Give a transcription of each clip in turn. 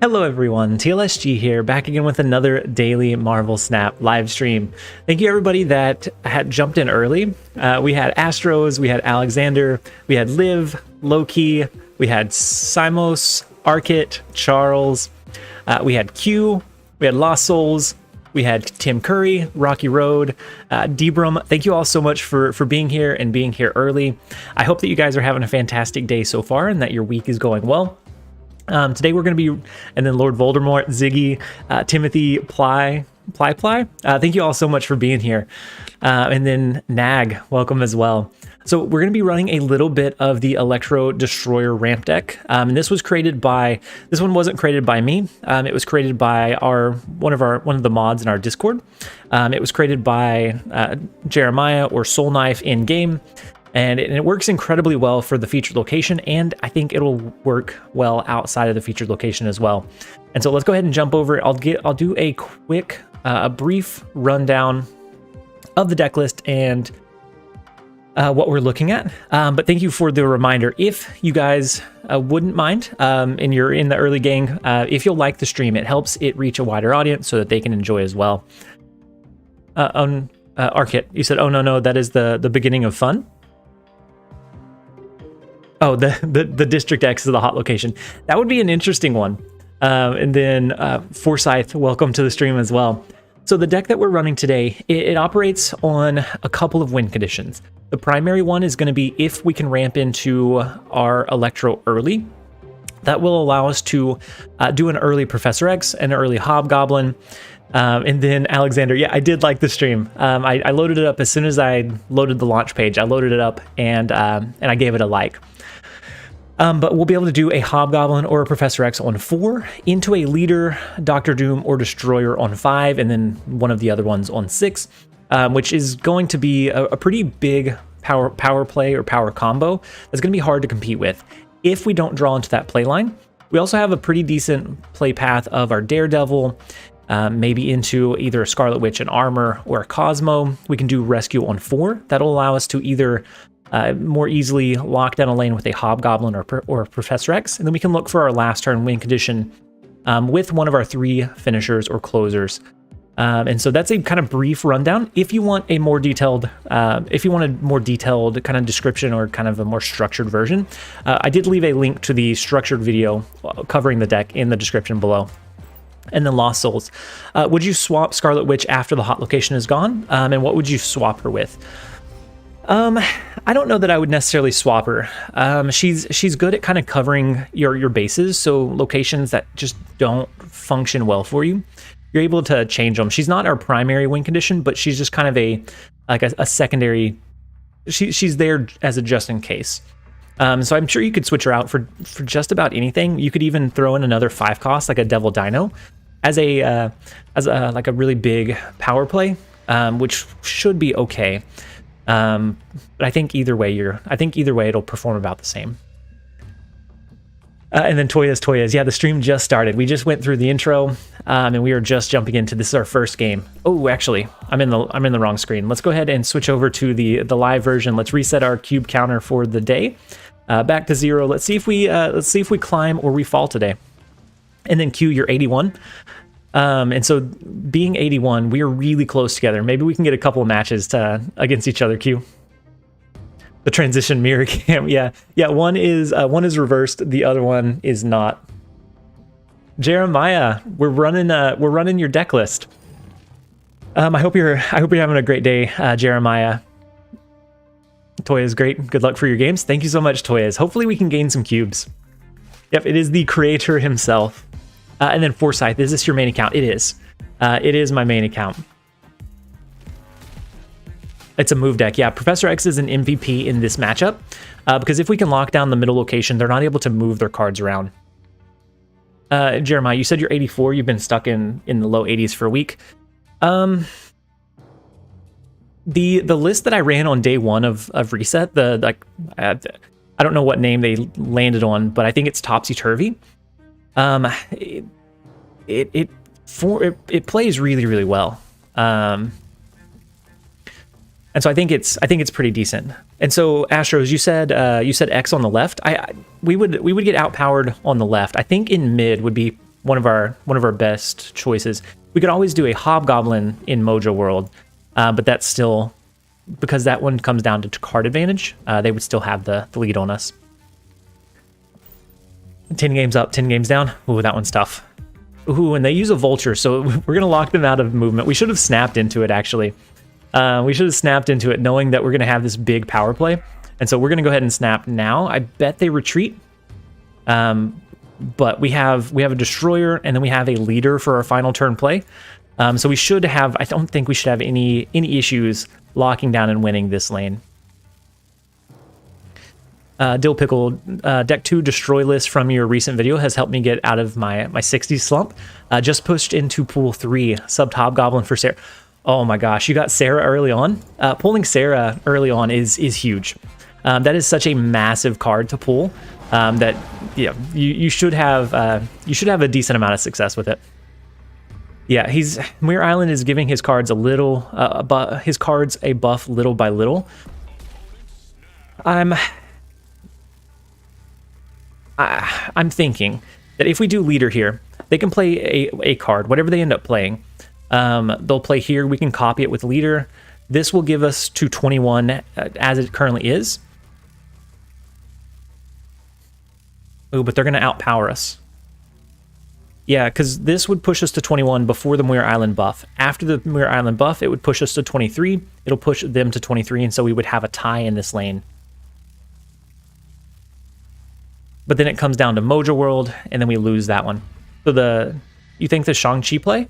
Hello everyone, TLSG here, back again with another daily Marvel Snap live stream. Thank you everybody that had jumped in early. We had Astros, we had Alexander, we had Liv, Loki, we had Simos, Arkit, Charles, we had Q, we had Lost Souls, we had Tim Curry, Rocky Road, Debrum. Thank you all so much for being here and being here early. I hope that you guys are having a fantastic day so far and that your week is going well. Today we're going to be, and then Lord Voldemort, Ziggy, Timothy, Ply. Thank you all so much for being here. And then Nag, welcome as well. So we're going to be running a little bit of the Electro Destroyer ramp deck. And this one wasn't created by me. It was created by one of the mods in our Discord. It was created by Jeremiah or Soul Knife in game. And it works incredibly well for the featured location, and I think it'll work well outside of the featured location as well. And so let's go ahead and jump over. I'll do a quick, brief rundown of the deck list and what we're looking at. But thank you for the reminder. If you guys wouldn't mind, and you're in the early gang, if you'll like the stream, it helps it reach a wider audience so that they can enjoy as well. Arkit, you said, "Oh no, that is the beginning of fun." Oh, the District X is the hot location. That would be an interesting one. And then Forsyth, welcome to the stream as well. So the deck that we're running today, it operates on a couple of win conditions. The primary one is going to be if we can ramp into our Electro early. That will allow us to do an early Professor X, an early Hobgoblin, and then Alexander. Yeah, I did like the stream. I loaded it up as soon as I loaded the launch page. I loaded it up and I gave it a like. But we'll be able to do a Hobgoblin or a Professor X on 4, into a Leader, Doctor Doom, or Destroyer on 5, and then one of the other ones on 6, which is going to be a pretty big power play or power combo that's going to be hard to compete with if we don't draw into that play line. We also have a pretty decent play path of our Daredevil, maybe into either a Scarlet Witch and Armor or a Cosmo. We can do Rescue on 4. That'll allow us to either more easily lock down a lane with a Hobgoblin or Professor X, and then we can look for our last turn win condition with one of our 3 finishers or closers. And so that's a kind of brief rundown. If you want a more detailed, kind of description or kind of a more structured version, I did leave a link to the structured video covering the deck in the description below. And then Lost Souls. Would you swap Scarlet Witch after the hot location is gone? And what would you swap her with? I don't know that I would necessarily swap her. She's good at kind of covering your bases, so locations that just don't function well for you, you're able to change them. She's not our primary win condition, but she's just kind of a secondary. She's there as a just in case. So I'm sure you could switch her out for just about anything. You could even throw in another 5 cost like a Devil Dino as a really big power play, which should be okay. But I think either way it'll perform about the same. And then Toya's. Yeah, the stream just started. We just went through the intro, and we are just jumping into this is our first game. Oh, actually, I'm in the wrong screen. Let's go ahead and switch over to the live version. Let's reset our cube counter for the day. Back to 0. Let's see if we climb or we fall today. And then Q, you're 81. And so being 81, we are really close together. Maybe we can get a couple of matches against each other, Q. The transition mirror cam. Yeah. One is reversed. The other one is not. Jeremiah, we're running your deck list. I hope you're having a great day, Jeremiah. Toya's great. Good luck for your games. Thank you so much, Toya's. Hopefully we can gain some cubes. Yep, it is the creator himself. And then Forsyth, is this your main account? It is. It is my main account. It's a move deck. Yeah, Professor X is an MVP in this matchup because if we can lock down the middle location, they're not able to move their cards around. Jeremiah, you said you're 84. You've been stuck in the low 80s for a week. The list that I ran on day 1 of reset, I don't know what name they landed on, but I think it's Topsy Turvy. It plays really, really well. And so I think it's pretty decent. And so Astros, you said X on the left. We would get outpowered on the left. I think in mid would be one of our best choices. We could always do a Hobgoblin in Mojo World, but that's still, because that one comes down to card advantage, they would still have the lead on us. 10 games up, 10 games down. Ooh, that one's tough. Ooh, and they use a vulture, so we're gonna lock them out of movement. We should have snapped into it, actually. We should have snapped into it knowing that we're gonna have this big power play. And so we're gonna go ahead and snap now. I bet they retreat. But we have a destroyer, and then we have a leader for our final turn play. So we should have, I don't think we should have any issues locking down and winning this lane. Dill Pickle, deck 2 destroy list from your recent video has helped me get out of my 60s slump. Just pushed into pool 3, subbed Hobgoblin for Sarah. Oh my gosh, you got Sarah early on. Pulling Sarah early on is huge. That is such a massive card to pull that you should have a decent amount of success with it. Yeah, Muir Island is giving his cards a little a buff little by little. I'm thinking that if we do leader here, they can play a card, whatever they end up playing. They'll play here. We can copy it with leader. This will give us to 21 as it currently is. Oh, but they're going to outpower us. Yeah, because this would push us to 21 before the Muir Island buff. After the Muir Island buff, it would push us to 23. It'll push them to 23, and so we would have a tie in this lane. But then it comes down to Mojo World, and then we lose that one. So you think the Shang-Chi play?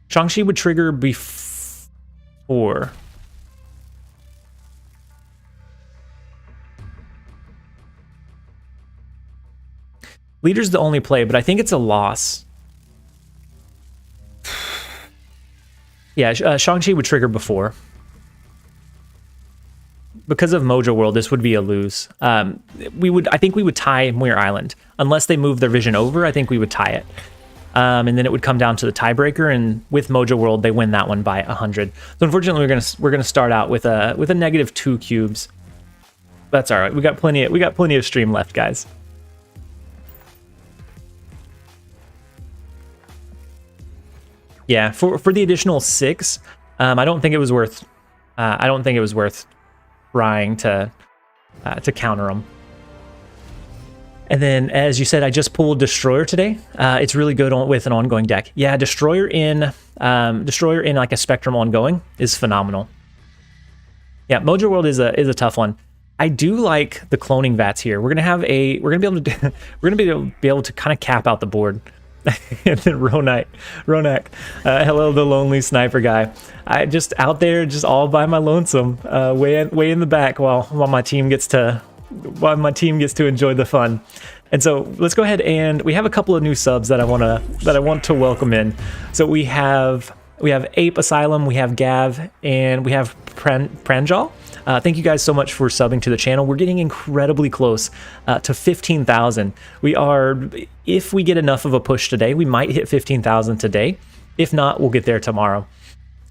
Shang-Chi would trigger before. Leader's the only play, but I think it's a loss. Yeah, Shang-Chi would trigger before. Because of Mojo World, this would be a lose. I think we would tie Muir Island. Unless they move their vision over, I think we would tie it. And then it would come down to the tiebreaker, and with Mojo World, they win that one by 100. So unfortunately, we're gonna start out with a -2 cubes. That's all right. We got plenty of stream left, guys. Yeah, for the additional 6, I don't think it was worth. I don't think it was worth trying to counter them. And then, as you said, I just pulled Destroyer today. It's really good with an ongoing deck. Yeah, Destroyer in like a Spectrum ongoing is phenomenal. Yeah, Mojo World is a tough one. I do like the cloning vats here. We're gonna be able to kind of cap out the board. And then Ronak, hello, the lonely sniper guy. I just out there, just all by my lonesome, way in the back, while my team gets to enjoy the fun. And so let's go ahead, and we have a couple of new subs that I want to welcome in. So we have Ape Asylum, we have Gav, and we have Pranjal. Thank you guys so much for subbing to the channel. We're getting incredibly close to 15,000. If we get enough of a push today, we might hit 15,000 today. If not, we'll get there tomorrow.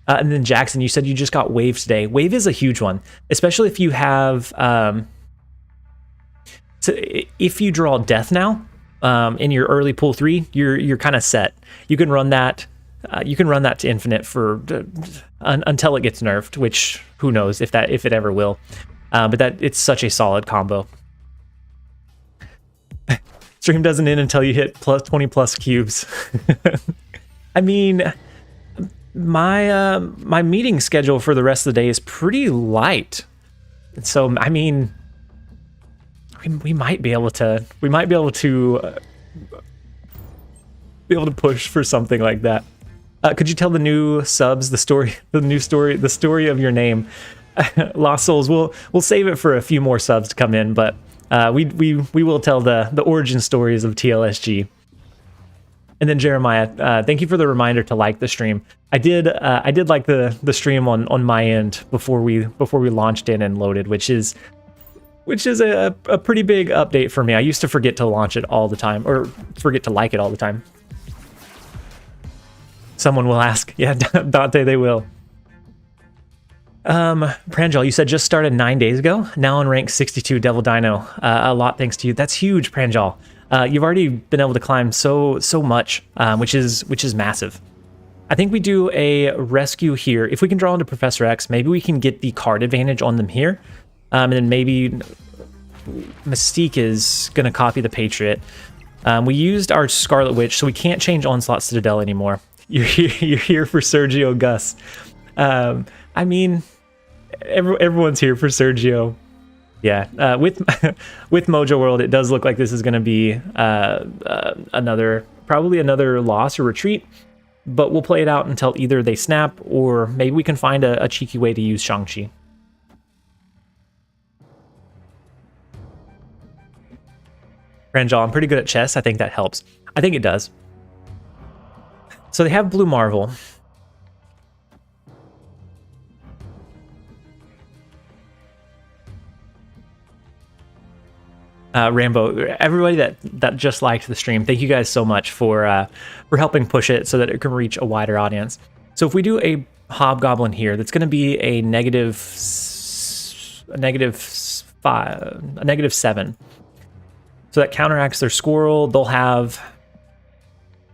And then Jackson, you said you just got Wave today. Wave is a huge one, especially if you have, if you draw Death now in your early pool 3, you're kind of set. You can run that. You can run that to infinite for until it gets nerfed, which who knows if it ever will. But it's such a solid combo. Stream doesn't end until you hit plus 20 plus cubes. I mean, my meeting schedule for the rest of the day is pretty light, so I mean, we might be able to push for something like that. Could you tell the new subs the story of your name? Lost Souls. We'll save it for a few more subs to come in, but we will tell the origin stories of TLSG. And then Jeremiah, thank you for the reminder to like the stream. I did like the stream on my end before we launched in and loaded, which is a pretty big update for me. I used to forget to launch it all the time, or forget to like it all the time. Someone will ask. Yeah, Dante, they will. Pranjal, you said just started 9 days ago. Now on rank 62, Devil Dino. A lot thanks to you. That's huge, Pranjal. you've already been able to climb so much, which is massive. I think we do a rescue here. If we can draw into Professor X, maybe we can get the card advantage on them here. And then maybe Mystique is going to copy the Patriot. We used our Scarlet Witch, so we can't change Onslaught Citadel anymore. You're here for Sergio Gus. I mean, everyone's here for Sergio. Yeah, with Mojo World, it does look like this is going to be probably another loss or retreat. But we'll play it out until either they snap, or maybe we can find a cheeky way to use Shang-Chi. Ranjal, I'm pretty good at chess. I think that helps. I think it does. So they have Blue Marvel. Rambo, everybody that just liked the stream, thank you guys so much for helping push it so that it can reach a wider audience. So if we do a Hobgoblin here, that's going to be a negative 7. So that counteracts their Squirrel. They'll have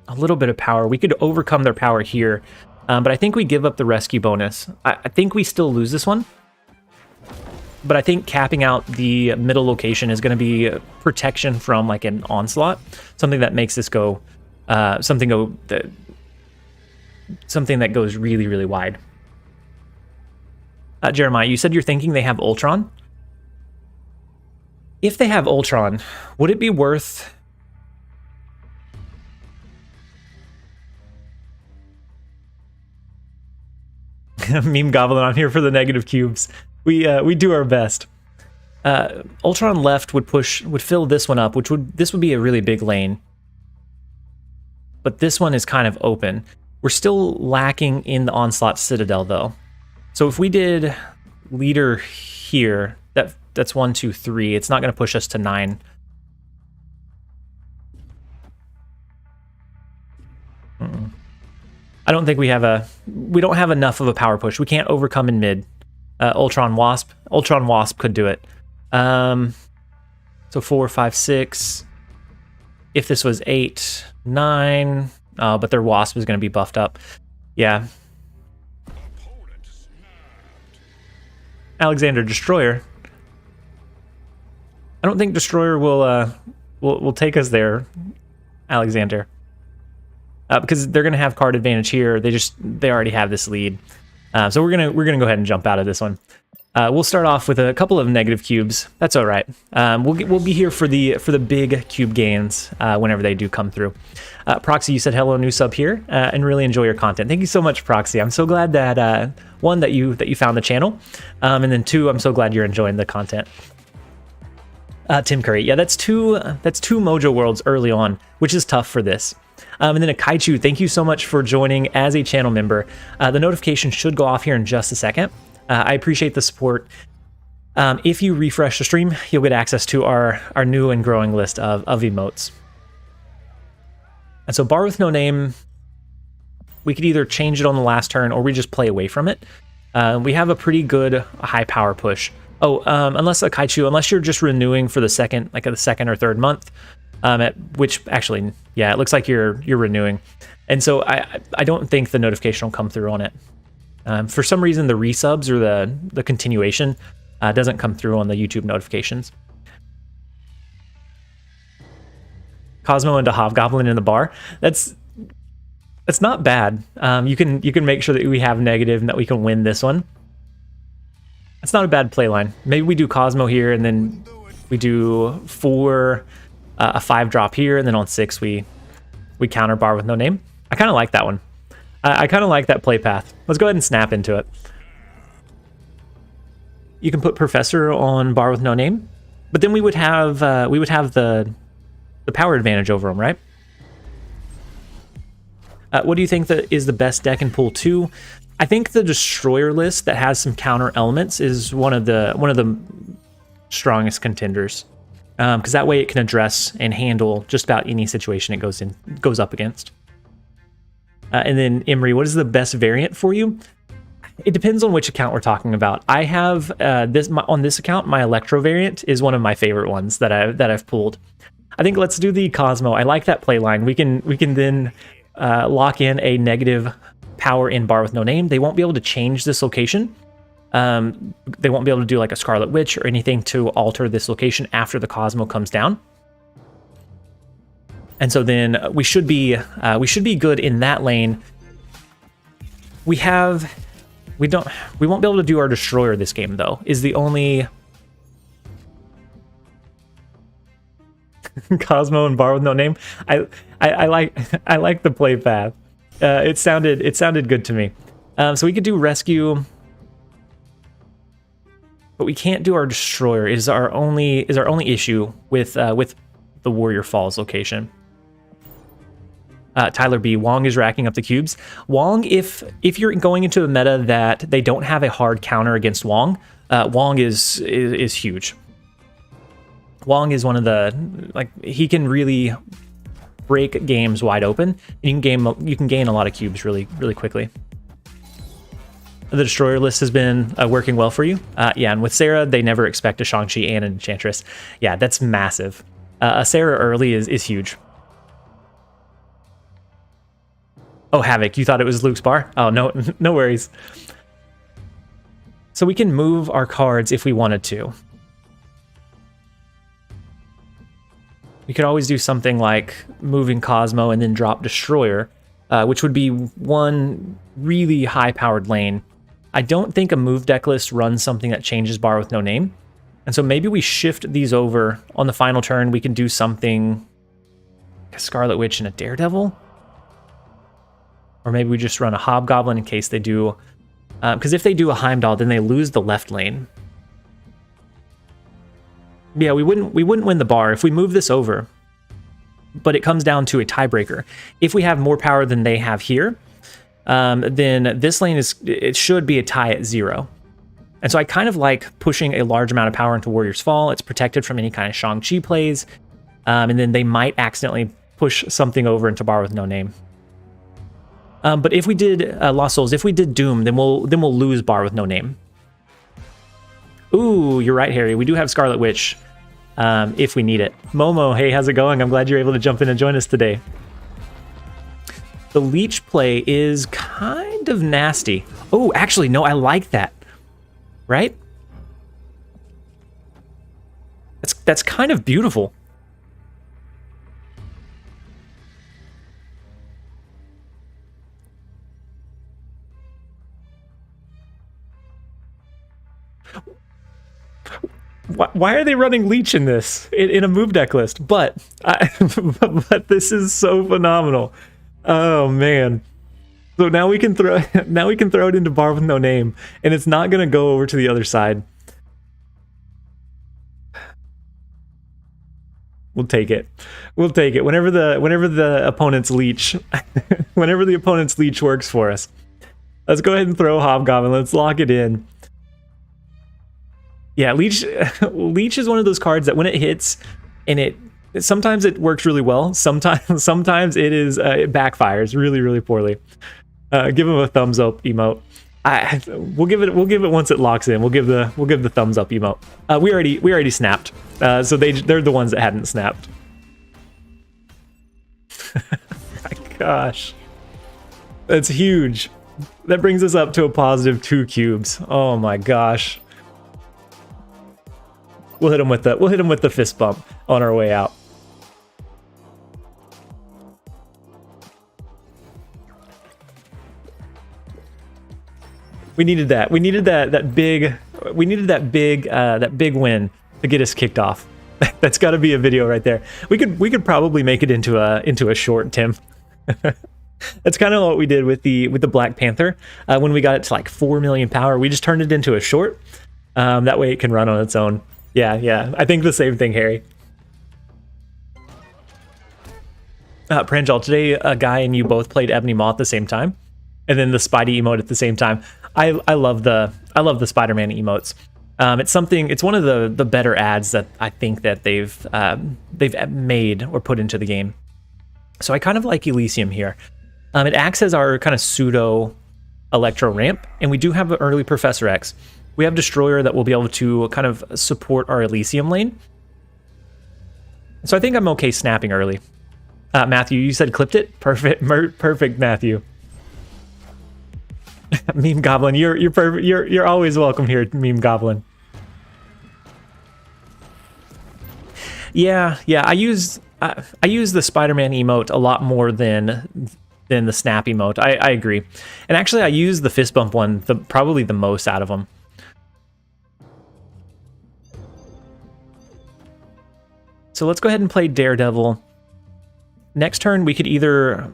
a little bit of power. We could overcome their power here, but I think we give up the rescue bonus. I think we still lose this one. But I think capping out the middle location is going to be protection from like an onslaught, something that makes this go, something that goes really, really wide. Jeremiah, you said you're thinking they have Ultron. If they have Ultron, would it be worth? Meme Goblin, I'm here for the negative cubes. We do our best. Ultron left would fill this one up, this would be a really big lane. But this one is kind of open. We're still lacking in the Onslaught Citadel though. So if we did Leader here, that's 1, 2, 3. It's not going to push us to 9. I don't think we don't have enough of a power push. We can't overcome in mid. Ultron Wasp could do it. So 4, 5, 6. If this was 8, 9, but their Wasp is going to be buffed up. Yeah. Alexander Destroyer. I don't think Destroyer will take us there, Alexander. Because they're going to have card advantage here. They already have this lead. So we're gonna go ahead and jump out of this one. We'll start off with a couple of negative cubes. That's all right. We'll be here for the big cube gains whenever they do come through. Proxy, you said hello, new sub here, and really enjoy your content. Thank you so much, Proxy. I'm so glad that one, that you found the channel, and then 2, I'm so glad you're enjoying the content. Tim Curry, yeah, that's two Mojo Worlds early on, which is tough for this. And then a Kaichu, thank you so much for joining as a channel member. The notification should go off here in just a second. I appreciate the support. If you refresh the stream, you'll get access to our new and growing list of emotes. And so Bar with No Name, we could either change it on the last turn or we just play away from it. We have a pretty good high power push. Oh, unless a Kaichu, unless you're just renewing for the second or third month, which actually, yeah, it looks like you're renewing. And so I don't think the notification will come through on it. For some reason, the resubs or the continuation doesn't come through on the YouTube notifications. Cosmo into Hobgoblin in the bar. That's not bad. You can make sure that we have negative and that we can win this one. That's not a bad play line. Maybe we do Cosmo here and then we do 4, a 5 drop here, and then on 6 we counter Bar with No Name. I kind of like that one. I kind of like that play path. Let's go ahead and snap into it. You can put Professor on Bar with No Name, but then we would have the power advantage over him, right? What do you think that is the best deck in Pool 2? I think the Destroyer list that has some counter elements is one of the strongest contenders, because that way it can address and handle just about any situation it goes up against. And then Emery, what is the best variant for you? It depends on which account we're talking about. I have on this account, my Electro variant is one of my favorite ones that I've pulled. I think let's do the Cosmo. I like that play line. We can then lock in a negative power in bar with no name. They won't be able to change this location. They won't be able to do like a Scarlet Witch or anything to alter this location after the Cosmo comes down. And so then we should be good in that lane. We won't be able to do our Destroyer this game though. Is the only Cosmo and bar with no name. I like the play path. It sounded good to me. So we could do rescue, but we can't do our Destroyer. Is our only issue with the Warrior Falls location. Tyler B. Wong is racking up the cubes. Wong, if you're going into a meta that they don't have a hard counter against Wong, Wong is huge. Wong is one of the, like, he can really break games wide open. And you can gain a lot of cubes really quickly. The Destroyer list has been working well for you. Yeah, and with Sarah, they never expect a Shang-Chi and an Enchantress. Yeah, that's massive. A Sarah early is huge. Oh, Havoc, you thought it was Luke's bar? Oh, no, no worries. So we can move our cards if we wanted to. We could always do something like moving Cosmo and then drop Destroyer, which would be one really high-powered lane. I don't think a move deck list runs something that changes bar with no name. And so maybe we shift these over on the final turn. We can do something like a Scarlet Witch and a Daredevil. Or maybe we just run a Hobgoblin in case they do, because if they do a Heimdall, then they lose the left lane. Yeah, we wouldn't win the bar if we move this over, but it comes down to a tiebreaker. If we have more power than they have here, then this lane it should be a tie at 0. And so I kind of like pushing a large amount of power into Warrior's Fall. It's protected from any kind of Shang-Chi plays, and then they might accidentally push something over into bar with no name. But if we did Lost Souls, if we did Doom, then we'll lose bar with no name. Ooh, you're right, Harry. We do have Scarlet Witch if we need it. Momo, hey, how's it going? I'm glad you're able to jump in and join us today. The Leech play is kind of nasty. Oh, actually, no, I like that. Right? That's kind of beautiful. Why are they running Leech in this in a move deck list? But but this is so phenomenal. Oh man! So now we can throw it into bar with no name, and it's not gonna go over to the other side. We'll take it. We'll take it whenever the opponent's Leech whenever the opponent's Leech works for us. Let's go ahead and throw Hobgoblin. Let's lock it in. Yeah, Leech is one of those cards that when it hits, and sometimes it works really well. Sometimes it backfires really poorly. Give him a thumbs up emote. We'll give it once it locks in. We'll give the thumbs up emote. We already snapped. So they're the ones that hadn't snapped. My gosh, that's huge. That brings us up to a positive 2 cubes. Oh my gosh. We'll hit him with the fist bump on our way out. We needed that. We needed that big win to get us kicked off. That's got to be a video right there. We could probably make it into a short, Tim. That's kind of what we did with the Black Panther. When we got it to like 4 million power, we just turned it into a short. That way it can run on its own. Yeah. I think the same thing, Harry. Pranjal, today a guy and you both played Ebony Maw at the same time, and then the Spidey emote at the same time. I love the Spider-Man emotes. It's one of the better ads that I think that they've made or put into the game. So I kind of like Elysium here. It acts as our kind of pseudo Electro ramp, and we do have an early Professor X. We have Destroyer that will be able to kind of support our Elysium lane. So I think I'm okay snapping early. Matthew, you said clipped it? Perfect, perfect, Matthew. Meme Goblin, you're perfect. You're always welcome here, Meme Goblin. Yeah. I use the Spider-Man emote a lot more than the snap emote. I agree. And actually, I use the fist bump one probably the most out of them. So let's go ahead and play Daredevil. Next turn, we could either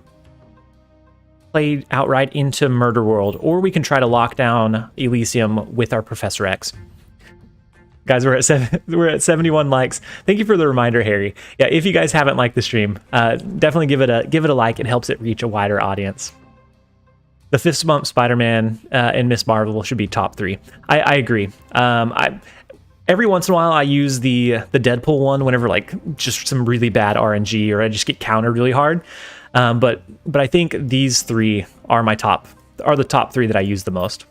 play outright into Murder World, or we can try to lock down Elysium with our Professor X. Guys, we're at 71 likes. Thank you for the reminder, Harry. Yeah, if you guys haven't liked the stream, definitely give it a like. It helps it reach a wider audience. The fist bump Spider-Man and Miss Marvel should be top 3. I agree. Every once in a while, I use the Deadpool one whenever like just some really bad RNG or I just get countered really hard. But I think these 3 are the top 3 that I use the most.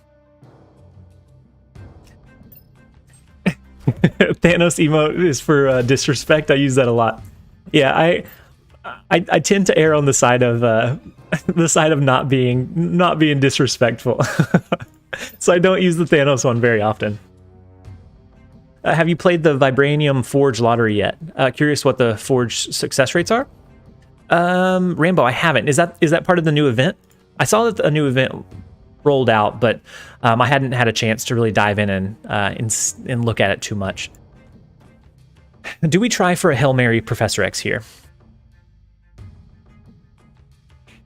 Thanos emote is for disrespect. I use that a lot. Yeah, I tend to err on the side of not being disrespectful. So I don't use the Thanos one very often. Have you played the Vibranium Forge lottery yet? Curious what the Forge success rates are? Rambo, I haven't. Is that part of the new event? I saw that a new event rolled out, but I hadn't had a chance to really dive in and look at it too much. Do we try for a Hail Mary Professor X here?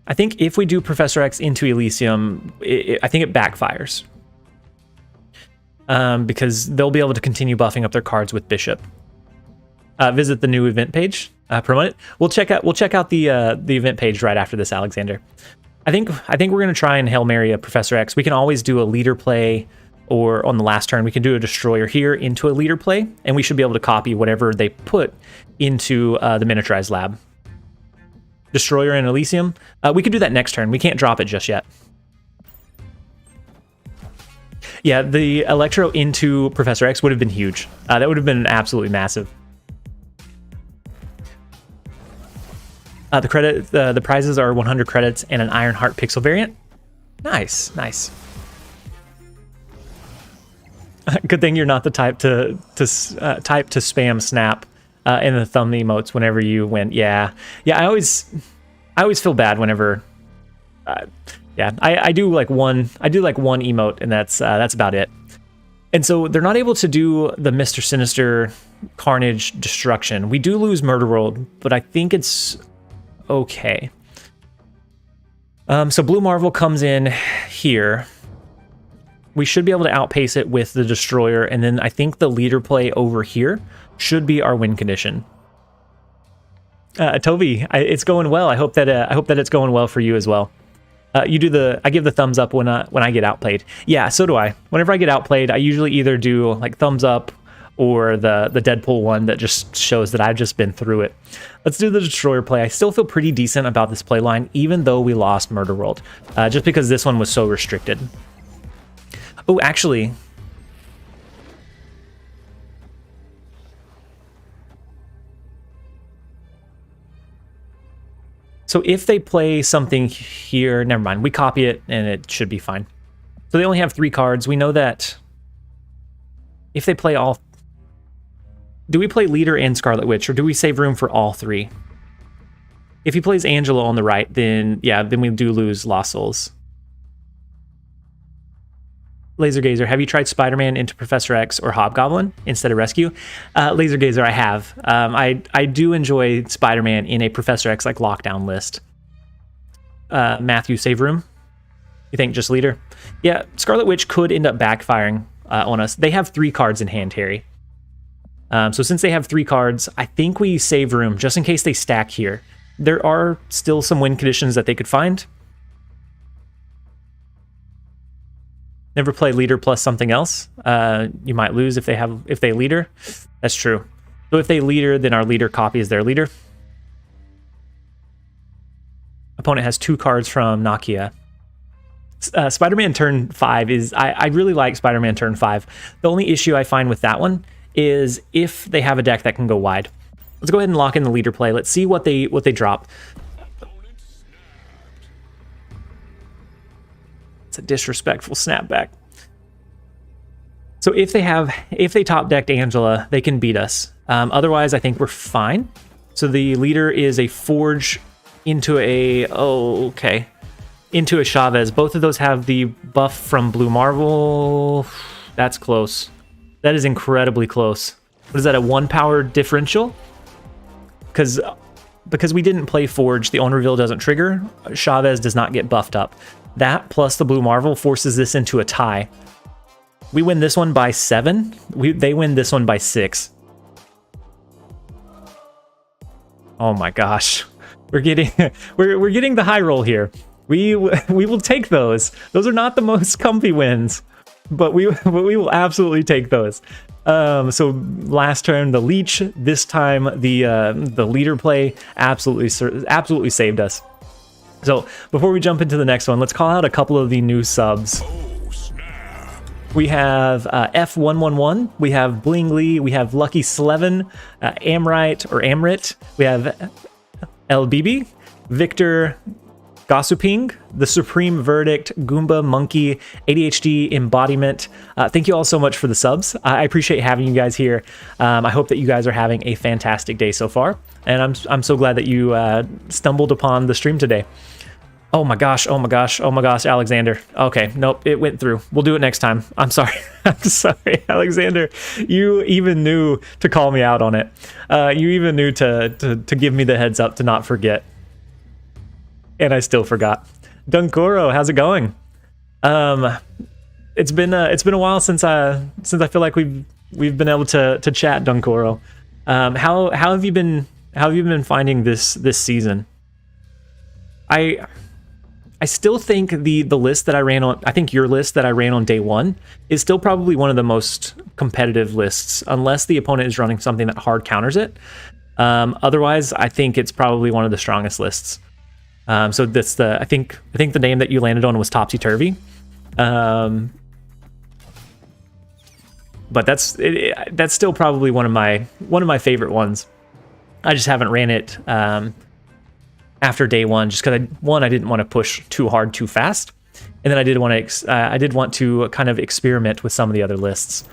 I think if we do Professor X into Elysium, I think it backfires. Because they'll be able to continue buffing up their cards with Bishop. Visit the new event page. Promote it. We'll check out the event page right after this, Alexander. I think we're gonna try and Hail Mary a Professor X. We can always do a leader play, or on the last turn we can do a destroyer here into a leader play, and we should be able to copy whatever they put into the miniaturized lab. Destroyer and Elysium. We could do that next turn. We can't drop it just yet. Yeah, the Electro into Professor X would have been huge. That would have been absolutely massive. The prizes are 100 credits and an Ironheart pixel variant. Nice. Good thing you're not the type to spam snap in the thumb emotes whenever you win. Yeah. I always feel bad whenever. Yeah, I do like one emote, and that's about it. And so they're not able to do the Mr. Sinister Carnage Destruction. We do lose Murder World, but I think it's okay. So Blue Marvel comes in here. We should be able to outpace it with the Destroyer, and then I think the leader play over here should be our win condition. Toby, it's going well. I hope that it's going well for you as well. I give the thumbs up when I get outplayed. Yeah, so do I. Whenever I get outplayed, I usually either do like thumbs up or the Deadpool one that just shows that I've just been through it. Let's do the Destroyer play. I still feel pretty decent about this play line, even though we lost Murder World, just because this one was so restricted. Oh, actually, so if they play something here, never mind, we copy it and it should be fine. So they only have 3 cards. We know that if they play all... Do we play Leader and Scarlet Witch, or do we save room for all 3? If he plays Angela on the right, then yeah, then we do lose Lost Souls. Laser Gazer, have you tried Spider-Man into Professor X or Hobgoblin instead of Rescue? Laser Gazer, I have. I do enjoy Spider-Man in a Professor X like lockdown list. Matthew, save room? You think just Leader? Yeah, Scarlet Witch could end up backfiring on us. They have 3 cards in hand, Harry. So since they have 3 cards, I think we save room just in case they stack here. There are still some win conditions that they could find. Never play Leader plus something else. You might lose if they Leader. That's true. So if they Leader, then our Leader copies their Leader. Opponent has 2 cards from Nakia. Spider-Man turn 5 is... I really like Spider-Man turn 5. The only issue I find with that one is if they have a deck that can go wide. Let's go ahead and lock in the leader play. Let's see what they drop. It's a disrespectful snapback. So if they top decked Angela, they can beat us. Otherwise, I think we're fine. So the leader is a Forge into a into a Chavez. Both of those have the buff from Blue Marvel. That's close. That is incredibly close. What is that, a 1 power differential? Because we didn't play Forge, the own reveal doesn't trigger. Chavez does not get buffed up. That plus the Blue Marvel forces this into a tie. We win this one by 7. They win this one by 6. Oh my gosh, we're getting we're getting the high roll here. We will take those. Those are not the most comfy wins, but we will absolutely take those. So last turn the leech, this time the leader play absolutely saved us. So before we jump into the next one, let's call out a couple of the new subs. We have F111, we have Bling Lee, we have Lucky Slevin, Amrit, we have LBB, Victor Gossiping, The Supreme Verdict, Goomba Monkey, ADHD Embodiment. Thank you all so much for the subs. I appreciate having you guys here. I hope that you guys are having a fantastic day so far, and I'm so glad that you stumbled upon the stream today. Oh my gosh, Alexander. Okay, nope, it went through. We'll do it next time. I'm sorry. I'm sorry, Alexander. You even knew to call me out on it. You even knew to give me the heads up to not forget. And I still forgot. Dunkoro, how's it going? It's been a while since I feel like we've been able to chat, Dunkoro. How have you been finding this season? I still think the list that I ran on, I think your list that I ran on day 1 is still probably one of the most competitive lists, unless the opponent is running something that hard counters it. Otherwise, I think it's probably one of the strongest lists. So that's I think the name that you landed on was Topsy Turvy. But that's still probably one of my favorite ones. I just haven't ran it after day 1, just because I didn't want to push too hard too fast, and then I did want to kind of experiment with some of the other lists.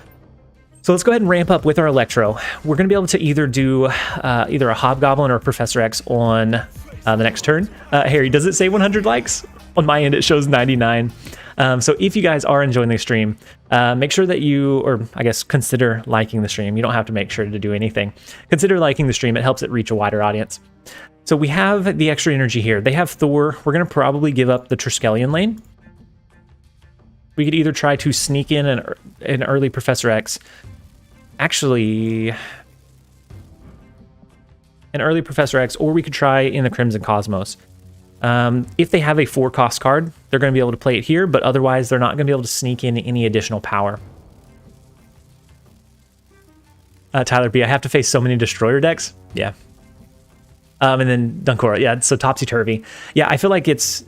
So let's go ahead and ramp up with our Electro. We're going to be able to either do either a Hobgoblin or a Professor X on the next turn. Harry, does it say 100 likes? On my end, it shows 99. So if you guys are enjoying the stream, make sure that consider liking the stream. You don't have to make sure to do anything. Consider liking the stream. It helps it reach a wider audience. So we have the extra energy here. They have Thor. We're going to probably give up the Triskelion lane. We could either try to sneak in an early Professor X. Actually, an early Professor X, or we could try in the Crimson Cosmos. If they have a 4-cost card, they're going to be able to play it here, but otherwise they're not going to be able to sneak in any additional power. Tyler B, I have to face so many Destroyer decks? Yeah. And then Dunkora, yeah, so topsy-turvy. Yeah, I feel like it's,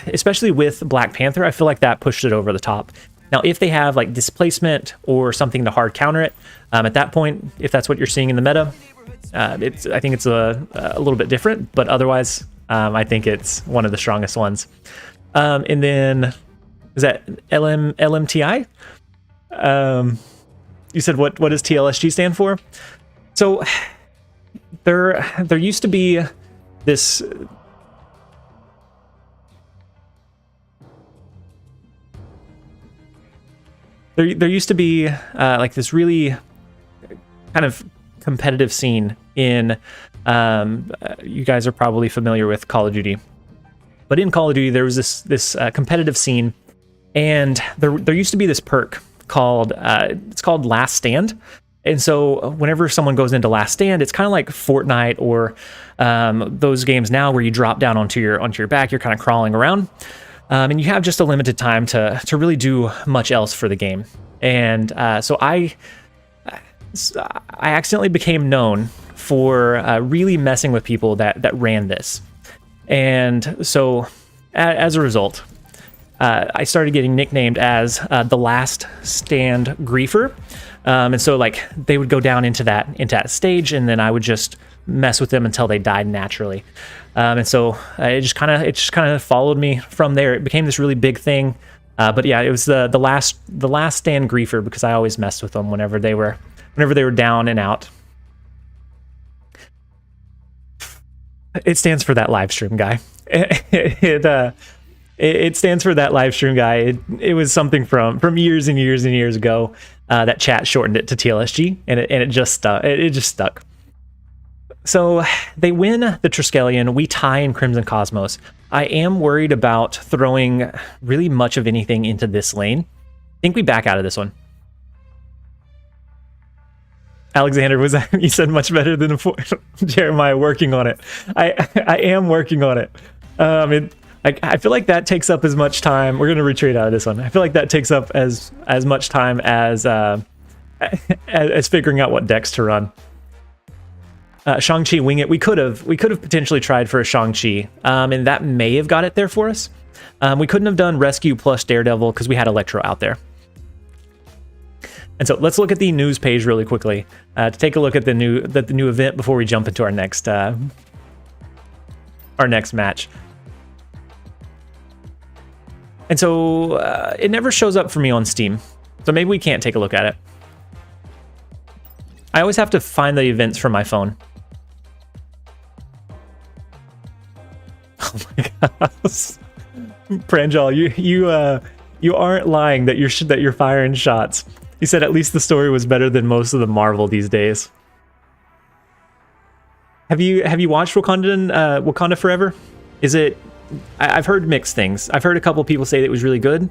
especially with Black Panther, I feel like that pushed it over the top. Now, if they have like displacement or something to hard counter it, at that point, if that's what you're seeing in the meta, I think it's a little bit different, but otherwise, I think it's one of the strongest ones. And then, is that LMTI? You said what does TLSG stand for? So there used to be this there used to be like this really kind of competitive scene in you guys are probably familiar with Call of Duty, but in Call of Duty there was this competitive scene, and there used to be this perk called it's called Last Stand. And so whenever someone goes into Last Stand, it's kind of like Fortnite or those games now where you drop down onto your back, you're kind of crawling around, and you have just a limited time to really do much else for the game. And so I accidentally became known for really messing with people that ran this. And so as a result, I started getting nicknamed as the Last Stand Griefer. And so like they would go down into that stage, and then I would just mess with them until they died naturally. And so it just kind of followed me from there. It became this really big thing. But yeah, it was the last stand griefer, because I always messed with them whenever they were down and out. It stands for that live stream guy. It stands for that live stream guy. It was something from years and years and years ago. That chat shortened it to TLSG, and it just stuck. It just stuck. So they win the Triskelion. We tie in Crimson Cosmos. I am worried about throwing really much of anything into this lane. I think we back out of this one. Alexander, you said much better than Jeremiah. Working on it. I am working on it. I feel like that takes up as much time. We're gonna retreat out of this one. I feel like that takes up as much time as figuring out what decks to run. Shang-Chi wing it. We could have potentially tried for a Shang-Chi, and that may have got it there for us. We couldn't have done Rescue plus Daredevil because we had Electro out there. And so let's look at the news page really quickly to take a look at the new event before we jump into our next match. And so it never shows up for me on Steam, so maybe we can't take a look at it. I always have to find the events from my phone. Oh my gosh, Pranjal, you aren't lying that you're firing shots. He said at least the story was better than most of the Marvel these days. Have you watched Wakanda Forever? Is it? I've heard mixed things. I've heard a couple people say that it was really good,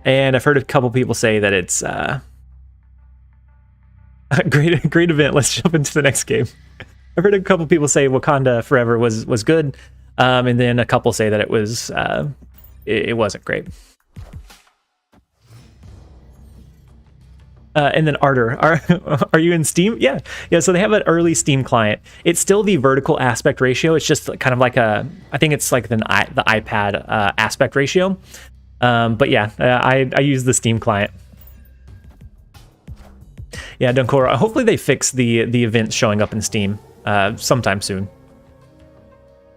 and I've heard a couple people say that it's a great event. Let's jump into the next game. I've heard a couple people say Wakanda Forever was good, and then a couple say that it wasn't great. And then Arter, are you in Steam? Yeah. So they have an early Steam client. It's still the vertical aspect ratio. It's just kind of like I think it's like the iPad aspect ratio. But yeah, I use the Steam client. Yeah, Dunkora. Hopefully they fix the events showing up in Steam sometime soon.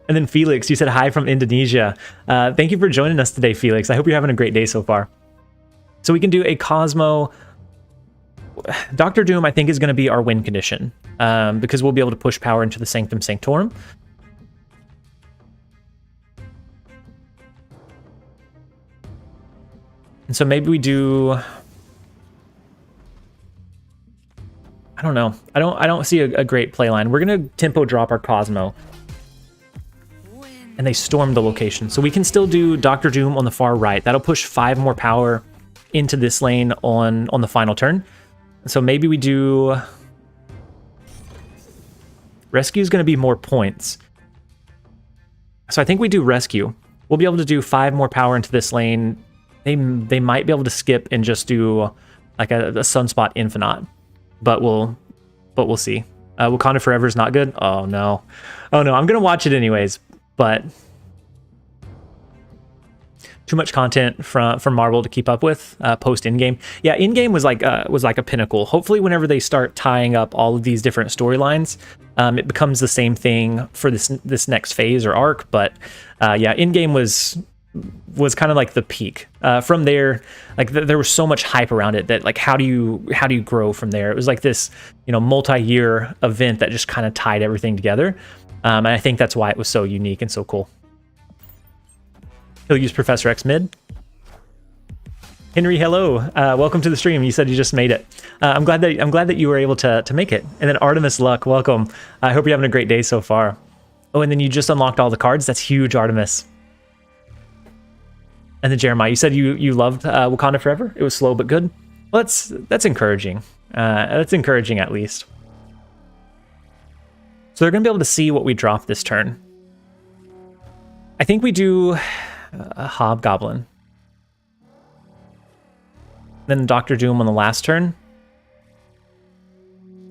And then Felix, you said hi from Indonesia. Thank you for joining us today, Felix. I hope you're having a great day so far. So we can do a Cosmo. Dr. Doom, I think, is going to be our win condition, because we'll be able to push power into the Sanctum Sanctorum. And so maybe we do... I don't know. I don't see a great play line. We're going to tempo drop our Cosmo. And they storm the location. So we can still do Dr. Doom on the far right. That'll push 5 more power into this lane on the final turn. So maybe we do... Rescue is going to be more points. So I think we do Rescue. We'll be able to do 5 more power into this lane. They might be able to skip and just do like a Sunspot Infinite. But we'll see. Wakanda Forever is not good? Oh no. I'm going to watch it anyways. But... too much content from Marvel to keep up with post in-game. Yeah, in-game was like a pinnacle. Hopefully whenever they start tying up all of these different storylines, it becomes the same thing for this next phase or arc. But yeah, in-game was kind of like the peak. From there, like there was so much hype around it that like how do you grow from there? It was like this, multi-year event that just kind of tied everything together. And I think that's why it was so unique and so cool. He'll use Professor X mid. Henry, hello. Welcome to the stream. You said you just made it. I'm glad that you were able to make it. And then Artemis Luck, welcome. I hope you're having a great day so far. Oh, and then you just unlocked all the cards. That's huge, Artemis. And then Jeremiah, you said you loved Wakanda Forever. It was slow but good. Well, that's encouraging. That's encouraging at least. So they're gonna be able to see what we drop this turn. I think we do a Hobgoblin. Then Dr. Doom on the last turn.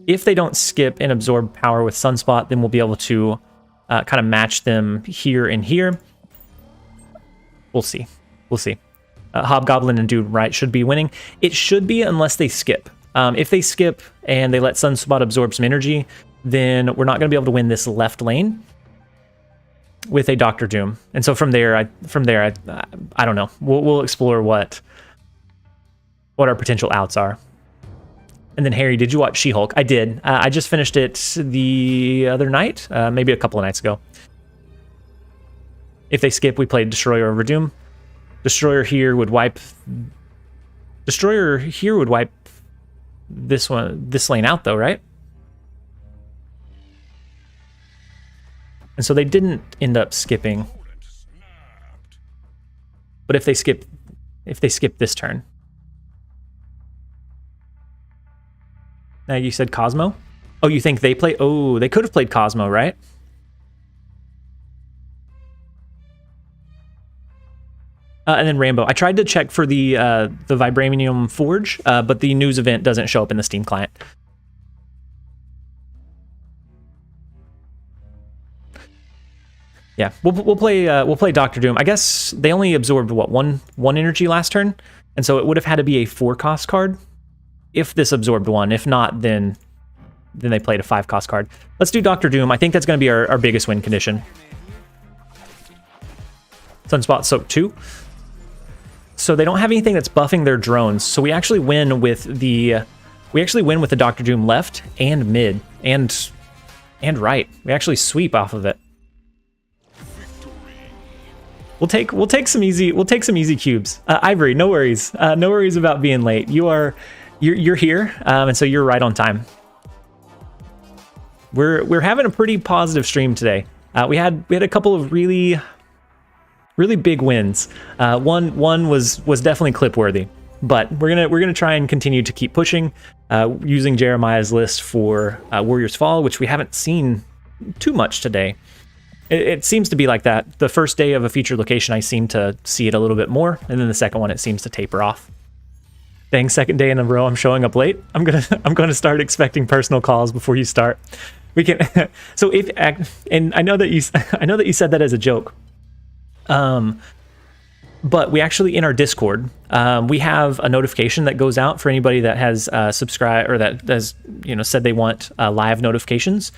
If they don't skip and absorb power with Sunspot, then we'll be able to kind of match them here and here. We'll see. Hobgoblin and Dude Right should be winning. It should be unless they skip. If they skip and they let Sunspot absorb some energy, then we're not going to be able to win this left lane with a Doctor Doom. And so from there, I don't know. We'll explore what our potential outs are. And then Harry, did you watch She-Hulk? I did. I just finished it the other night, maybe a couple of nights ago. If they skip, we played Destroyer over Doom. Destroyer here would wipe this lane out though, right? And so they didn't end up skipping. But if they skip this turn. Now you said Cosmo? Oh, you think they play? Oh, they could have played Cosmo, right? And then Rambo. I tried to check for the Vibranium Forge, but the news event doesn't show up in the Steam client. Yeah, we'll play Doctor Doom. I guess they only absorbed what one energy last turn, and so it would have had to be a 4-cost card if this absorbed 1. If not, then they played a 5-cost card. Let's do Doctor Doom. I think that's going to be our biggest win condition. Sunspot Soak 2. So they don't have anything that's buffing their drones. So we actually win with the Doctor Doom left and mid and right. We actually sweep off of it. We'll take some easy cubes. Ivory, no worries. No worries about being late. You're here, and so you're right on time. We're having a pretty positive stream today. We had a couple of really big wins. One was definitely clip worthy, but we're gonna try and continue to keep pushing, using Jeremiah's list for Warriors Fall, which we haven't seen too much today. It seems to be like that. The first day of a featured location, I seem to see it a little bit more, and then the second one, it seems to taper off. Dang, second day in a row, I'm showing up late. I'm gonna start expecting personal calls before you start. We can. So and I know that you said that as a joke. But we actually, in our Discord, we have a notification that goes out for anybody that has subscribed or that has said they want live notifications.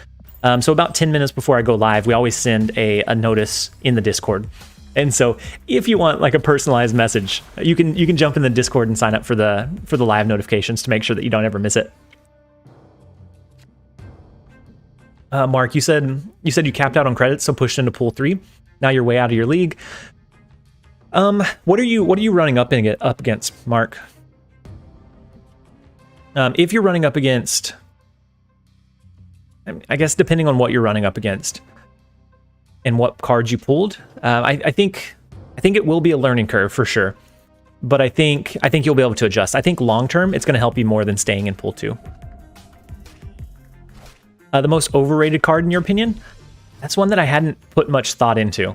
So about 10 minutes before I go live, we always send a notice in the Discord. And so if you want like a personalized message, you can jump in the Discord and sign up for the live notifications to make sure that you don't ever miss it. Mark, you said you capped out on credits, so pushed into pool 3. Now you're way out of your league. What are you running up against, Mark? If you're running up against, I guess depending on what you're running up against and what cards you pulled, I think it will be a learning curve for sure. But I think you'll be able to adjust. I think long term it's going to help you more than staying in pool 2. The most overrated card in your opinion? That's one that I hadn't put much thought into.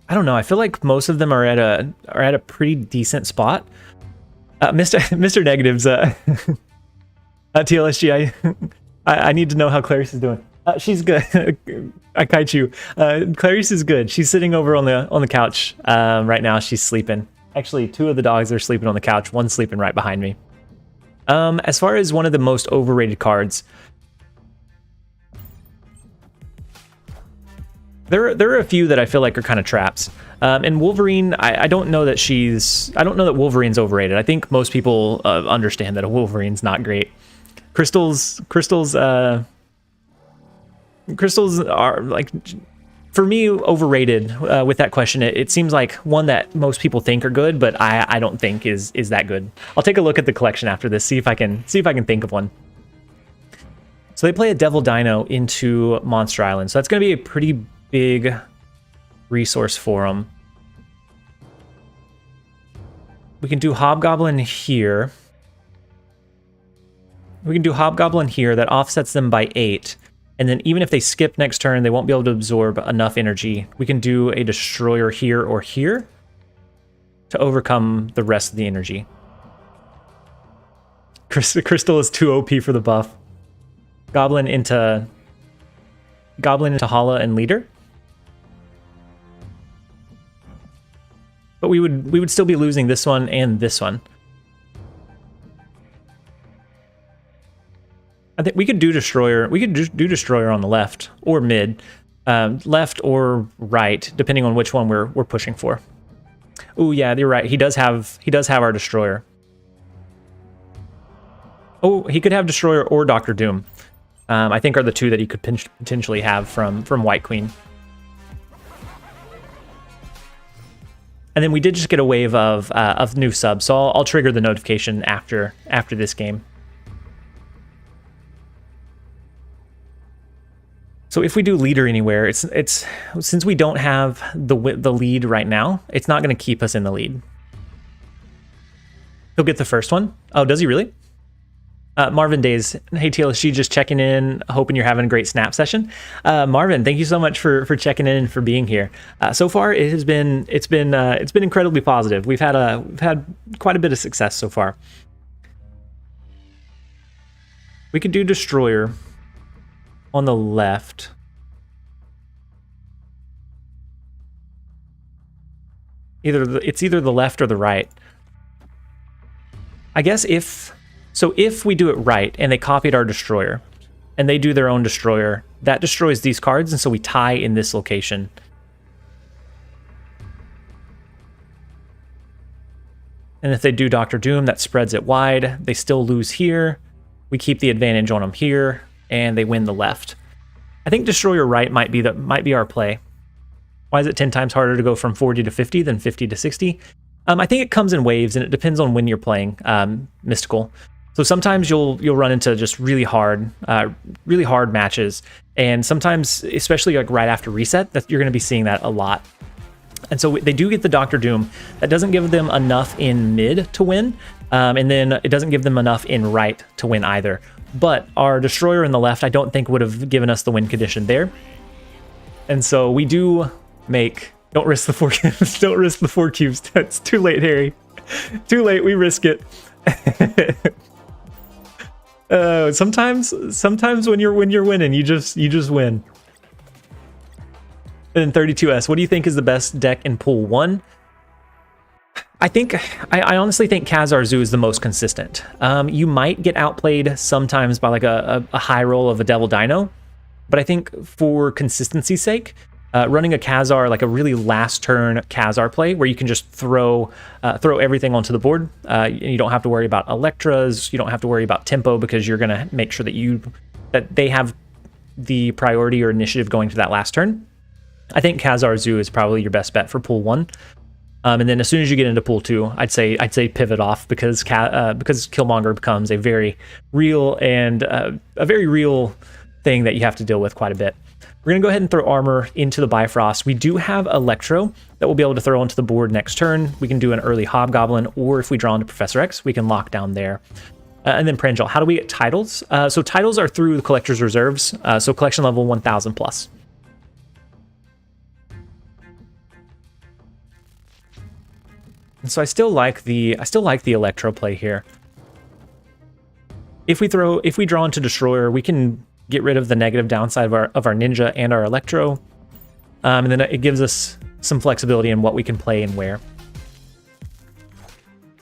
I don't know. I feel like most of them are at a pretty decent spot. Mr. Negatives, TLSG. I need to know how Clarice is doing. She's good. I kite you. Clarice is good. She's sitting over on the couch right now. She's sleeping. Actually, 2 of the dogs are sleeping on the couch. One's sleeping right behind me. As far as one of the most overrated cards, there are a few that I feel like are kind of traps. And Wolverine, I don't know that Wolverine's overrated. I think most people understand that a Wolverine's not great. Crystals are, like, for me, overrated. With that question, it seems like one that most people think are good, but I don't think is that good. I'll take a look at the collection after this, see if I can think of one. So they play a Devil Dino into Monster Island, so that's going to be a pretty big resource for them. We can do Hobgoblin here. That offsets them by 8. And then even if they skip next turn, they won't be able to absorb enough energy. We can do a Destroyer here or here to overcome the rest of the energy. Crystal is too OP for the buff. Goblin into Hala and Leader. But we would still be losing this one and this one. I think we could do Destroyer. We could do Destroyer on the left or mid, left or right, depending on which one we're pushing for. Oh yeah, you're right. He does have our Destroyer. Oh, he could have Destroyer or Doctor Doom. I think are the two that he could potentially have from White Queen. And then we did just get a wave of new subs, so I'll trigger the notification after this game. So if we do leader anywhere, it's since we don't have the lead right now, it's not going to keep us in the lead. He'll get the first one. Oh, does he really? Marvin Days, hey TLSG, just checking in, hoping you're having a great snap session. Marvin, thank you so much for checking in and for being here. So far, it's been incredibly positive. We've had quite a bit of success so far. We could do Destroyer on the left. It's either the left or the right. I guess if we do it right and they copied our Destroyer and they do their own Destroyer, that destroys these cards, and so we tie in this location. And if they do Doctor Doom, that spreads it wide. They still lose here. We keep the advantage on them here, and they win the left. I think Destroyer right might be our play. Why is it 10 times harder to go from 40 to 50 than 50 to 60? I think it comes in waves, and it depends on when you're playing Mystical. So sometimes you'll run into just really hard matches, and sometimes, especially like right after reset, that you're going to be seeing that a lot. And so they do get the Doctor Doom. That doesn't give them enough in mid to win, and then it doesn't give them enough in right to win either. But our Destroyer in the left, I don't think would have given us the win condition there. And so we do make. Don't risk the 4 cubes. Don't risk the 4 cubes. That's too late, Harry. Too late. We risk it. Sometimes when you're winning, you just win. And then 32S, what do you think is the best deck in pool 1? I honestly think Khazar Zoo is the most consistent. You might get outplayed sometimes by like a high roll of a Devil Dino, but I think for consistency's sake, running a Khazar, like a really last turn Khazar play where you can just throw everything onto the board. You don't have to worry about Electras. You don't have to worry about tempo because you're going to make sure that they have the priority or initiative going to that last turn. I think Khazar Zoo is probably your best bet for pool 1. And then as soon as you get into pool 2, I'd say pivot off because Killmonger becomes a very real thing that you have to deal with quite a bit. We're going to go ahead and throw armor into the Bifrost. We do have Electro that we'll be able to throw onto the board next turn. We can do an early Hobgoblin, or if we draw into Professor X, we can lock down there. And then Pranjal. How do we get titles? So titles are through the Collector's Reserves, so collection level 1000 plus. And so I still like the Electro play here. If we draw into Destroyer, we can get rid of the negative downside of our Ninja and our Electro. And then it gives us some flexibility in what we can play and where.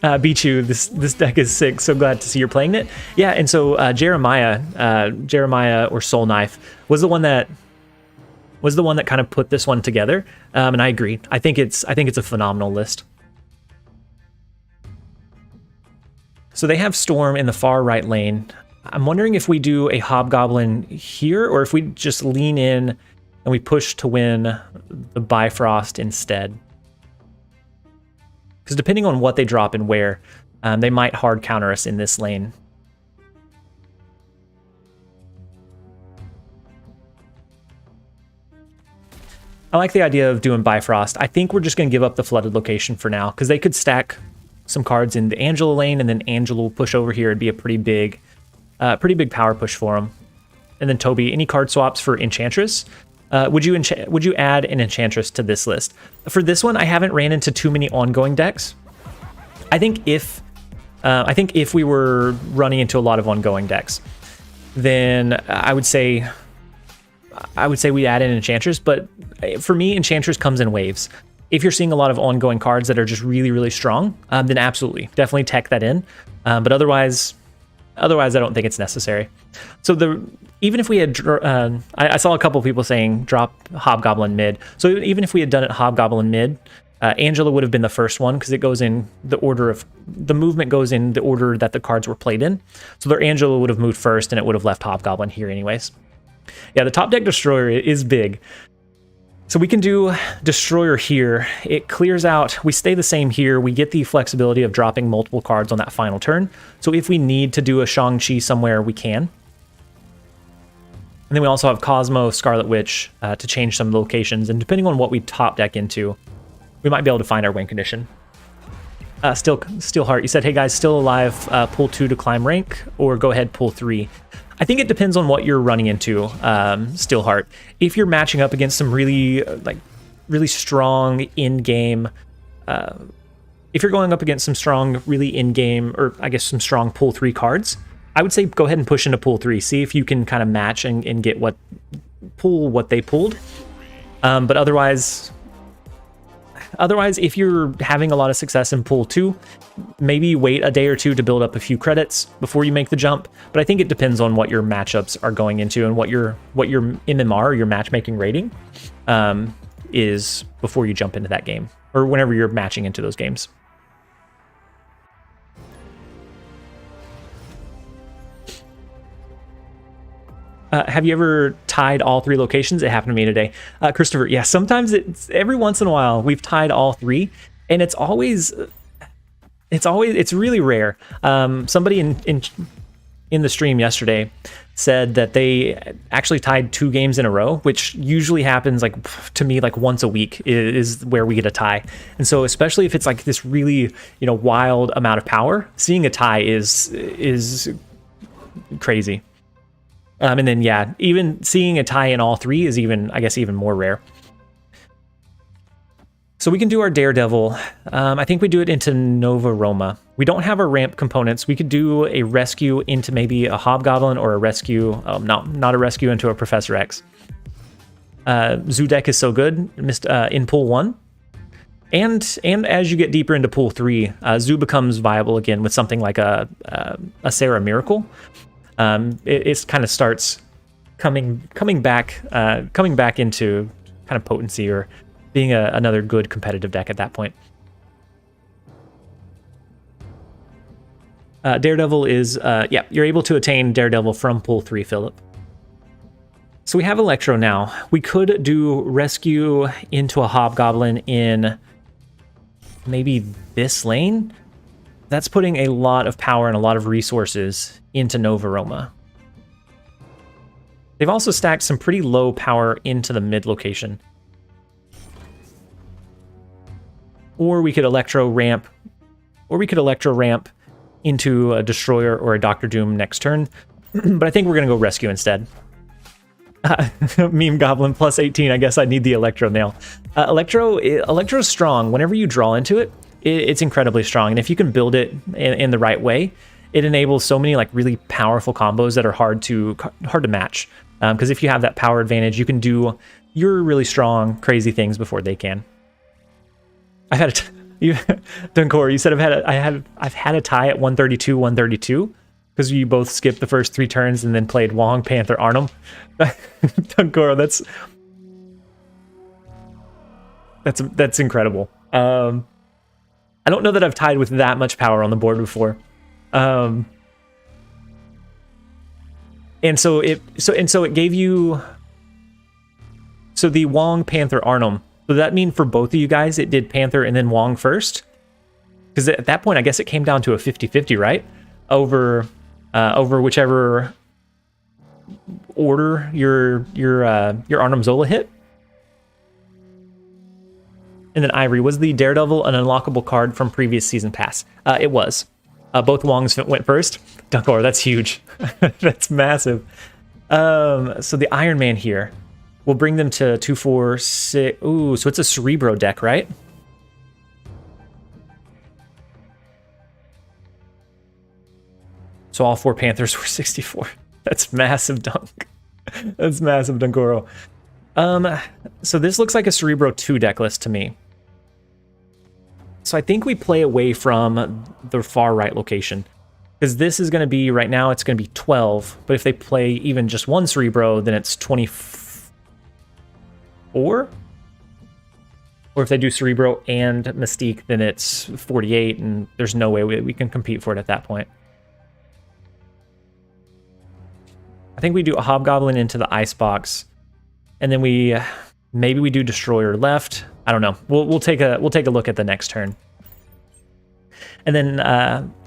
Bichu, this deck is sick. So glad to see you're playing it. Yeah, and so Jeremiah or Soul Knife was the one that kind of put this one together. And I agree. I think it's a phenomenal list. So they have Storm in the far right lane. I'm wondering if we do a Hobgoblin here, or if we just lean in and we push to win the Bifrost instead. Because depending on what they drop and where, they might hard counter us in this lane. I like the idea of doing Bifrost. I think we're just going to give up the flooded location for now, because they could stack some cards in the Angela lane, and then Angela will push over here. It'd be a pretty big power push for him. And then Toby, any card swaps for Enchantress? Would you add an Enchantress to this list? For this one, I haven't ran into too many ongoing decks. I think if we were running into a lot of ongoing decks, then I would say we add in Enchantress. But for me, Enchantress comes in waves. If you're seeing a lot of ongoing cards that are just really, really strong, then absolutely, definitely tech that in. But otherwise, I don't think it's necessary. So even if we had, I saw a couple of people saying drop Hobgoblin mid. So even if we had done it Hobgoblin mid, Angela would have been the first one because it goes in the order of, the movement goes in the order that the cards were played in. So their Angela would have moved first and it would have left Hobgoblin here anyways. Yeah, the top deck Destroyer is big. So we can do Destroyer here. It clears out, we stay the same here. We get the flexibility of dropping multiple cards on that final turn. So if we need to do a Shang-Chi somewhere, we can. And then we also have Cosmo, Scarlet Witch to change some locations. And depending on what we top deck into, we might be able to find our win condition. Steelheart, you said, hey guys, still alive, pull 2 to climb rank, or go ahead, pull 3. I think it depends on what you're running into, Steelheart. If you're matching up against some really strong in-game, if you're going up against some strong, really in-game, or I guess some strong pull 3 cards, I would say go ahead and push into pull 3. See if you can kind of match and get what they pulled. But otherwise, if you're having a lot of success in pull 2, maybe wait a day or two to build up a few credits before you make the jump. But I think it depends on what your matchups are going into and what your MMR, or your matchmaking rating, is before you jump into that game, or whenever you're matching into those games. Have you ever tied all 3 locations? It happened to me today. Christopher, yeah, sometimes every once in a while we've tied all 3, and it's really rare. Somebody in the stream yesterday said that they actually tied 2 games in a row, which usually happens to me once a week is where we get a tie. And so especially if it's like this really, wild amount of power, seeing a tie is crazy. And then, yeah, even seeing a tie in all 3 is even more rare. So we can do our Daredevil. I think we do it into Nova Roma. We don't have our ramp components. We could do a rescue into maybe a Hobgoblin, or a rescue, not a rescue, into a Professor X. Zoo deck is so good in pool 1. And as you get deeper into pool 3, Zoo becomes viable again with something like a Sarah Miracle. It kind of starts coming back into kind of potency, or being another good competitive deck at that point. Daredevil is, you're able to attain Daredevil from pool 3, Philip. So we have Electro now. We could do rescue into a Hobgoblin in maybe this lane. That's putting a lot of power and a lot of resources into Nova Roma. They've also stacked some pretty low power into the mid location. Or we could Electro ramp, into a Destroyer or a Doctor Doom next turn. But I think we're going to go rescue instead. Meme Goblin plus 18. I guess I need the Electro nail. Electro's strong. Whenever you draw into it, it's incredibly strong. And if you can build it in the right way, it enables so many really powerful combos that are hard to match. Because if you have that power advantage, you can do your really strong, crazy things before they can. I've had Dunkor, you said I've had a tie at 132 because you both skipped the first 3 turns and then played Wong, Panther, Arnhem. Dunkor, that's incredible. I don't know that I've tied with that much power on the board before. And so it gave you, so the Wong, Panther, Arnhem. So does that mean for both of you guys it did Panther and then Wong first? Because at that point I guess it came down to a 50-50, right? Over whichever order your Arnhem Zola hit. And then Ivory, was the Daredevil an unlockable card from previous season pass? It was. Both Wongs went first. Dunkor, that's huge. That's massive. So the Iron Man here will bring them to 2, 4, 6. Ooh, so it's a Cerebro deck, right? So all 4 Panthers were 64. That's massive, Dunk. That's massive, Dunkoro. So this looks like a Cerebro 2 deck list to me. So I think we play away from the far right location. Because this is going to be, right now, it's going to be 12. But if they play even just one Cerebro, then it's 24? Or if they do Cerebro and Mystique, then it's 48, and there's no way we can compete for it at that point. I think we do a Hobgoblin into the Icebox, and then maybe we do Destroyer left. I don't know. We'll take a look at the next turn. And then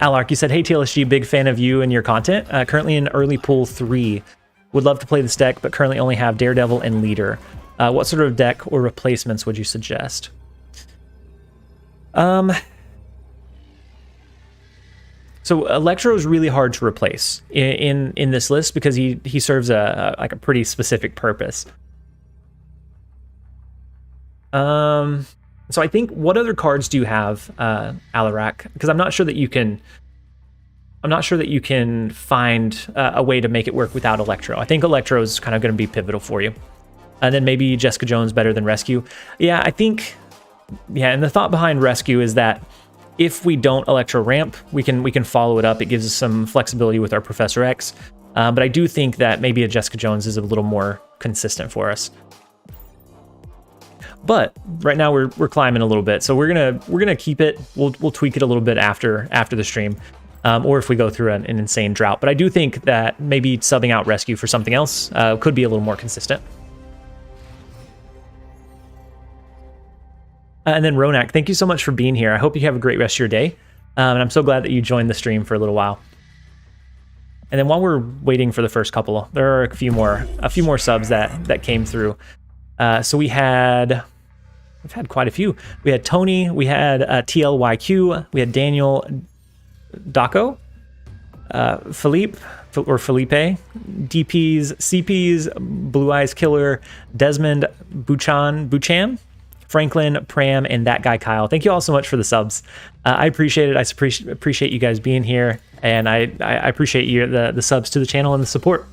Alark, you said, "Hey TLSG, big fan of you and your content. Currently in early pool 3. Would love to play this deck, but currently only have Daredevil and Leader. What sort of deck or replacements would you suggest?" So Electro is really hard to replace in this list because he serves a pretty specific purpose. So I think, what other cards do you have, Alarak? Because I'm not sure that you can find a way to make it work without Electro. I think Electro is kind of going to be pivotal for you. And then maybe Jessica Jones better than Rescue. Yeah, I think, and the thought behind Rescue is that if we don't Electro ramp, we can follow it up. It gives us some flexibility with our Professor X. But I do think that maybe a Jessica Jones is a little more consistent for us. But right now we're climbing a little bit, so we're gonna keep it. We'll tweak it a little bit after the stream, or if we go through an insane drought. But I do think that maybe subbing out Rescue for something else could be a little more consistent. And then Ronak, thank you so much for being here. I hope you have a great rest of your day, and I'm so glad that you joined the stream for a little while. And then while we're waiting for the first couple, there are a few more subs that came through. So we've had quite a few. We had Tony, we had TLYQ, we had Daniel Daco, Felipe, DPs, CPs, Blue Eyes Killer, Desmond Buchan, Franklin, Pram, and that guy Kyle. Thank you all so much for the subs. I appreciate it. I appreciate you guys being here, and I appreciate the subs to the channel and the support.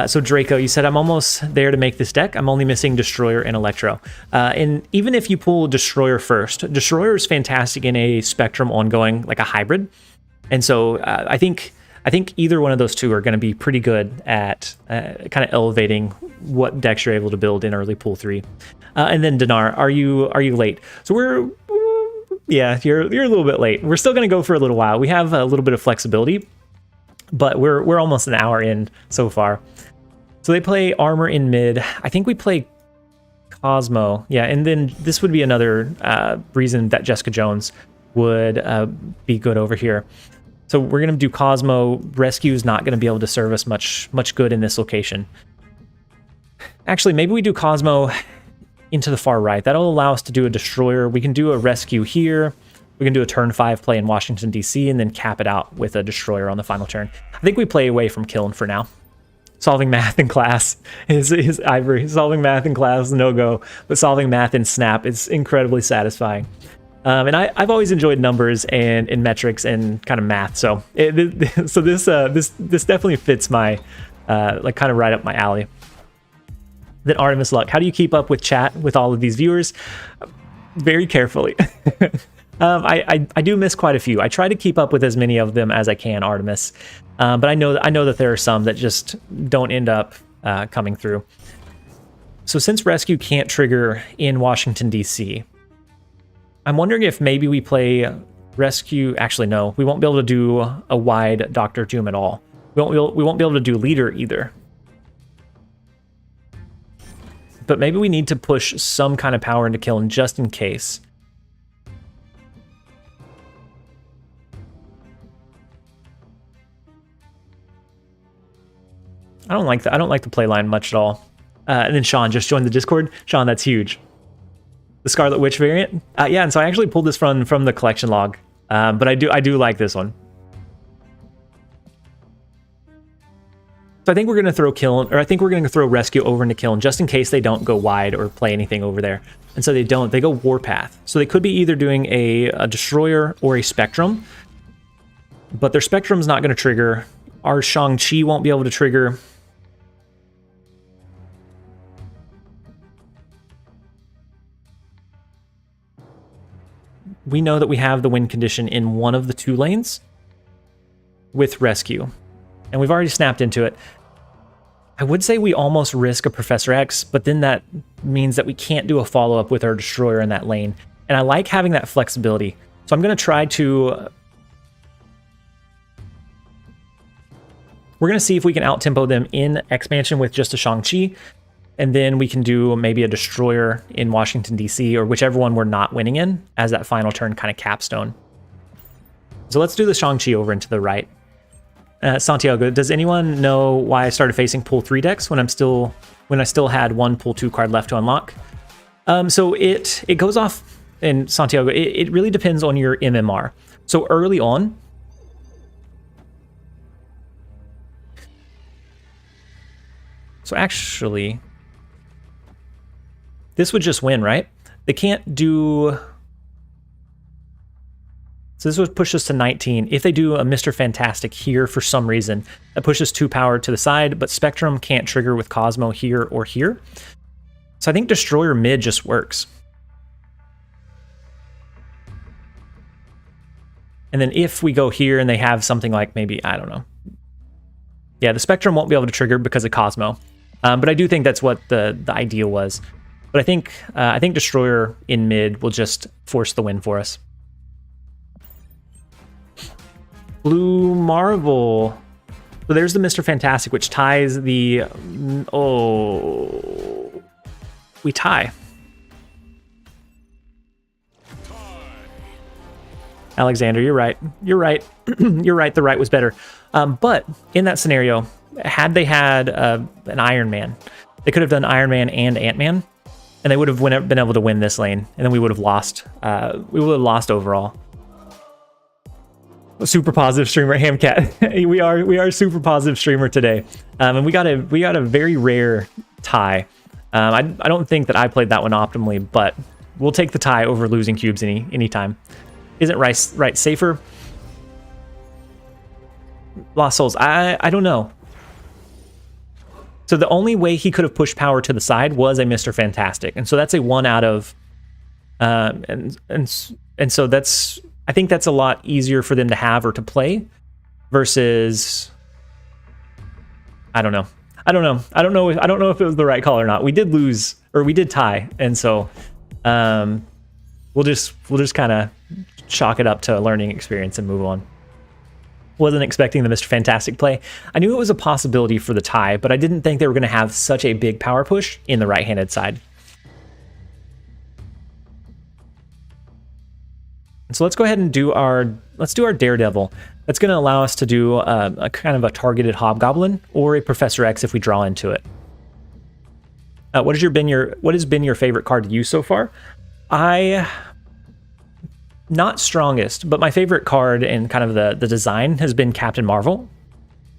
So Draco, you said, "I'm almost there to make this deck. I'm only missing Destroyer and Electro." And even if you pull Destroyer first, Destroyer is fantastic in a Spectrum ongoing, like a hybrid. And so I think either one of those two are going to be pretty good at kind of elevating what decks you're able to build in early pool 3. And then Dinar, are you late? So you're a little bit late. We're still going to go for a little while. We have a little bit of flexibility, but we're almost an hour in so far. So they play Armor in mid. I think we play Cosmo. Yeah, and then this would be another reason that Jessica Jones would be good over here. So we're going to do Cosmo. Rescue is not going to be able to serve us much good in this location. Actually, maybe we do Cosmo into the far right. That'll allow us to do a Destroyer. We can do a Rescue here. We can do a turn 5 play in Washington, D.C., and then cap it out with a Destroyer on the final turn. I think we play away from killing for now. Solving math in class is Ivory. Solving math in class, no-go. But solving math in Snap is incredibly satisfying. And I've always enjoyed numbers and metrics and kind of math. So this definitely fits my, like, kind of right up my alley. Then Artemis Luck, how do you keep up with chat with all of these viewers? Very carefully. I do miss quite a few. I try to keep up with as many of them as I can, Artemis. But I know that there are some that just don't end up coming through. So since Rescue can't trigger in Washington, D.C., I'm wondering if maybe we play Rescue. Actually, no, we won't be able to do a wide Dr. Doom at all. We won't be able to do Leader either. But maybe we need to push some kind of power into killing just in case. I don't like the play line much at all. And then Sean just joined the Discord. Sean, that's huge. The Scarlet Witch variant. Yeah, and so I actually pulled this from the collection log. But I do like this one. So I think we're gonna throw Kiln, or I think we're gonna throw Rescue over into Kiln just in case they don't go wide or play anything over there. And so they don't. They go Warpath. So they could be either doing a Destroyer or a Spectrum. But their Spectrum's not gonna trigger. Our Shang-Chi won't be able to trigger. we know that we have the win condition in one of the 2 lanes with rescue, and we've already snapped into it. I would say we almost risk a Professor X, but then that means that we can't do a follow-up with our destroyer in that lane. And I like having that flexibility. So I'm going to try to... We're going to see if we can out-tempo them in expansion with just a Shang-Chi, and then we can do maybe a destroyer in Washington, D.C., or whichever one we're not winning in as that final turn kind of capstone. So let's do the Shang-Chi over into the right. Santiago, does anyone know why I started facing pool 3 decks when I still had 1 pool 2 card left to unlock? So it goes off, in Santiago, it really depends on your MMR. So early on, so actually, this would just win, right? They can't do... So this would push us to 19. If they do a Mr. Fantastic here for some reason, that pushes 2 power to the side, but Spectrum can't trigger with Cosmo here or here. So I think Destroyer mid just works. And then if we go here and they have something like maybe, I don't know. Yeah, the Spectrum won't be able to trigger because of Cosmo. But I do think that's what the idea was. But I think Destroyer in mid will just force the win for us. Blue Marvel. So there's the Mr. Fantastic, which ties the... Oh... We tie. Alexander, you're right. You're right. You're right, the right was better. But in that scenario, had they had an Iron Man, they could have done Iron Man and Ant-Man, and they would have been able to win this lane, and then we would have lost. We would have lost overall. Super positive streamer, Hamcat. we are super positive streamer today, and we got a very rare tie. I don't think that I played that one optimally, but we'll take the tie over losing cubes anytime. Isn't right safer? Lost Souls. I don't know. So the only way he could have pushed power to the side was a Mr. Fantastic, and so that's a 1 out of, and so that's. I think that's a lot easier for them to have or to play versus, I don't know. I don't know if it was the right call or not. We did lose, or we did tie, and so we'll just kind of chalk it up to a learning experience and move on. Wasn't expecting the Mr. Fantastic play. I knew it was a possibility for the tie, but I didn't think they were going to have such a big power push in the right-handed side. So let's go ahead and do our Daredevil. That's going to allow us to do a kind of a targeted Hobgoblin or a Professor X if we draw into it. What has been your favorite card to use so far? Not strongest, but my favorite card and kind of the design has been Captain Marvel.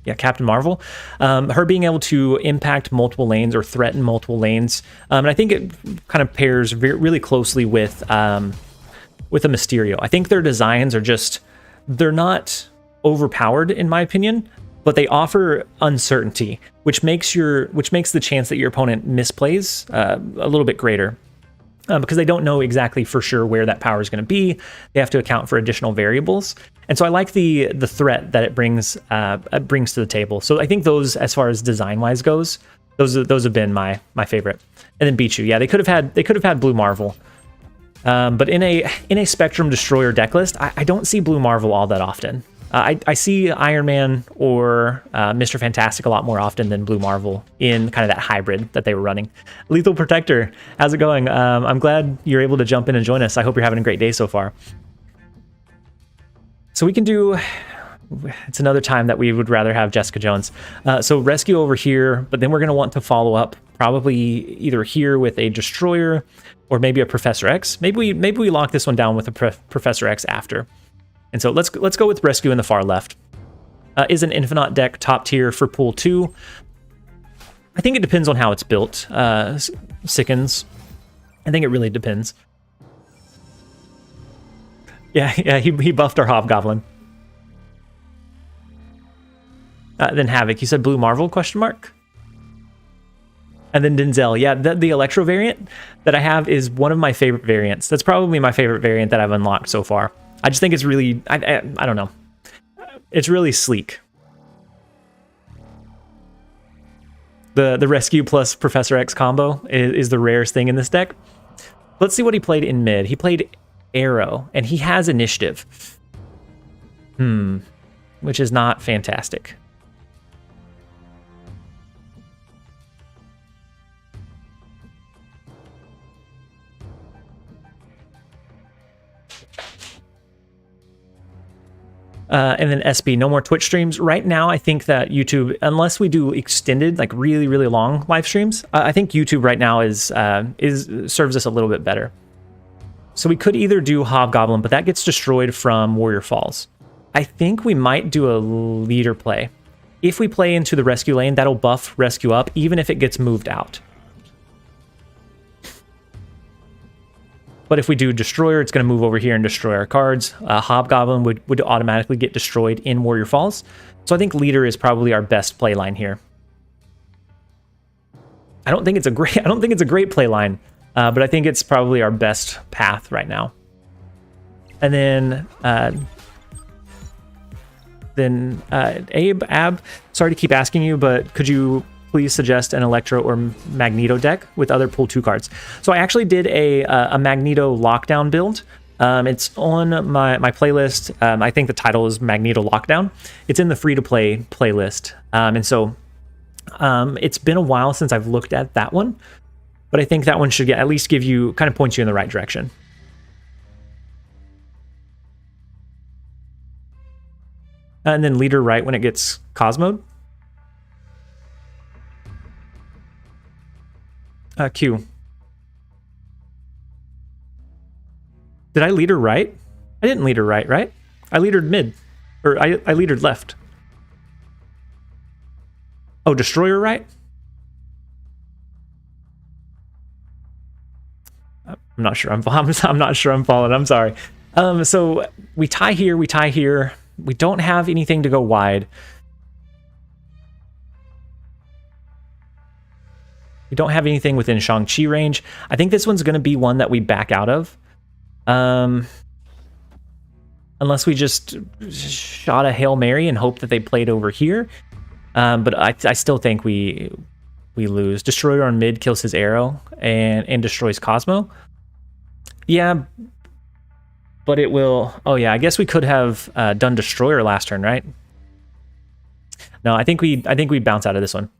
Yeah, Captain Marvel. Her being able to impact multiple lanes or threaten multiple lanes, and I think it kind of pairs really closely with a Mysterio. I think their designs are they're not overpowered in my opinion, but they offer uncertainty, which makes the chance that your opponent misplays a little bit greater. Because they don't know exactly for sure where that power is going to be. They have to account for additional variables. And so I like the threat that it brings to the table. So I think those, as far as design-wise goes, those have been my favorite. And then Bichu, yeah, they could have had Blue Marvel. But in a Spectrum Destroyer deck list, I don't see Blue Marvel all that often. I see Iron Man or Mr. Fantastic a lot more often than Blue Marvel in kind of that hybrid that they were running. Lethal Protector, how's it going? I'm glad you're able to jump in and join us. I hope you're having a great day so far. So we can do... It's another time that we would rather have Jessica Jones. So Rescue over here, but then we're going to want to follow up probably either here with a Destroyer or maybe a Professor X. Maybe we lock this one down with a Professor X after. And so let's go with Rescue in the far left. Is an Infinite deck top tier for Pool 2? I think it depends on how it's built. Sickens. I think it really depends. Yeah, he buffed our Hobgoblin. Then Havoc. You said Blue Marvel, question mark? And then Denzel. Yeah, the Electro variant that I have is one of my favorite variants. That's probably my favorite variant that I've unlocked so far. I just think it's really, I don't know. It's really sleek. The Rescue plus Professor X combo is the rarest thing in this deck. Let's see what he played in mid. He played Arrow, and he has Initiative. Which is not fantastic. And then SB, no more Twitch streams. Right now, I think that YouTube, unless we do extended, like really, really long live streams, I think YouTube right now serves us a little bit better. So we could either do Hobgoblin, but that gets destroyed from Warrior Falls. I think we might do a leader play. If we play into the rescue lane, that'll buff rescue up, even if it gets moved out. But if we do Destroyer, it's going to move over here and destroy our cards. Hobgoblin would automatically get destroyed in Warrior Falls. So I think Leader is probably our best play line here. I don't think it's a great play line, but I think it's probably our best path right now. And then Ab, sorry to keep asking you, but could you please suggest an Electro or Magneto deck with other pull 2 cards? So I actually did a Magneto lockdown build. It's on my playlist. I think the title is Magneto Lockdown. It's in the free-to-play playlist. And so it's been a while since I've looked at that one, but I think that one should at least kind of point you in the right direction. And then Leader right when it gets Cosmoed. Q. Did I leader right? I didn't leader right, right? I leadered mid. Or I leadered left. Oh, Destroyer right? I'm not sure. I'm not sure I'm following. I'm sorry. So we tie here. We tie here. We don't have anything to go wide. We don't have anything within Shang-Chi range. I think this one's going to be one that we back out of. Unless we just shot a Hail Mary and hope that they played over here. But I still think we lose. Destroyer on mid kills his arrow and destroys Cosmo. Yeah, but it will... Oh yeah, I guess we could have done Destroyer last turn, right? No, I think we bounce out of this one.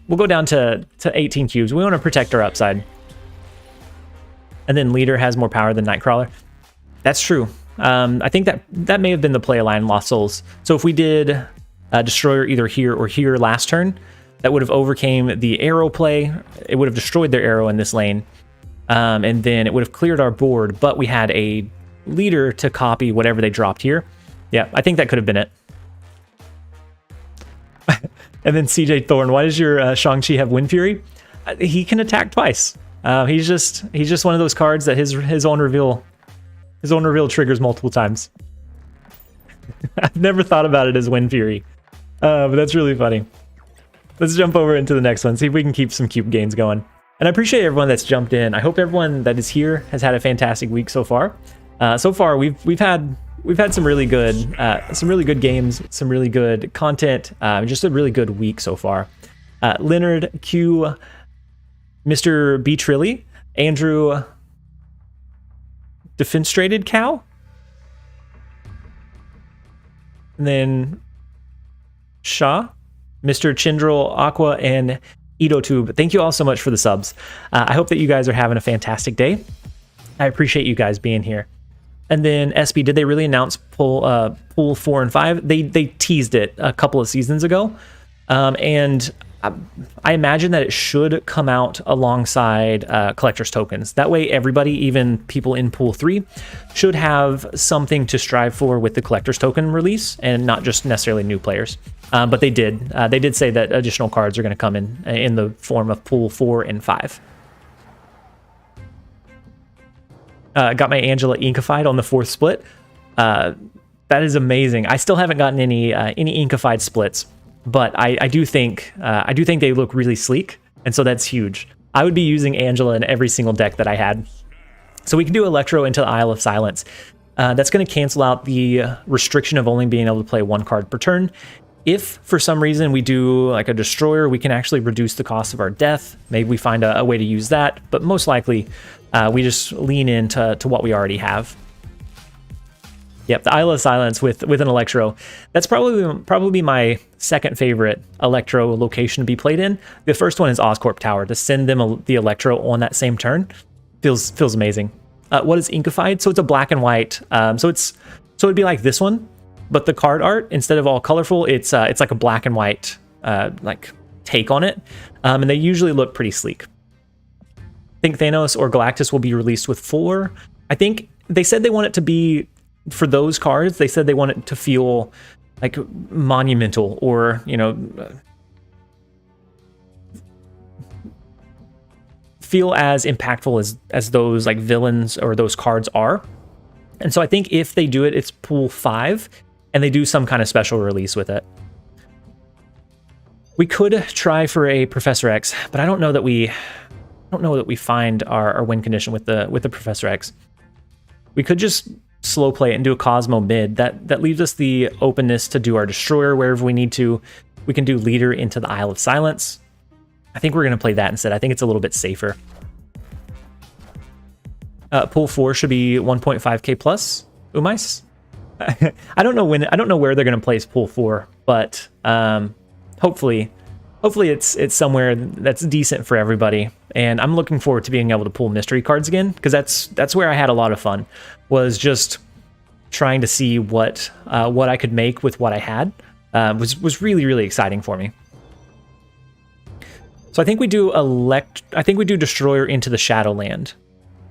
We'll go down to 18 cubes. We want to protect our upside. And then Leader has more power than Nightcrawler. That's true. I think that may have been the play line Lost Souls. So if we did Destroyer either here or here last turn, that would have overcame the arrow play. It would have destroyed their arrow in this lane. And then it would have cleared our board, but we had a Leader to copy whatever they dropped here. Yeah, I think that could have been it. And then CJ Thorne, why does your Shang-Chi have Wind Fury? He can attack twice. He's just one of those cards that his own reveal triggers multiple times. I've never thought about it as Wind Fury, but that's really funny. Let's jump over into the next one, see if we can keep some cube gains going. And I appreciate everyone that's jumped in. I hope everyone that is here has had a fantastic week so far. So far, we've had some really good games, some really good content, just a really good week so far. Leonard Q, Mr. B Trilly, Andrew Defenstrated Cow, and then Shah, Mr. Chindrel Aqua, and EdoTube. Thank you all so much for the subs. I hope that you guys are having a fantastic day. I appreciate you guys being here. And then SB, did they really announce pool 4 and 5? They teased it a couple of seasons ago, and I imagine that it should come out alongside collector's tokens. That way, everybody, even people in pool 3, should have something to strive for with the collector's token release, and not just necessarily new players. But they did. They did say that additional cards are going to come in the form of pool 4 and 5. Got my Angela Inkified on the 4th split. That is amazing. I still haven't gotten any Inkified splits, but I do think they look really sleek. And so that's huge. I would be using Angela in every single deck that I had. So we can do Electro into the Isle of Silence. That's going to cancel out the restriction of only being able to play 1 card per turn. If for some reason we do like a Destroyer, we can actually reduce the cost of our death. Maybe we find a way to use that, but most likely we just lean into what we already have. Yep, the Isle of Silence with an Electro. That's probably my second favorite Electro location to be played in. The first one is Oscorp Tower. To send them the Electro on that same turn feels amazing. What is Inkified? So it's a black and white. So it'd be like this one, but the card art, instead of all colorful, it's like a black and white like take on it, and they usually look pretty sleek. I think Thanos or Galactus will be released with 4. I think they said they want it to be, for those cards, they said they want it to feel like monumental, or feel as impactful as those like villains or those cards are. And so I think if they do it, it's pool 5, and they do some kind of special release with it. We could try for a Professor X, but I don't know that we find our win condition with the Professor X. We could just slow play it and do a Cosmo mid. That leaves us the openness to do our Destroyer wherever we need to. We can do Leader into the Isle of Silence. I think we're going to play that instead. I think it's a little bit safer. Pool 4 should be 1.5k plus. Umice? I don't know where they're going to place pool 4, but hopefully it's somewhere that's decent for everybody. And I'm looking forward to being able to pull mystery cards again, because that's where I had a lot of fun, was just trying to see what I could make with what I had. Was really, really exciting for me. So I think we do Destroyer into the Shadowland.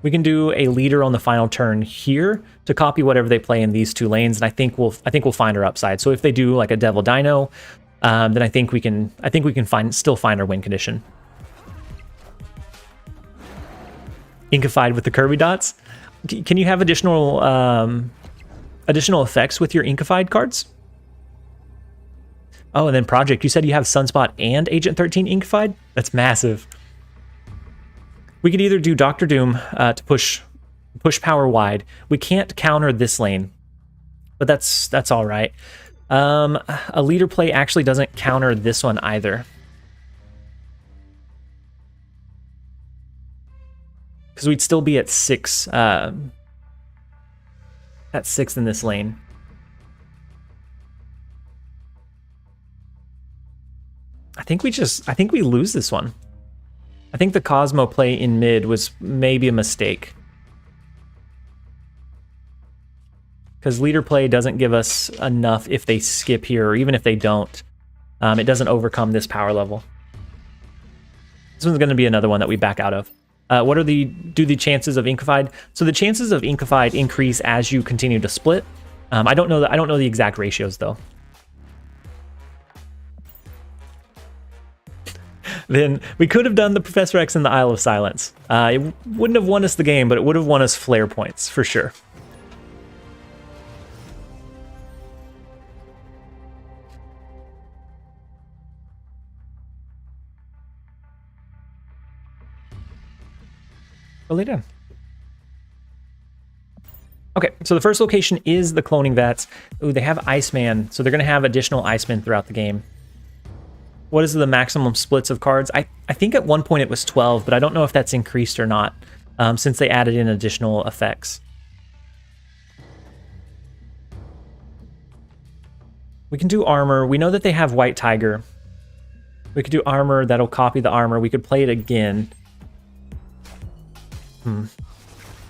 We can do a Leader on the final turn here to copy whatever they play in these 2 lanes, and I think we'll find our upside. So if they do like a Devil Dino, then I think we can still find our win condition. Inkified with the Kirby dots. Can you have additional effects with your Inkified cards? Oh, and then Project, you said you have Sunspot and Agent 13 Inkified? That's massive. We could either do Doctor Doom to push power wide. We can't counter this lane, but that's all right. A Leader play actually doesn't counter this one either, because we'd still be at 6 in this lane. I think we lose this one. I think the Cosmo play in mid was maybe a mistake, because Leader play doesn't give us enough if they skip here, or even if they don't. It doesn't overcome this power level. This one's going to be another one that we back out of. What are the chances of Inkified? So the chances of Inkified increase as you continue to split. I don't know the exact ratios though. Then we could have done the Professor X in the Isle of Silence. It wouldn't have won us the game, but it would have won us flare points for sure. Well, they did. Okay, so the first location is the cloning vats. Ooh, they have Iceman, so they're going to have additional Iceman throughout the game. What is the maximum splits of cards? I think at one point it was 12, but I don't know if that's increased or not, since they added in additional effects. We can do armor. We know that they have White Tiger. We could do armor. That'll copy the armor. We could play it again.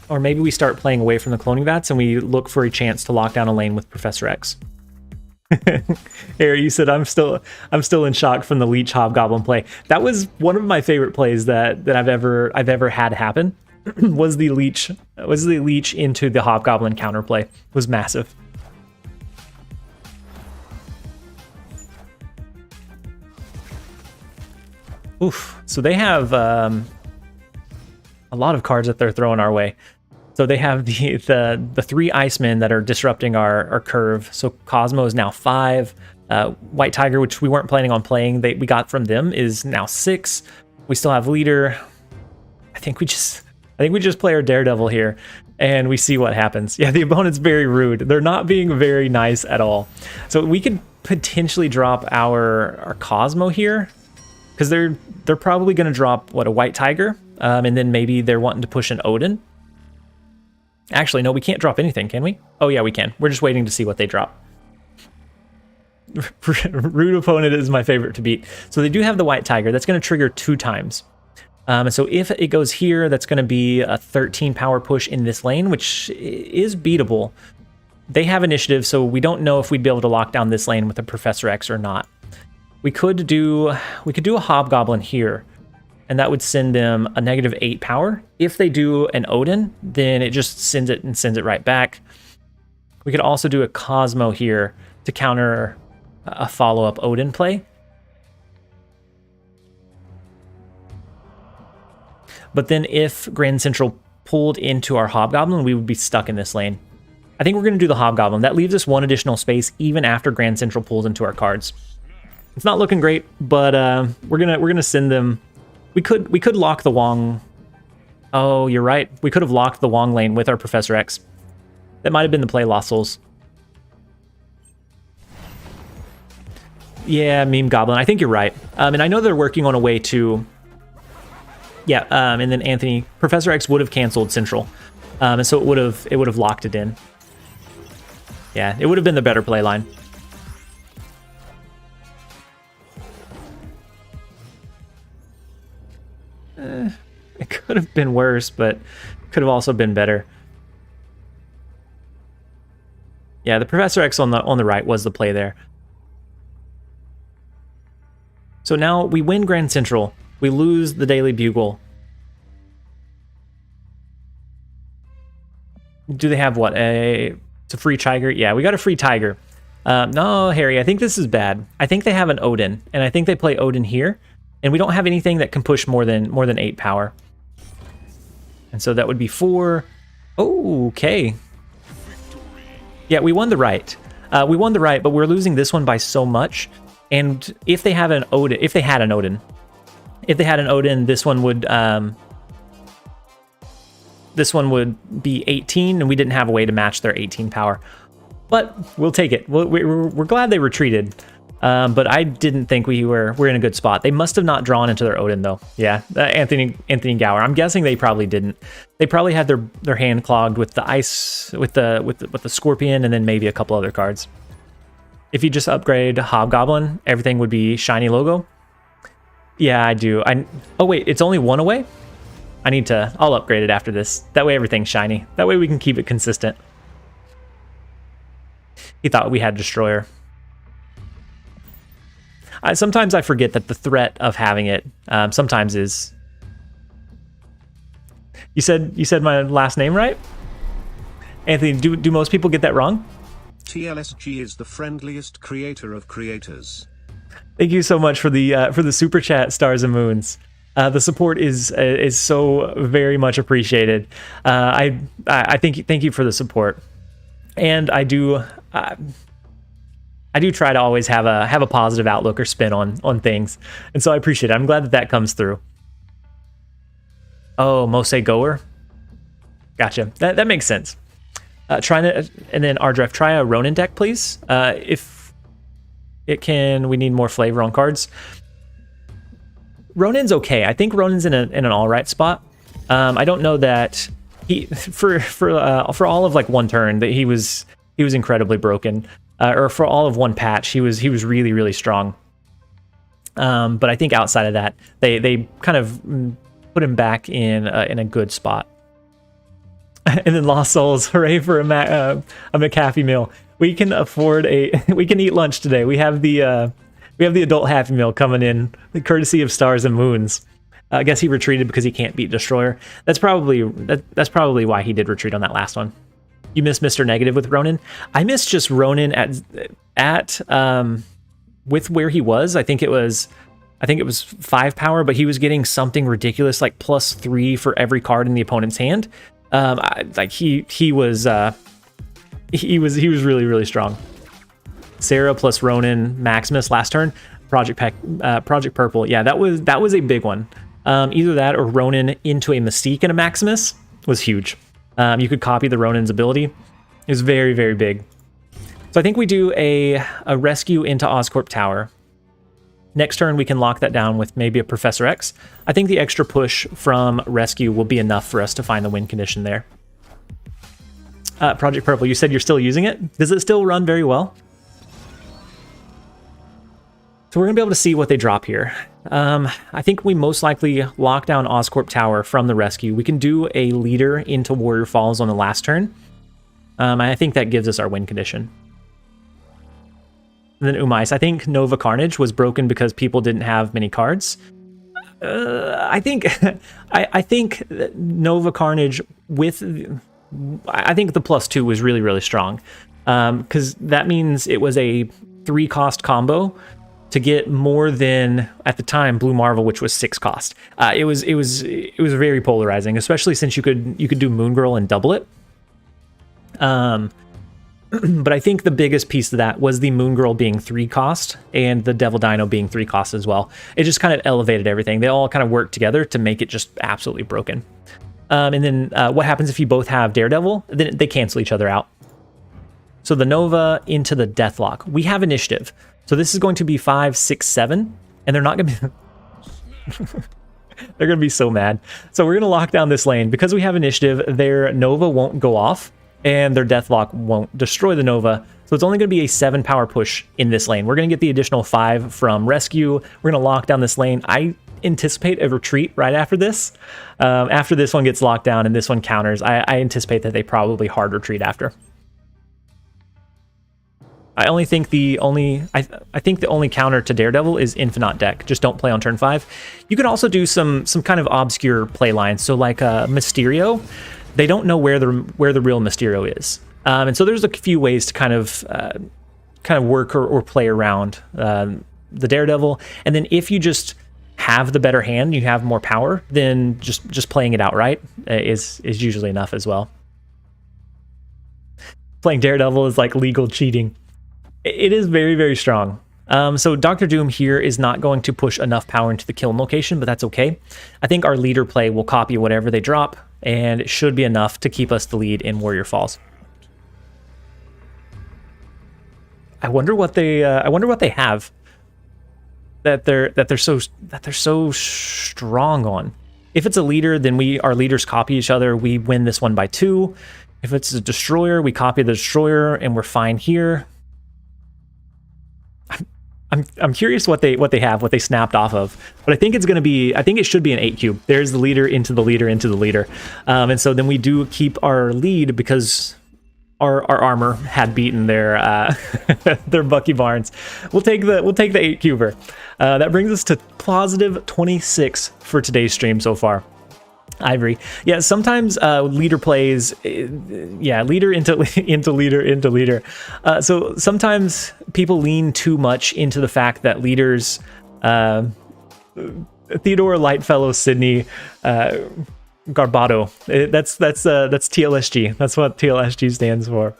Or maybe we start playing away from the cloning vats and we look for a chance to lock down a lane with Professor X. Harry, you said I'm still in shock from the Leech Hobgoblin play. That was one of my favorite plays that I've ever had happen. was the Leech into the Hobgoblin counterplay. It was massive. Oof. So they have a lot of cards that they're throwing our way. So they have the 3 Icemen that are disrupting our curve. So Cosmo is now 5. White Tiger, which we weren't planning on playing, we got from them, is now 6. We still have leader. I think we just play our Daredevil here and we see what happens. Yeah, the opponent's very rude. They're not being very nice at all. So we could potentially drop our Cosmo here because they're probably going to drop what, a White Tiger, and then maybe they're wanting to push an Odin. Actually, no, we can't drop anything, can we? Oh yeah, we can. We're just waiting to see what they drop. Rude opponent is my favorite to beat. So they do have the White Tiger. That's going to trigger 2 times. And so if it goes here, that's going to be a 13 power push in this lane, which is beatable. They have initiative, so we don't know if we'd be able to lock down this lane with a Professor X or not. We could do a Hobgoblin here, and that would send them a -8 power. If they do an Odin, then it just sends it right back. We could also do a Cosmo here to counter a follow-up Odin play. But then if Grand Central pulled into our Hobgoblin, we would be stuck in this lane. I think we're going to do the Hobgoblin. That leaves us 1 additional space even after Grand Central pulls into our cards. It's not looking great, but we're gonna send them. We could lock the Wong. Oh, you're right. We could have locked the Wong lane with our Professor X. That might have been the play, Lost Souls. Yeah, Meme Goblin. I think you're right. And I know they're working on a way to. Yeah, and then Anthony, Professor X would have canceled Central, and so it would have locked it in. Yeah, it would have been the better play line. It could have been worse, but could have also been better. Yeah, the Professor X on the right was the play there. So now we win Grand Central. We lose the Daily Bugle. Do they have what? It's a free Tiger? Yeah, we got a free Tiger. No, Harry, I think this is bad. I think they have an Odin, and I think they play Odin here, and we don't have anything that can push more than 8 power. And so that would be 4. Oh, okay. Yeah, we won the right. We won the right, but we're losing this one by so much. And if they have an Odin, if they had an Odin, this one would be 18, and we didn't have a way to match their 18 power. But we'll take it. We're glad they retreated. But I didn't think we're in a good spot. They must have not drawn into their Odin though. Yeah, Anthony Gower. I'm guessing they probably didn't. They probably had their hand clogged with the ice, with the Scorpion, and then maybe a couple other cards. If you just upgrade Hobgoblin, everything would be shiny logo. Yeah, I do. Oh wait, it's only 1 away? I'll upgrade it after this. That way everything's shiny. That way we can keep it consistent. He thought we had Destroyer. Sometimes I forget that the threat of having it sometimes is... You said my last name right? Anthony, do most people get that wrong? TLSG is the friendliest creator of creators. Thank you so much for the super chat, Stars and Moons. The support is so very much appreciated. I thank you for the support, and I do try to always have a positive outlook or spin on things, and so I appreciate it. I'm glad that comes through. Oh, Mose Goer, gotcha. That makes sense. And then Ardref, try a Ronin deck, please. If it can, we need more flavor on cards. Ronin's okay. I think Ronin's in an all right spot. I don't know that he for all of like one turn that he was incredibly broken, or for all of one patch he was really, really strong. But I think outside of that, they kind of put him back in a good spot. And then Lost Souls, hooray for a McHappy Meal. We can afford we can eat lunch today. We have the adult Happy Meal coming in, courtesy of Stars and Moons. I guess he retreated because he can't beat Destroyer. That's probably why he did retreat on that last one. You missed Mr. Negative with Ronin. I missed just Ronin at with where he was. I think it was 5 power, but he was getting something ridiculous like +3 for every card in the opponent's hand. He was really, really strong. Sarah plus Ronin Maximus last turn. Project Purple. Yeah, that was a big one. Either that or Ronin into a Mystique and a Maximus was huge. You could copy the Ronin's ability. It was very, very big. So I think we do a rescue into Oscorp Tower. Next turn, we can lock that down with maybe a Professor X. I think the extra push from rescue will be enough for us to find the win condition there. Project Purple, you said you're still using it. Does it still run very well? So we're going to be able to see what they drop here. I think we most likely lock down Oscorp Tower from the rescue. We can do a leader into Warrior Falls on the last turn. I think that gives us our win condition. And then Umais, I think Nova Carnage was broken because people didn't have many cards. I think I think Nova Carnage with... I think the +2 was really, really strong. Because that means it was a 3-cost combo to get more than, at the time, Blue Marvel, which was 6 cost. It was very polarizing, especially since you could do Moon Girl and double it. But I think the biggest piece of that was the Moon Girl being 3 cost and the Devil Dino being 3 cost as well. It just kind of elevated everything. They all kind of worked together to make it just absolutely broken. And then what happens if you both have Daredevil? Then they cancel each other out. So the Nova into the Deathlock. We have initiative. So this is going to be 5, 6, 7. And they're not going to be... They're going to be so mad. So we're going to lock down this lane. Because we have initiative, their Nova won't go off. And their Deathlock won't destroy the Nova. So it's only going to be a 7 power push in this lane. We're going to get the additional 5 from Rescue. We're going to lock down this lane. I anticipate a retreat right after this. After this one gets locked down and this one counters, I anticipate that they probably hard retreat after. I think the only counter to Daredevil is Infinite Deck. Just don't play on turn 5. You can also do some kind of obscure play lines. So like Mysterio, they don't know where the real Mysterio is, and so there's a few ways to kind of work or play around the Daredevil. And then if you just have the better hand, you have more power, then just playing it outright is usually enough as well. Playing Daredevil is like legal cheating. It is very, very strong. So Dr. Doom here is not going to push enough power into the kill location, but that's okay. I think our leader play will copy whatever they drop, and it should be enough to keep us the lead in Warrior Falls. I wonder what they have that they're so strong on. If it's a leader, then our leaders copy each other. We win this one by 2. If it's a destroyer, we copy the destroyer and we're fine here. I'm curious what they have, what they snapped off of, but I think it should be an 8 cube. There's the leader into the leader into the leader, and so then we do keep our lead because our armor had beaten their their Bucky Barnes. We'll take the 8 cuber. That brings us to positive 26 for today's stream so far. Ivory, yeah. Sometimes leader plays, leader into leader into leader. So sometimes people lean too much into the fact that leaders, Theodore, Lightfellow, Sydney, Garbado. That's TLSG. That's what TLSG stands for.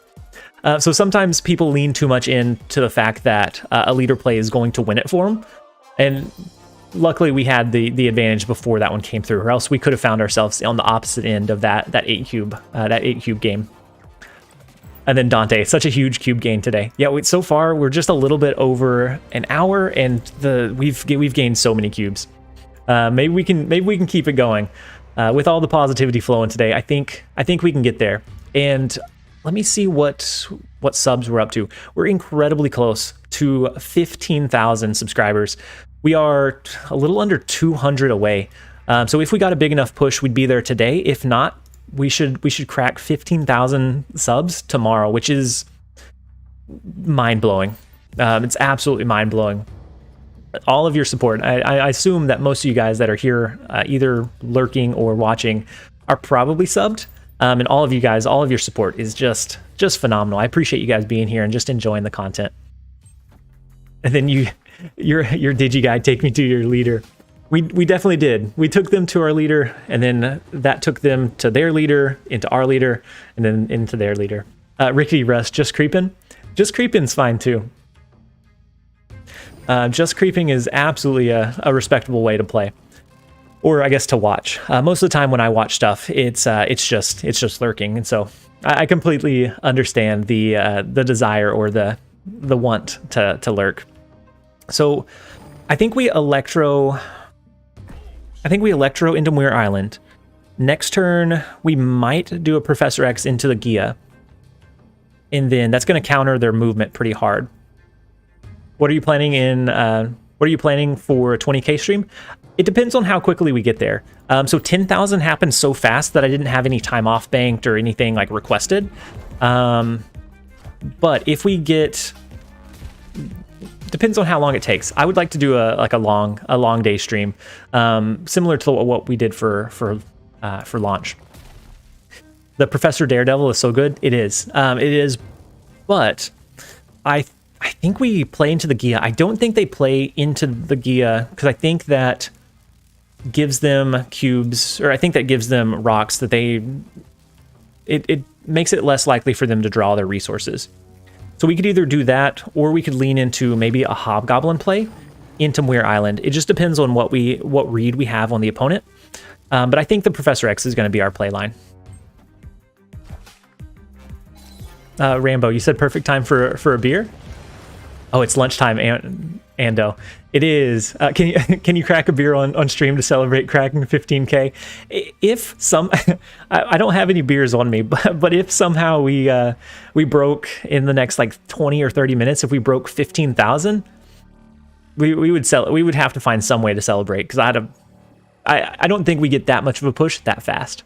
So sometimes people lean too much into the fact that a leader play is going to win it for them, and luckily we had the advantage before that one came through, or else we could have found ourselves on the opposite end of that 8 cube game. And then Dante, such a huge cube gain today. Yeah, so far we're just a little bit over an hour, and we've gained so many cubes. Maybe we can keep it going with all the positivity flowing today. I think we can get there. And let me see what subs we're up to. We're incredibly close to 15,000 subscribers. We are a little under 200 away. So if we got a big enough push, we'd be there today. If not, we should crack 15,000 subs tomorrow, which is mind-blowing. It's absolutely mind-blowing. All of your support. I assume that most of you guys that are here, either lurking or watching, are probably subbed. And all of you guys, all of your support is just phenomenal. I appreciate you guys being here and just enjoying the content. And then your digi guy, take me to your leader. We definitely did. We took them to our leader, and then that took them to their leader, into our leader, and then into their leader. Rickety Russ, just creeping. Just creeping's fine too. Just creeping is absolutely a respectable way to play. or I guess to watch. Most of the time when I watch stuff, it's just lurking, and so I completely understand the desire or the want to lurk. So I think we Electro into Muir Island. Next turn we might do a Professor X into the Gia, and then that's going to counter their movement pretty hard. What are you planning in? What are you planning for a 20K stream? It depends on how quickly we get there. So 10,000 happened so fast that I didn't have any time off banked or anything like requested. But if we get, depends on how long it takes. I would like to do a long day stream, similar to what we did for launch. The Professor Daredevil is so good. It is, but I think we play into the Gia. I don't think they play into the Gia because I think that gives them cubes, or I think that gives them rocks that it makes it less likely for them to draw their resources. So we could either do that, or we could lean into maybe a Hobgoblin play into Muir Island. It just depends on what read we have on the opponent. But I think the Professor X is going to be our play line. Rambo, you said perfect time for a beer? Oh, it's lunchtime, Ando. It is. Can you crack a beer on stream to celebrate cracking 15K? If some, I don't have any beers on me, but if somehow we broke in the next like 20 or 30 minutes, if we broke 15,000, we would sell it. We would have to find some way to celebrate because I don't think we get that much of a push that fast.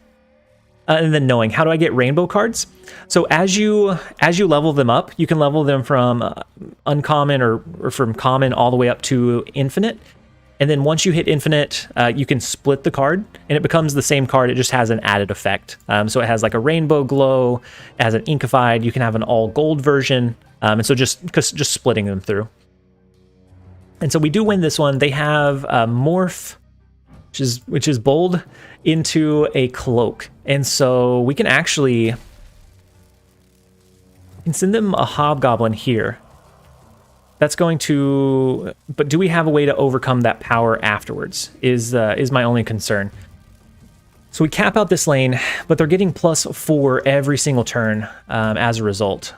And then knowing, how do I get rainbow cards? So as you level them up, you can level them from uncommon or from common all the way up to infinite. And then once you hit infinite, you can split the card and it becomes the same card. It just has an added effect. So it has like a rainbow glow, it has an inkified, you can have an all gold version. And so just splitting them through. And so we do win this one. They have morph, which is bold, into a cloak. And so we can actually send them a Hobgoblin here. That's going to, but do we have a way to overcome that power afterwards is my only concern. So we cap out this lane, but they're getting +4 every single turn as a result.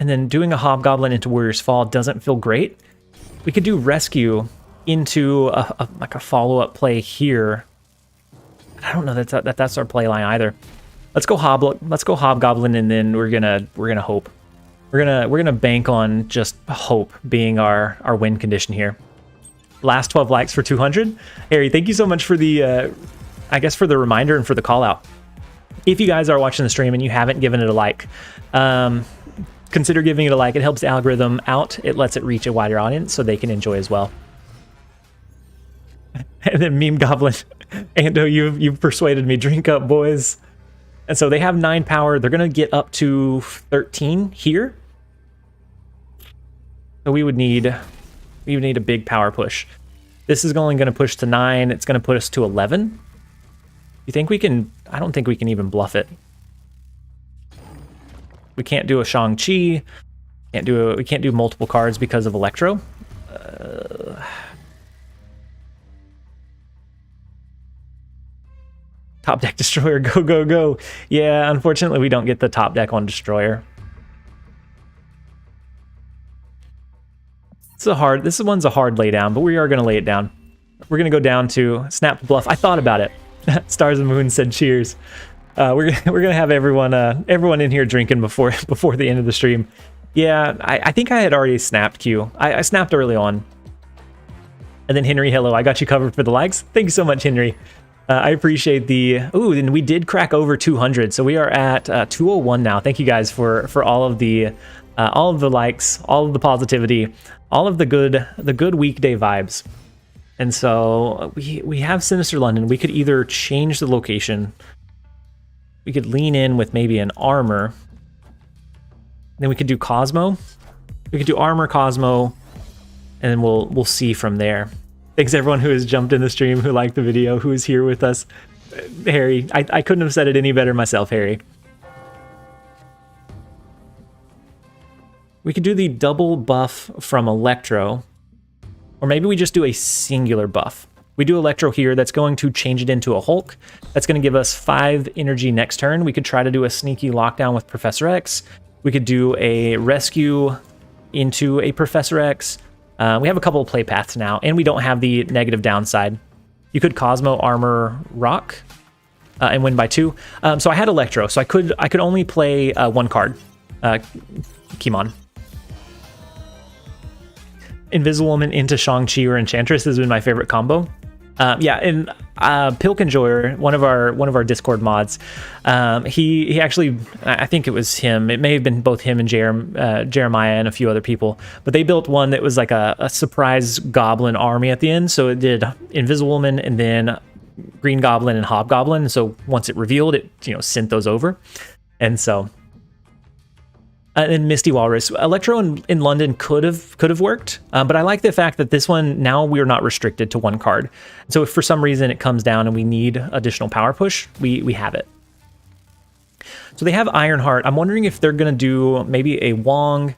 And then doing a Hobgoblin into Warrior's Fall doesn't feel great. We could do Rescue into like a follow-up play here. I don't know that's our play line either. Let's go Hobgoblin, and then we're gonna hope. We're gonna bank on just hope being our win condition here. Last 12 likes for 200. Harry, thank you so much for the I guess for the reminder and for the call out. If you guys are watching the stream and you haven't given it a like, consider giving it a like. It helps the algorithm out. It lets it reach a wider audience so they can enjoy as well. And then Meme Goblin, Ando, you've persuaded me. Drink up, boys. And so they have 9 power. They're going to get up to 13 here. So we would need a big power push. This is only going to push to 9. It's going to put us to 11. You think we can? I don't think we can even bluff it. We can't do a Shang-Chi. We can't do multiple cards because of Electro. Top deck Destroyer, go, go, go. Yeah, unfortunately we don't get the top deck on Destroyer. This one's a hard lay down, but we are going to lay it down. We're going to go down to Snap Bluff. I thought about it. Stars and Moon said cheers. We're gonna have everyone in here drinking before the end of the stream. Yeah, I think I had already snapped Q. I snapped early on. And then Henry, hello, I got you covered for the likes. Thank you so much, Henry. I appreciate the. Ooh, and we did crack over 200, so we are at 201 now. Thank you guys for all of the likes, all of the positivity, all of the good weekday vibes. And so we have Sinister London. We could either change the location. We could lean in with maybe an armor. Then we could do Cosmo. We could do armor, Cosmo, and then we'll see from there. Thanks everyone who has jumped in the stream, who liked the video, who is here with us. Harry. I couldn't have said it any better myself, Harry. We could do the double buff from Electro, or maybe we just do a singular buff. We do Electro here, that's going to change it into a Hulk. That's going to give us 5 energy next turn. We could try to do a sneaky lockdown with Professor X. We could do a rescue into a Professor X. We have a couple of play paths now, and we don't have the negative downside. You could Cosmo Armor Rock and win by 2. So I had Electro, so I could only play 1 card. Kimon. Invisible Woman into Shang-Chi or Enchantress has been my favorite combo. Yeah, and Pilk Enjoyer, one of our Discord mods, he actually, I think it was him. It may have been both him and Jeremiah and a few other people, but they built one that was like a surprise goblin army at the end. So it did Invisible Woman and then Green Goblin and Hobgoblin. So once it revealed, it sent those over, and so. And Misty Walrus. Electro in London could have worked, but I like the fact that this one, now we're not restricted to 1 card. So if for some reason it comes down and we need additional power push, we have it. So they have Ironheart. I'm wondering if they're going to do maybe a Wong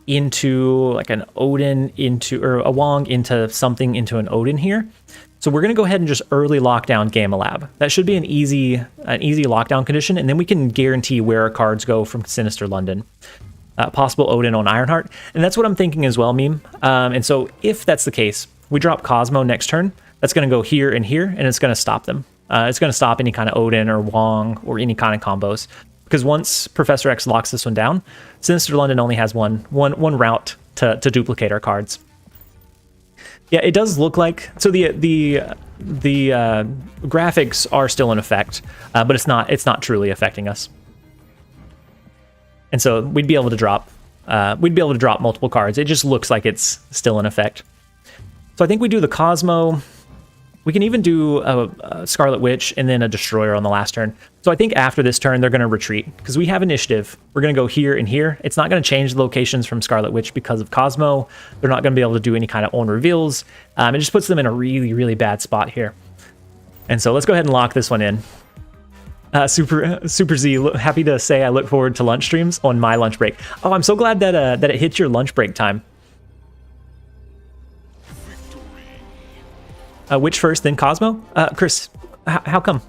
into like an Odin into, or a Wong into something into an Odin here. So we're going to go ahead and just early lockdown Gamma Lab. That should be an easy lockdown condition, and then we can guarantee where our cards go from Sinister London. Possible Odin on Ironheart, and that's what I'm thinking as well, Meme. And so if that's the case, we drop Cosmo next turn. That's going to go here and here, and it's going to stop them. It's going to stop any kind of Odin or Wong or any kind of combos. Because once Professor X locks this one down, Sinister London only has one route to duplicate our cards. Yeah, it does look like, so the graphics are still in effect, but it's not truly affecting us. And so we'd be able to drop multiple cards. It just looks like it's still in effect. So I think we do the Cosmo. We can even do a Scarlet Witch and then a Destroyer on the last turn. So I think after this turn, they're going to retreat because we have initiative. We're going to go here and here. It's not going to change the locations from Scarlet Witch because of Cosmo. They're not going to be able to do any kind of own reveals. It just puts them in a really, really bad spot here. And so let's go ahead and lock this one in. Super Z, happy to say I look forward to lunch streams on my lunch break. Oh, I'm so glad that it hits your lunch break time. Which first, then Cosmo? Chris, how come?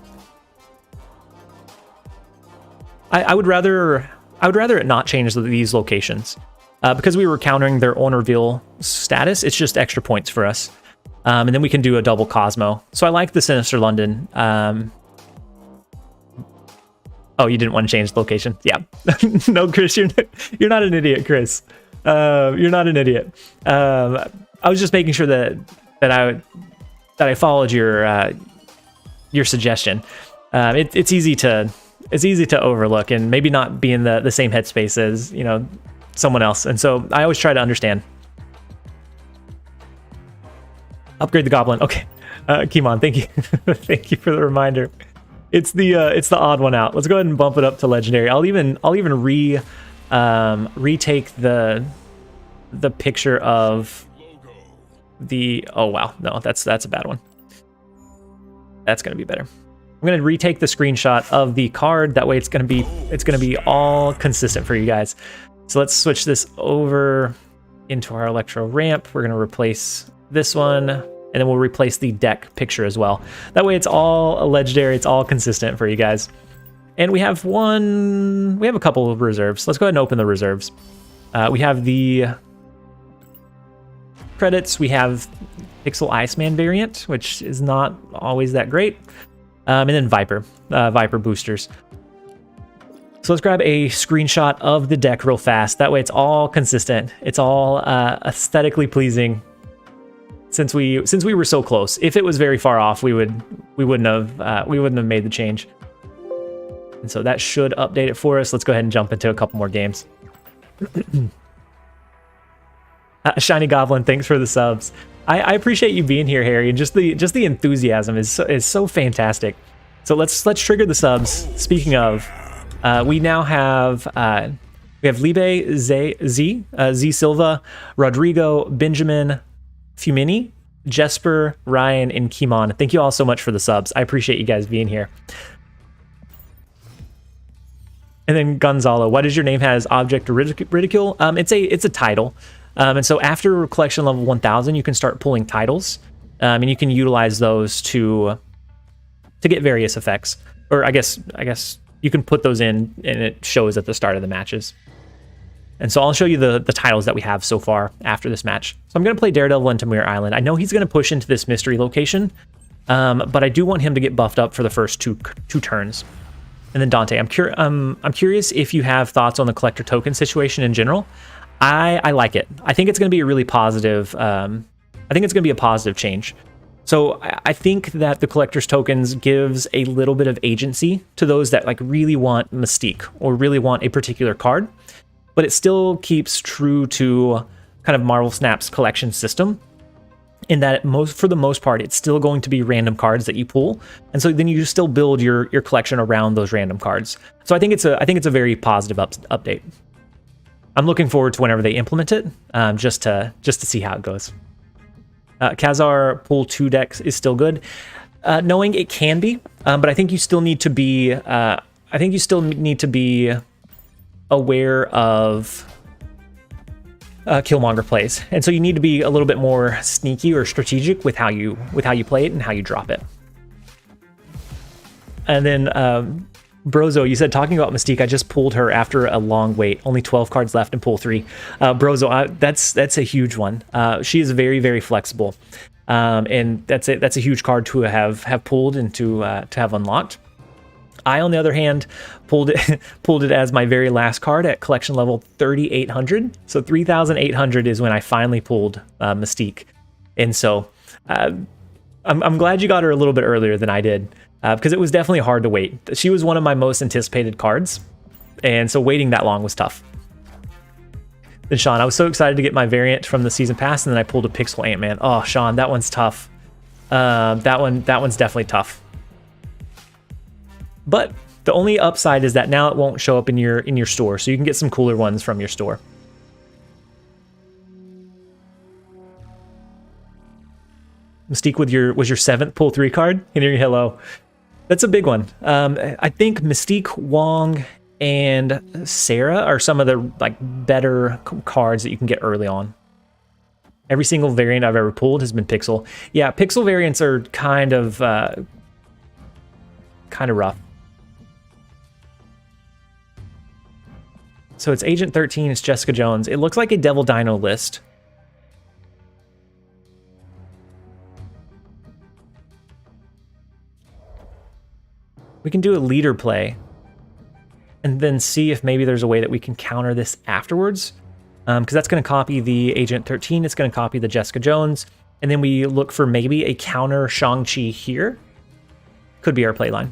I would rather it not change these locations because we were countering their own reveal status. It's just extra points for us, and then we can do a double Cosmo. So I like the Sinister London. Oh, you didn't want to change the location? Yeah. No, Chris, you're not an idiot, Chris. You're not an idiot. I was just making sure that I followed your suggestion. It's easy to overlook and maybe not be in the same headspace as someone else, and so I always try to understand. Upgrade the goblin. Okay, Kimon, thank you, thank you for the reminder. It's the odd one out. Let's go ahead and bump it up to legendary. I'll even retake the picture of the, oh wow, no, that's a bad one. That's gonna be better. I'm gonna retake the screenshot of the card. That way it's gonna be all consistent for you guys. So let's switch this over into our Electro ramp. We're gonna replace this one, and then we'll replace the deck picture as well. That way it's all a legendary, it's all consistent for you guys. And we have a couple of reserves. Let's go ahead and open the reserves. We have the credits. We have Pixel Iceman variant, which is not always that great. And then Viper boosters. So let's grab a screenshot of the deck real fast. That way it's all consistent. It's all aesthetically pleasing. Since we were so close, if it was very far off, we wouldn't have made the change. And so that should update it for us. Let's go ahead and jump into a couple more games. Shiny Goblin, thanks for the subs. I appreciate you being here, Harry, and just the enthusiasm is so fantastic. So let's trigger the subs. Speaking of, we now have Libe, Z Silva, Rodrigo, Benjamin, Fumini, Jesper, Ryan, and Kimon. Thank you all so much for the subs. I appreciate you guys being here. And then Gonzalo, why does your name has object ridicule? It's a title. And so after collection level 1000, you can start pulling titles. And you can utilize those to get various effects. Or I guess you can put those in and it shows at the start of the matches. And so I'll show you the titles that we have so far after this match. So I'm going to play Daredevil into Muir Island. I know he's going to push into this mystery location, but I do want him to get buffed up for the first two turns. And then Dante, I'm curious if you have thoughts on the collector token situation in general. I like it. I think it's going to be a really positive. I think it's going to be a positive change. So I think that the collector's tokens gives a little bit of agency to those that like really want Mystique or really want a particular card. But it still keeps true to kind of Marvel Snap's collection system in that for the most part, it's still going to be random cards that you pull. And so then you still build your collection around those random cards. So I think it's a very positive update. I'm looking forward to whenever they implement it, just to see how it goes. Khazar pull 2 decks is still good. Knowing it can be, but I think you still need to be aware of Killmonger plays, and so you need to be a little bit more sneaky or strategic with how you play it and how you drop it. And then Brozo, you said talking about Mystique, I just pulled her after a long wait, only 12 cards left and pull 3. Brozo, that's a huge one. She is very, very flexible, and that's a huge card to have pulled and to have unlocked. I, on the other hand, pulled it as my very last card at collection level 3,800. So 3,800 is when I finally pulled Mystique. And so I'm glad you got her a little bit earlier than I did, because it was definitely hard to wait. She was one of my most anticipated cards, and so waiting that long was tough. Then Sean, I was so excited to get my variant from the season pass, and then I pulled a Pixel Ant-Man. Oh, Sean, that one's tough. That one's definitely tough. But the only upside is that now it won't show up in your store, so you can get some cooler ones from your store. Mystique was your 7th pull 3 card. Henry, hello. That's a big one. I think Mystique, Wong, and Sarah are some of the better cards that you can get early on. Every single variant I've ever pulled has been Pixel. Yeah, Pixel variants are kind of rough. So it's Agent 13, it's Jessica Jones. It looks like a Devil Dino list. We can do a leader play and then see if maybe there's a way that we can counter this afterwards. Because that's going to copy the Agent 13, it's going to copy the Jessica Jones, and then we look for maybe a counter Shang-Chi here. Could be our playline.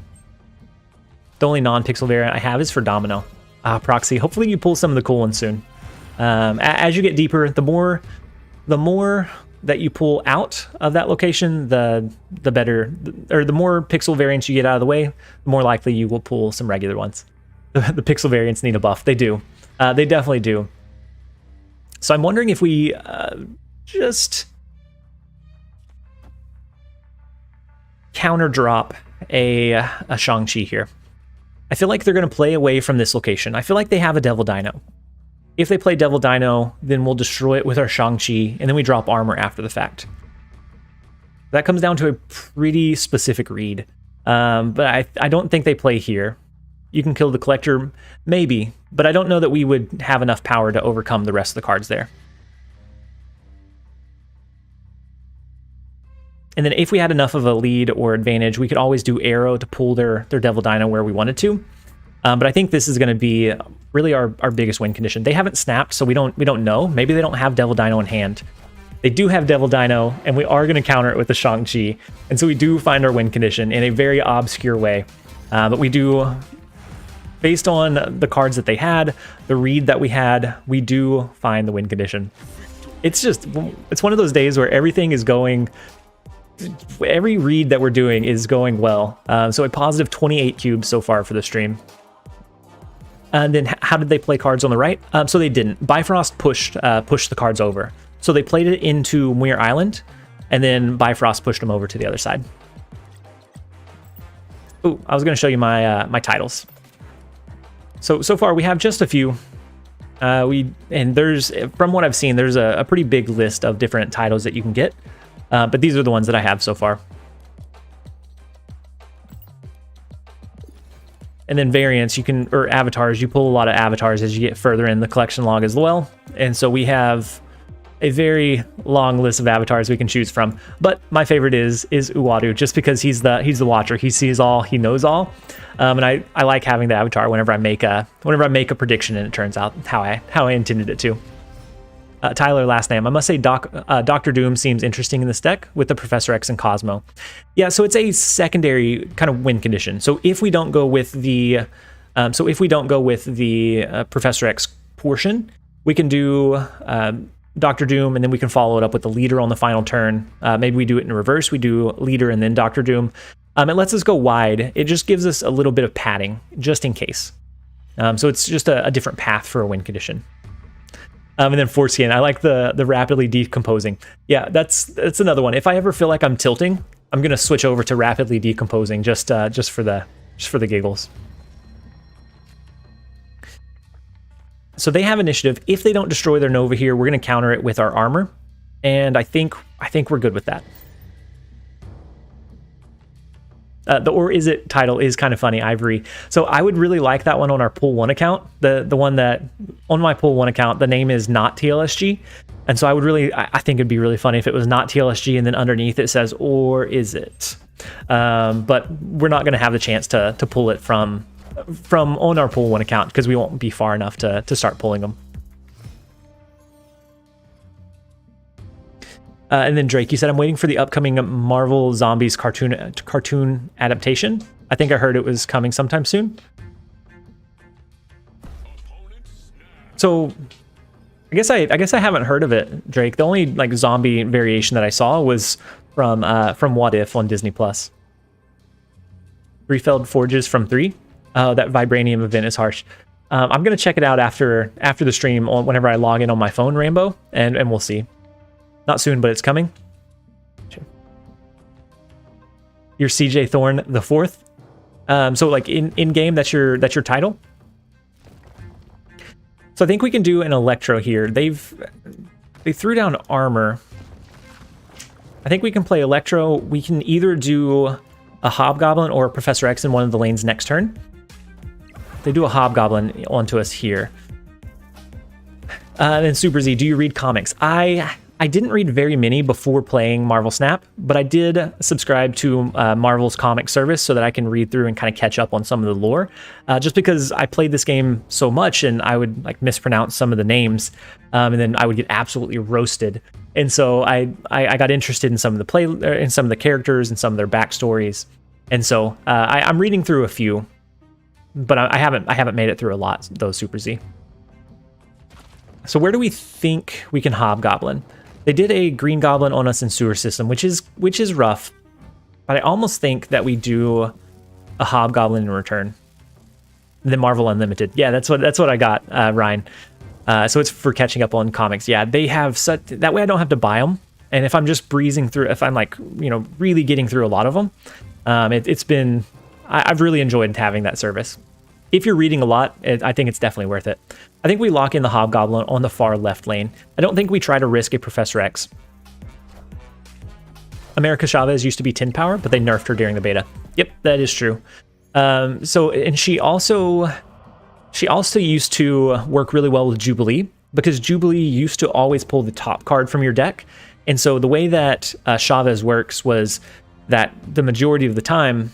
The only non-pixel variant I have is for Domino. Proxy, hopefully you pull some of the cool ones soon. As you get deeper, the more that you pull out of that location, the better, or the more pixel variants you get out of the way, the more likely you will pull some regular ones. The pixel variants need a buff. They do. They definitely do. So I'm wondering if we just counter drop a Shang-Chi here. I feel like they're going to play away from this location. I feel like they have a Devil Dino. If they play Devil Dino, then we'll destroy it with our Shang-Chi, and then we drop armor after the fact. That comes down to a pretty specific read. But I don't think they play here. You can kill the Collector, maybe, but I don't know that we would have enough power to overcome the rest of the cards there. And then if we had enough of a lead or advantage, we could always do Arrow to pull their Devil Dino where we wanted to. But I think this is going to be really our biggest win condition. They haven't snapped, so we don't know. Maybe they don't have Devil Dino in hand. They do have Devil Dino, and we are going to counter it with the Shang-Chi. And so we do find our win condition in a very obscure way. But we do, based on the cards that they had, the read that we had, we do find the win condition. It's one of those days where everything is going... Every read that we're doing is going well. So a positive 28 cubes so far for the stream. And then how did they play cards on the right? So they didn't. Bifrost pushed the cards over. So they played it into Muir Island, and then Bifrost pushed him over to the other side. Ooh, I was going to show you my my titles. So far we have just a few. And there's, from what I've seen, there's a pretty big list of different titles that you can get, but these are the ones that I have so far. And then variants, you can, or avatars, you pull a lot of avatars as you get further in the collection log as well. And so we have a very long list of avatars we can choose from. But my favorite is Uwadu, just because he's the watcher. He sees all, he knows all. And I like having the avatar whenever I make a prediction and it turns out how I intended it to. Tyler, last name. I must say Dr. Doom seems interesting in this deck with the Professor X and Cosmo. Yeah, so it's a secondary kind of win condition. So if we don't go with the Professor X portion, we can do Dr. Doom, and then we can follow it up with the leader on the final turn. Maybe we do it in reverse. We do leader and then Dr. Doom. It lets us go wide. It just gives us a little bit of padding just in case. So it's just a different path for a win condition. And then Foreskin, I like the rapidly decomposing. Yeah, that's another one. If I ever feel like I'm tilting, I'm gonna switch over to rapidly decomposing just for the giggles. So they have initiative. If they don't destroy their Nova here, we're gonna counter it with our armor, and I think we're good with that. The Or Is It title is kind of funny, Ivory. So I would really like that one on our Pool 1 account. The one that, on my Pool 1 account, the name is not TLSG. And so I think it'd be really funny if it was not TLSG and then underneath it says, Or Is It? But we're not going to have the chance to pull it from on our Pool 1 account because we won't be far enough to start pulling them. And then Drake, you said, I'm waiting for the upcoming Marvel Zombies cartoon adaptation. I think I heard it was coming sometime soon. So I guess I haven't heard of it, Drake. The only like zombie variation that I saw was from What If on Disney Plus. 3 failed forges from 3. That vibranium event is harsh. I'm gonna check it out after the stream whenever I log in on my phone, Rambo, and we'll see. Not soon, but it's coming. Sure. You're CJ Thorne the 4th. So like in game, that's your title. So I think we can do an Electro here. They threw down armor. I think we can play Electro. We can either do a Hobgoblin or a Professor X in one of the lanes next turn. They do a Hobgoblin onto us here. Then Super Z, do you read comics? I didn't read very many before playing Marvel Snap, but I did subscribe to Marvel's comic service so that I can read through and kind of catch up on some of the lore. Just because I played this game so much and I would like mispronounce some of the names, and then I would get absolutely roasted. And so I got interested in some of the characters and some of their backstories. And so I'm reading through a few, but I haven't made it through a lot though, Super Z. So where do we think we can Hobgoblin? They did a Green Goblin on us in Sewer System, which is rough, but I almost think that we do a Hobgoblin in return. And then Marvel Unlimited. Yeah, that's what I got, Ryan. So it's for catching up on comics. Yeah, they have such, that way I don't have to buy them. And if I'm just breezing through, if I'm like, really getting through a lot of them, I've really enjoyed having that service. If you're reading a lot, I think it's definitely worth it. I think we lock in the Hobgoblin on the far left lane. I don't think we try to risk a Professor X. America Chavez used to be 10 power, but they nerfed her during the beta. Yep, that is true. And she also used to work really well with Jubilee, because Jubilee used to always pull the top card from your deck. And so the way that Chavez works was that the majority of the time,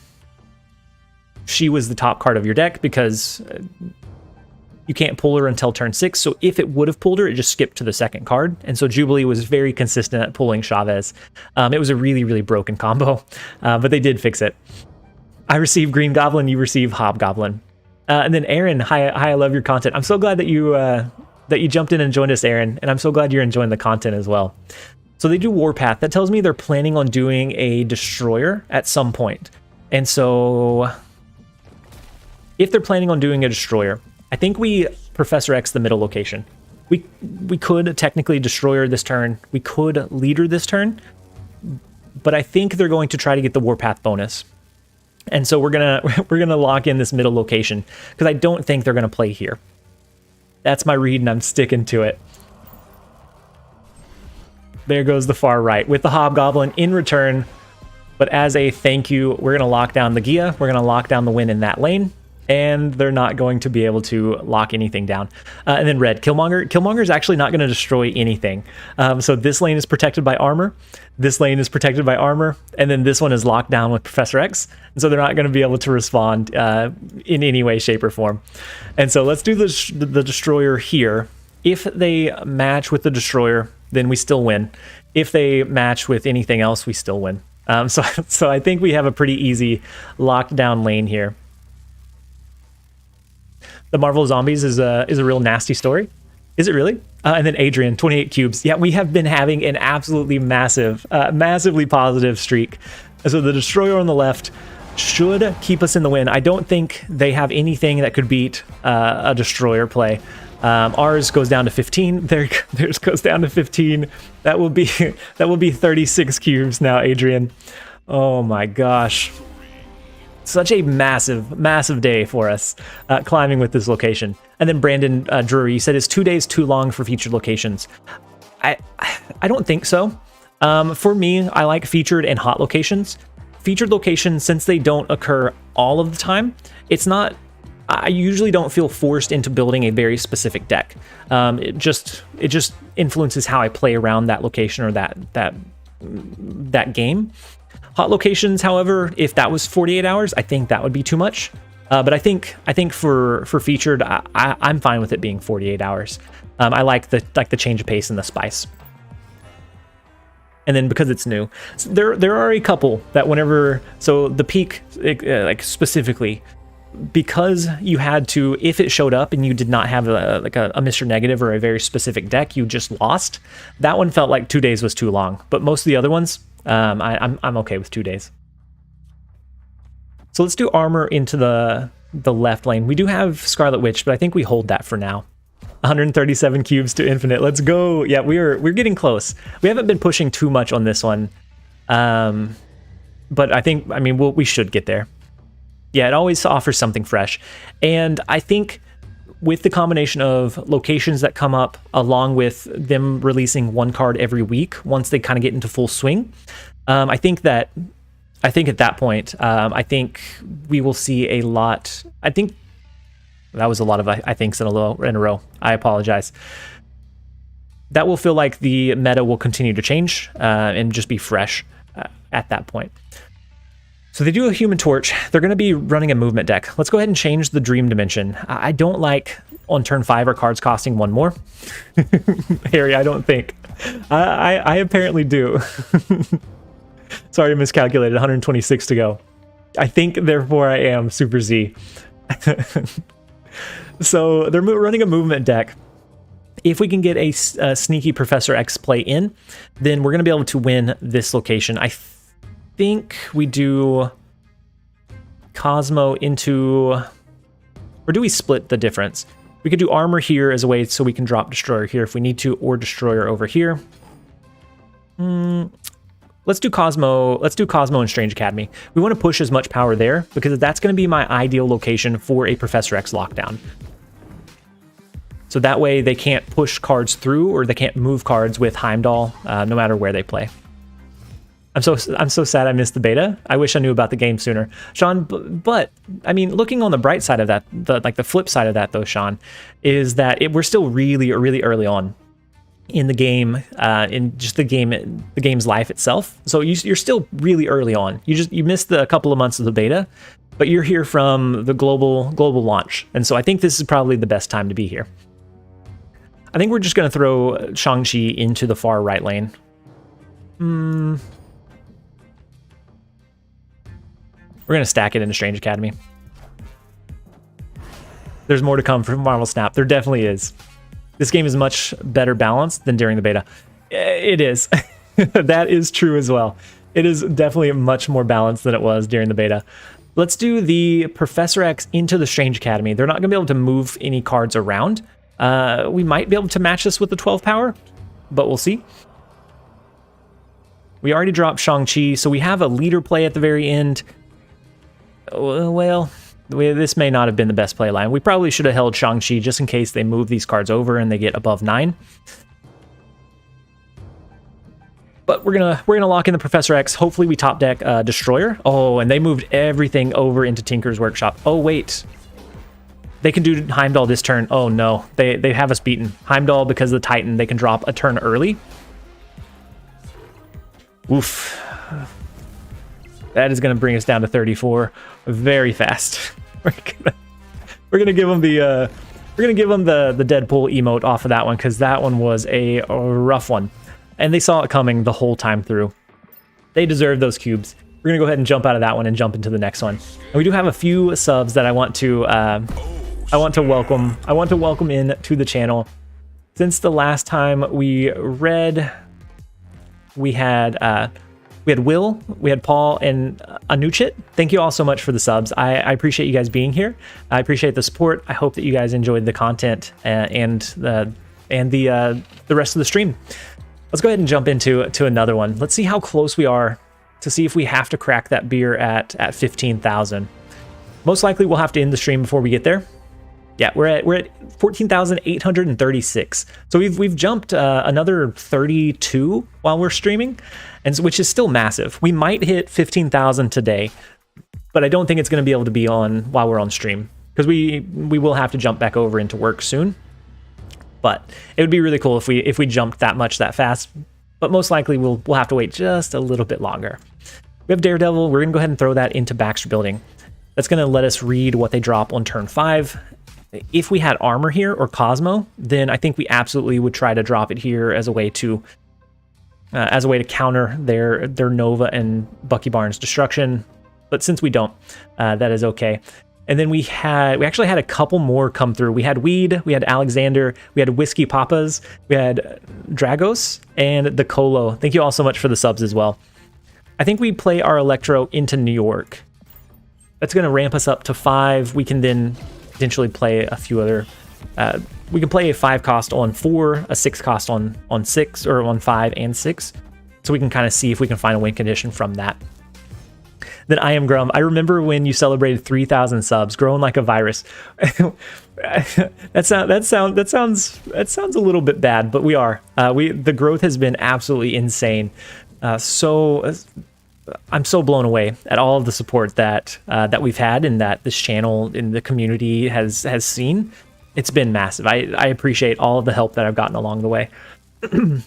she was the top card of your deck because you can't pull her until turn 6. So if it would have pulled her, it just skipped to the second card. And so Jubilee was very consistent at pulling Chavez. It was a really, really broken combo, but they did fix it. I receive Green Goblin, you receive Hobgoblin. And then Aaron, hi, I love your content. I'm so glad that you jumped in and joined us, Aaron. And I'm so glad you're enjoying the content as well. So they do Warpath. That tells me they're planning on doing a Destroyer at some point. And so if they're planning on doing a Destroyer, I think we Professor X the middle location. We could technically Destroyer this turn. We could Leader this turn. but I think they're going to try to get the Warpath bonus. And so we're gonna lock in this middle location, because I don't think they're gonna play here. That's my read, and I'm sticking to it. There goes the far right with the Hobgoblin in return. But as a thank you, we're going to lock down the Gia. We're going to lock down the win in that lane. And they're not going to be able to lock anything down. And then red, Killmonger. Killmonger is actually not going to destroy anything. So this lane is protected by armor. This lane is protected by armor. And then this one is locked down with Professor X. And so they're not going to be able to respond in any way, shape, or form. And so let's do the destroyer here. If they match with the destroyer, then we still win. If they match with anything else, we still win. So I think we have a pretty easy locked down lane here. The Marvel Zombies is a real nasty story. Is it really? And then Adrian, 28 cubes. Yeah, we have been having an absolutely massively positive streak. So the destroyer on the left should keep us in the win. I don't think they have anything that could beat a destroyer play. Ours goes down to 15. Theirs goes down to 15. That will be 36 cubes now, Adrian. Oh my gosh. Such a massive day for us climbing with this location. And then Brandon Drury, you said, is 2 days too long for featured locations? I don't think so. For me, I like featured and hot locations. Featured locations, since they don't occur all of the time, I usually don't feel forced into building a very specific deck. It just influences how I play around that location or that game. Hot locations, however, if that was 48 hours, I think that would be too much. But I think for featured, I'm fine with it being 48 hours. I like the change of pace and the spice. And then because it's new, so there are a couple that whenever, so the peak, like specifically, because you had to, if it showed up and you did not have a Mr. Negative or a very specific deck, you just lost. That one felt like 2 days was too long, but most of the other ones, I'm okay with 2 days. So let's do armor into the left lane. We do have Scarlet Witch, but I think we hold that for now. 137 cubes to infinite. Let's go. Yeah, we're getting close. We haven't been pushing too much on this one, but I mean we should get there. Yeah, it always offers something fresh. And I think with the combination of locations that come up along with them releasing one card every week, once they kind of get into full swing, I think at that point, I think we will see a lot. I think that was a lot of I thinks in a row. I apologize. That will feel like the meta will continue to change and just be fresh at that point. So they do a Human Torch. They're going to be running a movement deck. Let's go ahead and change the Dream Dimension. I don't like on turn 5 our cards costing one more. Harry, I don't think. I apparently do. Sorry, miscalculated. 126 to go. I think, therefore, I am Super Z. So they're running a movement deck. If we can get a sneaky Professor X play in, then we're going to be able to win this location. I think we do Cosmo into, or do we split the difference? We could do armor here as a way so we can drop destroyer here if we need to, or destroyer over here. Let's do Cosmo. Let's do Cosmo and Strange Academy. We want to push as much power there because that's going to be my ideal location for a Professor X lockdown. So that way they can't push cards through, or they can't move cards with Heimdall, no matter where they play. I'm so sad I missed the beta. I wish I knew about the game sooner, Sean. But I mean, looking on the bright side of that, the flip side of that, though, Sean, is that we're still really early on in the game, in just the game's life itself. So you're still really early on. You missed a couple of months of the beta, but you're here from the global launch, and so I think this is probably the best time to be here. I think we're just going to throw Shang-Chi into the far right lane. We're going to stack it into Strange Academy. There's more to come from Marvel Snap. There definitely is. This game is much better balanced than during the beta. It is. That is true as well. It is definitely much more balanced than it was during the beta. Let's do the Professor X into the Strange Academy. They're not going to be able to move any cards around. We might be able to match this with the 12 power, but we'll see. We already dropped Shang-Chi, so we have a leader play at the very end. Well, this may not have been the best play line. We probably should have held Shang-Chi just in case they move these cards over and they get above 9. But we're gonna lock in the Professor X. Hopefully we top deck Destroyer. Oh, and they moved everything over into Tinker's Workshop. Oh wait, they can do Heimdall this turn. Oh no, they have us beaten. Heimdall, because of the Titan, they can drop a turn early. Oof. That is gonna bring us down to 34 very fast. We're gonna give them the Deadpool emote off of that one, because that one was a rough one. And they saw it coming the whole time through. They deserve those cubes. We're gonna go ahead and jump out of that one and jump into the next one. And we do have a few subs that I want to welcome. I want to welcome in to the channel. Since the last time we read, we had Will, we had Paul, and Anuchit. Thank you all so much for the subs. I appreciate you guys being here. I appreciate the support. I hope that you guys enjoyed the content and the rest of the stream. Let's go ahead and jump into another one. Let's see how close we are to see if we have to crack that beer at 15,000. Most likely we'll have to end the stream before we get there. Yeah, we're at 14,836. So we've jumped another 32 while we're streaming, and which is still massive. We might hit 15,000 today, but I don't think it's going to be able to be on while we're on stream, because we will have to jump back over into work soon. But it would be really cool if we jumped that much that fast. But most likely we'll have to wait just a little bit longer. We have Daredevil. We're gonna go ahead and throw that into Baxter Building. That's gonna let us read what they drop on turn 5. If we had armor here or Cosmo, then I think we absolutely would try to drop it here as a way to counter their Nova and Bucky Barnes destruction. But since we don't, that is okay. And then we actually had a couple more come through. We had Weed, we had Alexander, we had Whiskey Papas, we had Dragos, and the Colo. Thank you all so much for the subs as well. I think we play our Electro into New York. That's going to ramp us up to 5. We can then potentially play a few other... we can play a 5 cost on 4, a 6 cost on 6, or on 5 and 6. So we can kind of see if we can find a win condition from that. Then I am Grum. I remember when you celebrated 3,000 subs, growing like a virus. that sounds a little bit bad, but we are. The growth has been absolutely insane. I'm so blown away at all of the support that we've had and that this channel in the community has seen. It's been massive. I appreciate all of the help that I've gotten along the way.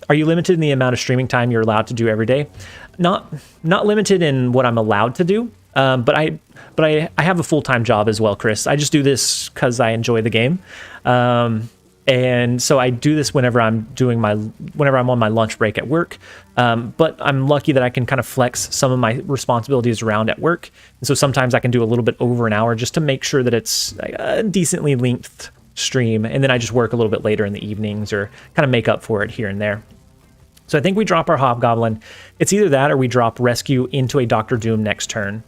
Are you limited in the amount of streaming time you're allowed to do every day? Not limited in what I'm allowed to do, but I have a full-time job as well, Chris. I just do this because I enjoy the game, and so I do this whenever I'm on my lunch break at work. But I'm lucky that I can kind of flex some of my responsibilities around at work, and so sometimes I can do a little bit over an hour just to make sure that it's a decently length stream, and then I just work a little bit later in the evenings or kind of make up for it here and there. So I think we drop our Hobgoblin. It's either that or we drop Rescue into a Doctor Doom next turn.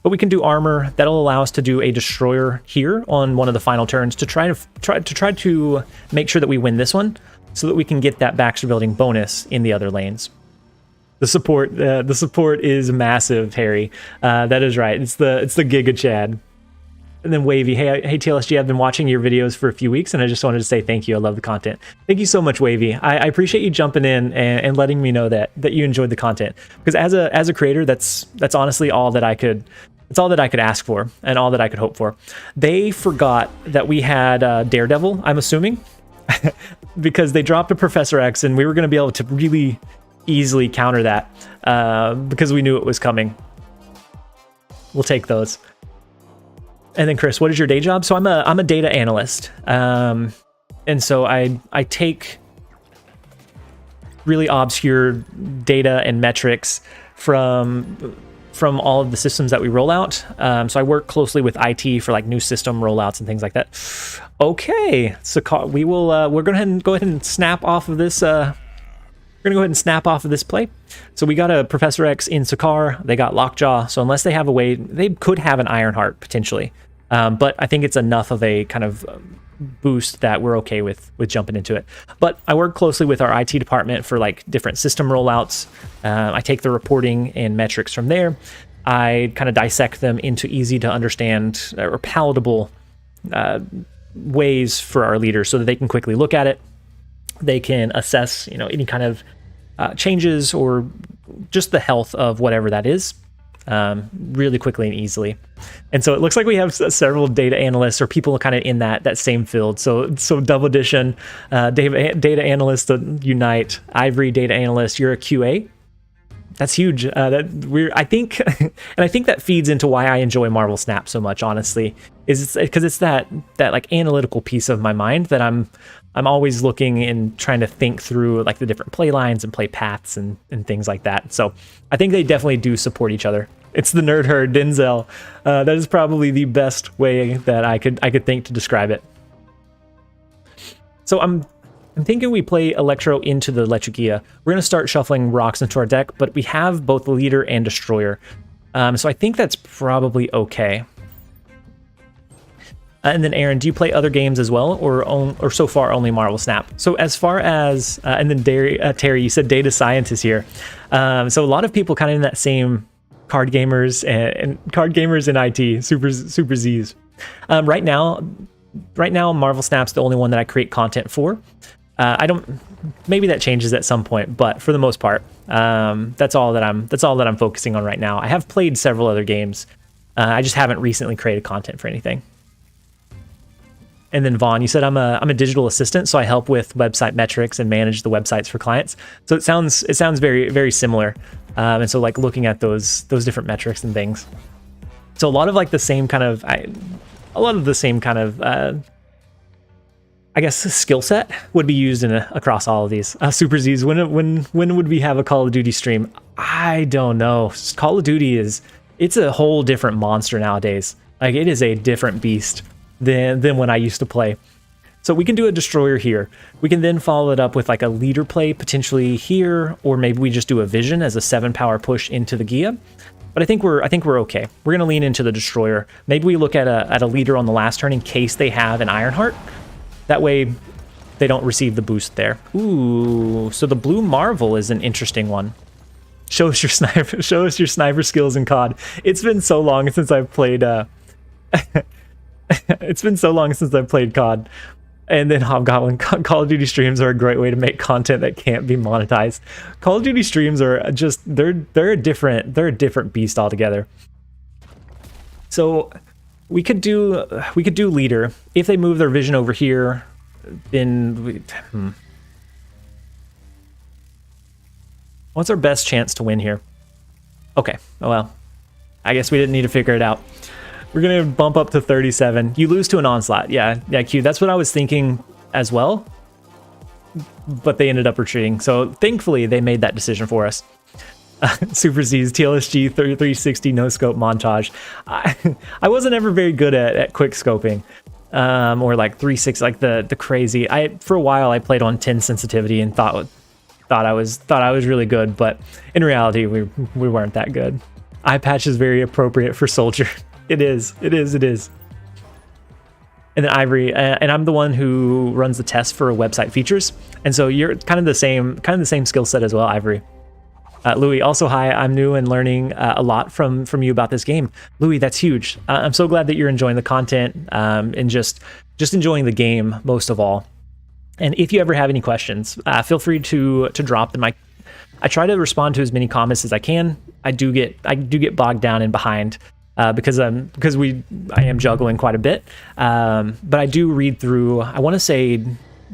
But we can do armor. That'll allow us to do a Destroyer here on one of the final turns to try to make sure that we win this one, so that we can get that Baxter Building bonus in the other lanes. The support is massive, Harry. That is right. It's the Giga Chad. And then Wavy, hey TLSG, I've been watching your videos for a few weeks, and I just wanted to say thank you. I love the content. Thank you so much, Wavy. I appreciate you jumping in and letting me know that you enjoyed the content. Because as a creator, that's honestly all that I could. It's all that I could ask for and all that I could hope for. They forgot that we had Daredevil, I'm assuming, because they dropped a Professor X, and we were going to be able to really easily counter that because we knew it was coming. We'll take those. And then Chris, what is your day job? So I'm a data analyst, and so I take really obscure data and metrics from all of the systems that we roll out. So I work closely with IT for like new system rollouts and things like that. Okay, so we're going to go ahead and snap off of this. We're gonna go ahead and snap off of this play. So we got a Professor X in Sakaar. They got Lockjaw. So unless they have a way, they could have an Ironheart potentially. But I think it's enough of a kind of boost that we're okay with jumping into it. But I work closely with our IT department for like different system rollouts. I take the reporting and metrics from there. I kind of dissect them into easy to understand or palatable ways for our leaders so that they can quickly look at it. They can assess, any kind of changes or just the health of whatever that is really quickly and easily. And so it looks like we have several data analysts or people kind of in that same field. So Double Edition, data analyst, Unite, Ivory, data analyst. You're a QA. That's huge. I think, and I think that feeds into why I enjoy Marvel Snap so much. Honestly, is because it's that like analytical piece of my mind that I'm always looking and trying to think through like the different play lines and play paths and things like that. So I think they definitely do support each other. It's the nerd herd, Denzel. That is probably the best way that I could think to describe it. So I'm thinking we play Electro into the Electrogia. We're going to start shuffling rocks into our deck, but we have both Leader and Destroyer. So I think that's probably okay. And then Aaron, do you play other games as well, or so far only Marvel Snap? So as far as, and then Terry, you said data scientist here. So a lot of people kind of in that same card gamers and card gamers in IT, super Zs. Right now, Marvel Snap's the only one that I create content for. Maybe that changes at some point, but for the most part, that's all that I'm focusing on right now. I have played several other games. I just haven't recently created content for anything. And then Vaughn, you said I'm a digital assistant, so I help with website metrics and manage the websites for clients. So it sounds very, very similar. And so like looking at those different metrics and things. So a lot of the same kind of I guess skill set would be used across all of these. Super Z's, when would we have a Call of Duty stream? I don't know. Call of Duty it's a whole different monster nowadays. Like it is a different beast than when I used to play. So we can do a Destroyer here. We can then follow it up with like a Leader play potentially here, or maybe we just do a Vision as a 7-power push into the Gia. But I think we're okay. We're gonna lean into the Destroyer. Maybe we look at a Leader on the last turn in case they have an Ironheart. That way they don't receive the boost there. Ooh, so the Blue Marvel is an interesting one. Show us your sniper skills in COD. It's been so long since I've played it's been so long since I've played COD. And then Hobgoblin, Call of Duty streams are a great way to make content that can't be monetized. Call of Duty streams are just they're a different beast altogether. So we could do Leader. If they move their Vision over here, then what's our best chance to win here? Okay, oh well, I guess we didn't need to figure it out. We're gonna bump up to 37. You lose to an Onslaught. Yeah, Q. That's what I was thinking as well. But they ended up retreating. So thankfully they made that decision for us. Super Z's TLSG 360 no scope montage. I wasn't ever very good at quick scoping, or like 360, like the crazy. For a while I played on 10 sensitivity and thought I was really good, but in reality we weren't that good. Eye patch is very appropriate for Soldier. It is. And then Ivory, and I'm the one who runs the test for website features, and so you're kind of the same skill set as well, Ivory. Louis, also hi. I'm new and learning a lot from you about this game. Louis, that's huge. I'm so glad that you're enjoying the content and just enjoying the game most of all. And if you ever have any questions, feel free to drop them. I try to respond to as many comments as I can. I do get bogged down and behind. Because I am juggling quite a bit, but I do read through, I want to say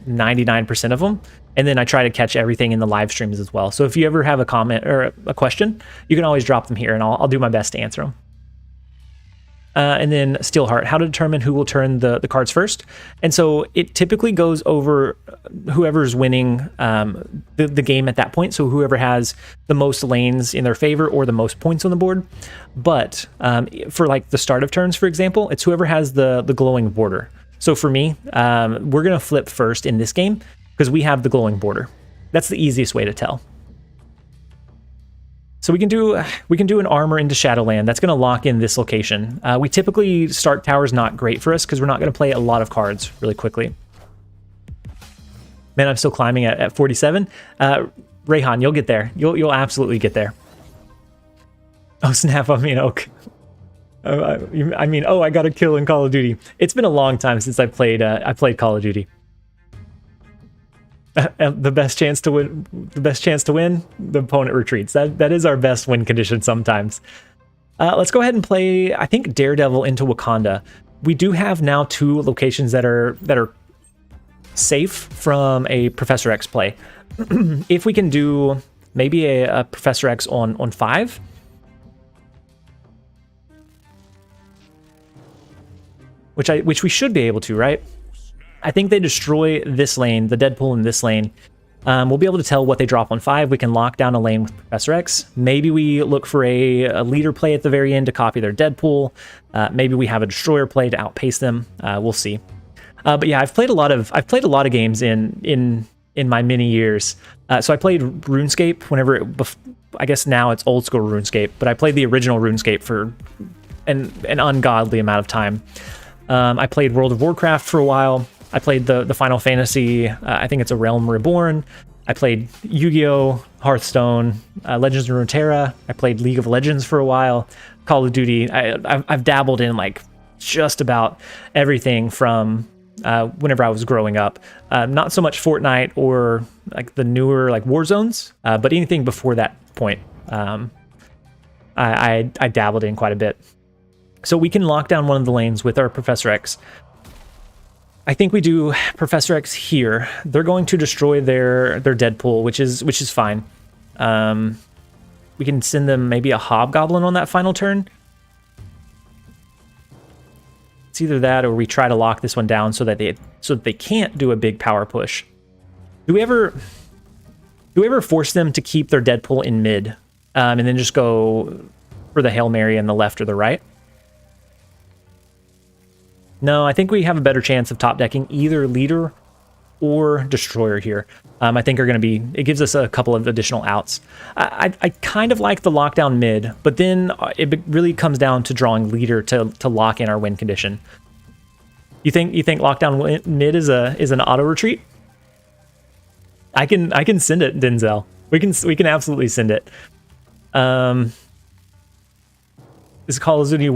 99% of them, and then I try to catch everything in the live streams as well. So if you ever have a comment or a question, you can always drop them here, and I'll do my best to answer them. And then Steelheart, how to determine who will turn the cards first. And so it typically goes over whoever's winning the game at that point. So whoever has the most lanes in their favor or the most points on the board. But for like the start of turns, for example, it's whoever has the glowing border. So for me, we're going to flip first in this game because we have the glowing border. That's the easiest way to tell. So we can do an armor into Shadowland. That's going to lock in this location. We typically start towers not great for us because we're not going to play a lot of cards really quickly. Man, I'm still climbing at 47. Rayhan, you'll get there. You'll absolutely get there. Oh, snap! I mean, Oak. I mean, oh, I got a kill in Call of Duty. It's been a long time since I played Call of Duty. The best chance to win. The opponent retreats. That is our best win condition sometimes. Let's go ahead and play. I think Daredevil into Wakanda. We do have now 2 locations that are safe from a Professor X play. If we can do maybe a Professor X on 5. Which we should be able to, right? I think they destroy this lane, the Deadpool in this lane. We'll be able to tell what they drop on 5. We can lock down a lane with Professor X. Maybe we look for a leader play at the very end to copy their Deadpool. Maybe we have a destroyer play to outpace them. We'll see. But yeah, I've played a lot of games in my many years. So I played RuneScape whenever I guess now it's old school RuneScape, but I played the original RuneScape for an ungodly amount of time. I played World of Warcraft for a while. I played the Final Fantasy, I think it's A Realm Reborn. I played Yu-Gi-Oh!, Hearthstone, Legends of Runeterra. I played League of Legends for a while. Call of Duty. I've dabbled in like just about everything from whenever I was growing up. Not so much Fortnite or like the newer like Warzones, but anything before that point, I dabbled in quite a bit. So we can lock down one of the lanes with our Professor X. I think we do Professor X here. They're going to destroy their Deadpool, which is fine. We can send them maybe a Hobgoblin on that final turn. It's either that or we try to lock this one down so that they can't do a big power push. Do we ever force them to keep their Deadpool in mid and then just go for the Hail Mary on the left or the right? No, I think we have a better chance of top decking either leader or destroyer here. I think are going to be, it gives us a couple of additional outs. I kind of like the lockdown mid, but then it really comes down to drawing leader to lock in our win condition. You think lockdown mid is an auto retreat? I can send it, Denzel. We can absolutely send it. Is Call of Duty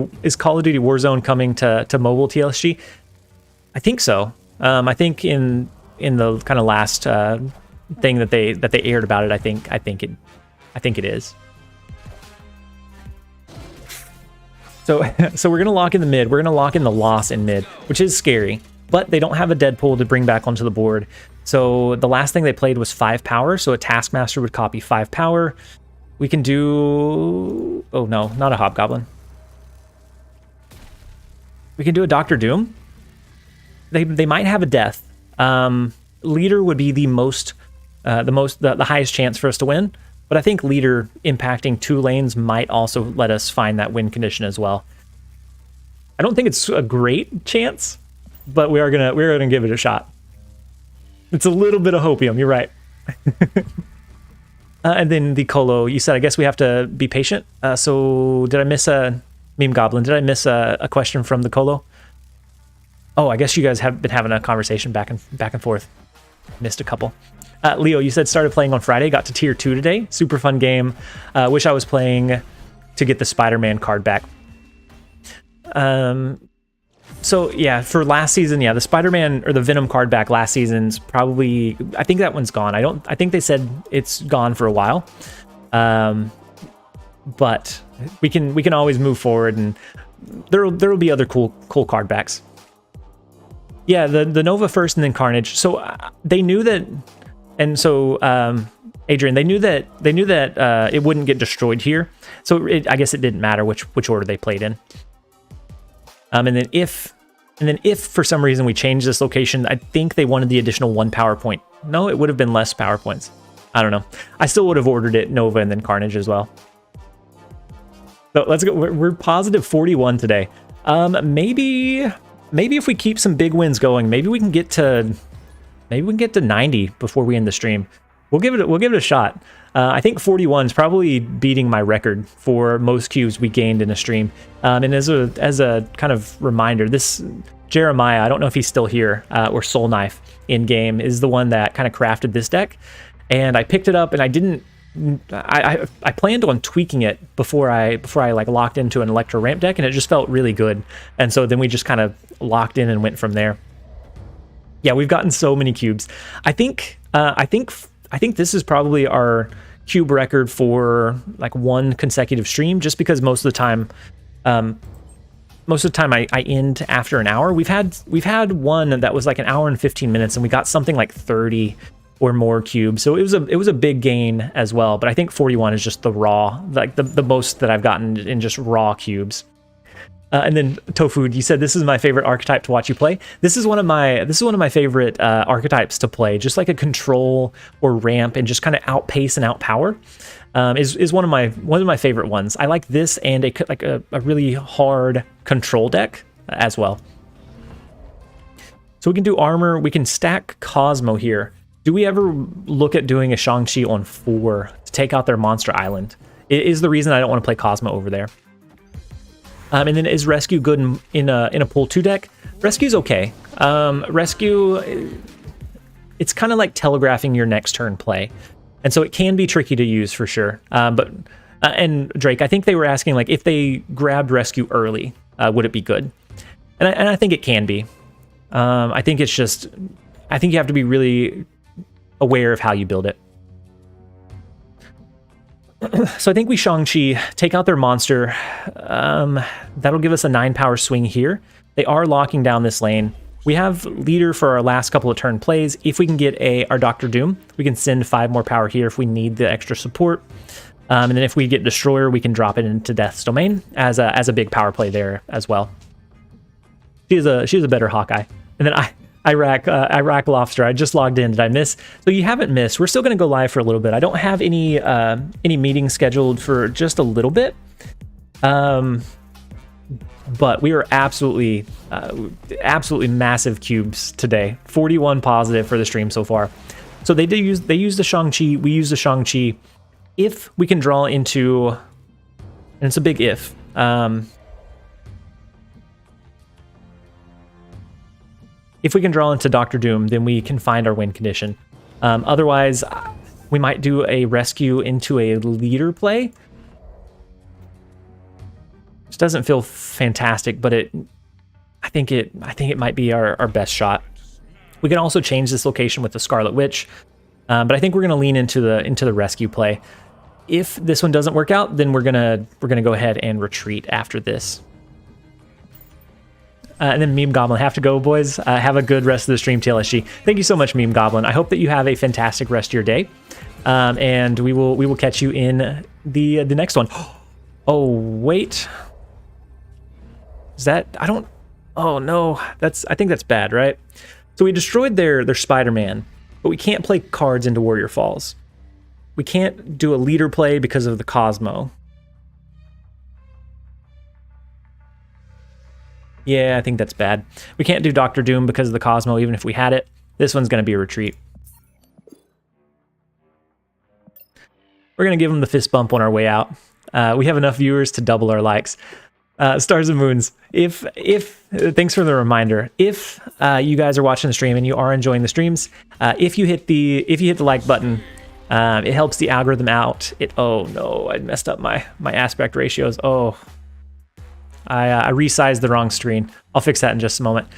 Warzone coming to mobile TLSG? I think so. I think in the kind of last thing that they aired about it, I think it is. So we're gonna lock in the mid. We're gonna lock in the loss in mid, which is scary. But they don't have a Deadpool to bring back onto the board. So the last thing they played was 5 power. So a Taskmaster would copy 5 power. We can do, oh no, not a Hobgoblin. We can do a Doctor Doom. They might have a death. Leader would be the highest chance for us to win, but I think leader impacting 2 lanes might also let us find that win condition as well. I don't think it's a great chance, but we're gonna give it a shot. It's a little bit of hopium. You're right. And then the Colo, you said I guess we have to be patient. So did I miss a Meme Goblin? Did I miss a question from the Colo? Oh, I guess you guys have been having a conversation back and forth. Missed a couple. Leo, you said started playing on Friday, got to tier 2 today. Super fun game. Wish I was playing to get the Spider-Man card back. So yeah, for last season, yeah, the Spider-Man or the Venom card back last season's probably, I think that one's gone. I think they said it's gone for a while. But we can always move forward, and there'll be other cool card backs. Yeah, the Nova first and then Carnage. So they knew that, and so Adrian, they knew that it wouldn't get destroyed here. So I guess it didn't matter which order they played in. And then if for some reason we change this location, I think they wanted the additional 1 power point. No, it would have been less power points. I don't know. I still would have ordered it Nova and then Carnage as well. So let's go. We're positive 41 today. Maybe if we keep some big wins going, maybe we can get to 90 before we end the stream. we'll give it a shot. I think 41 is probably beating my record for most cubes we gained in a stream. And as a kind of reminder, this Jeremiah, I don't know if he's still here, or Soul Knife in game, is the one that kind of crafted this deck. And I picked it up, and I planned on tweaking it before I like locked into an Electro ramp deck, and it just felt really good. And so then we just kind of locked in and went from there. Yeah, we've gotten so many cubes. I think this is probably our cube record for like one consecutive stream, just because most of the time I end after an hour. We've had one that was like an hour and 15 minutes, and we got something like 30 or more cubes. So it was a big gain as well. But I think 41 is just the raw, like the most that I've gotten in just raw cubes. And then Tofu, you said this is my favorite archetype to watch you play. This is one of my favorite archetypes to play. Just like a control or ramp and just kind of outpace and outpower is one of my favorite ones. I like this and a really hard control deck as well. So we can do armor. We can stack Cosmo here. Do we ever look at doing a Shang-Chi on 4 to take out their monster island? It is the reason I don't want to play Cosmo over there. And then is Rescue good in a pool 2 deck? Rescue's okay. Rescue, it's kind of like telegraphing your next turn play. And so it can be tricky to use for sure. And Drake, I think they were asking like if they grabbed Rescue early, would it be good? And I think it can be. I think you have to be really aware of how you build it. So I think we Shang-Chi, take out their monster. That'll give us a 9 power swing here. They are locking down this lane. We have leader for our last couple of turn plays. If we can get our Dr. Doom, we can send 5 more power here if we need the extra support. And then if we get Destroyer, we can drop it into Death's Domain as a big power play there as well. She's a better Hawkeye. And then Iraq Lobster, I just logged in. Did I miss? So you haven't missed. We're still going to go live for a little bit. I don't have any meetings scheduled for just a little bit. But we are absolutely massive cubes today. 41 positive for the stream so far. So they use the Shang-Chi. We use the Shang-Chi. If we can draw into, and it's a big if. If we can draw into Dr. Doom, then we can find our win condition. Otherwise, we might do a rescue into a leader play. Which doesn't feel fantastic, but I think it might be our best shot. We can also change this location with the Scarlet Witch, but I think we're gonna lean into the rescue play. If this one doesn't work out, then we're gonna go ahead and retreat after this. And then Meme Goblin, have to go, boys. Have a good rest of the stream, TLSG. Thank you so much, Meme Goblin. I hope that you have a fantastic rest of your day, and we will catch you in the next one. Oh wait, is that Oh no, I think that's bad, right? So we destroyed their Spider-Man, but we can't play cards into Warrior Falls. We can't do a leader play because of the Cosmo. Yeah, I think that's bad. We can't do Dr. Doom because of the Cosmo, even if we had it. This one's going to be a retreat. We're going to give them the fist bump on our way out. We have enough viewers to double our likes. Stars and Moons, if thanks for the reminder. If you guys are watching the stream and you are enjoying the streams, if you hit the like button, it helps the algorithm out. Oh no, I messed up my aspect ratios. Oh, I resized the wrong screen. I'll fix that in just a moment.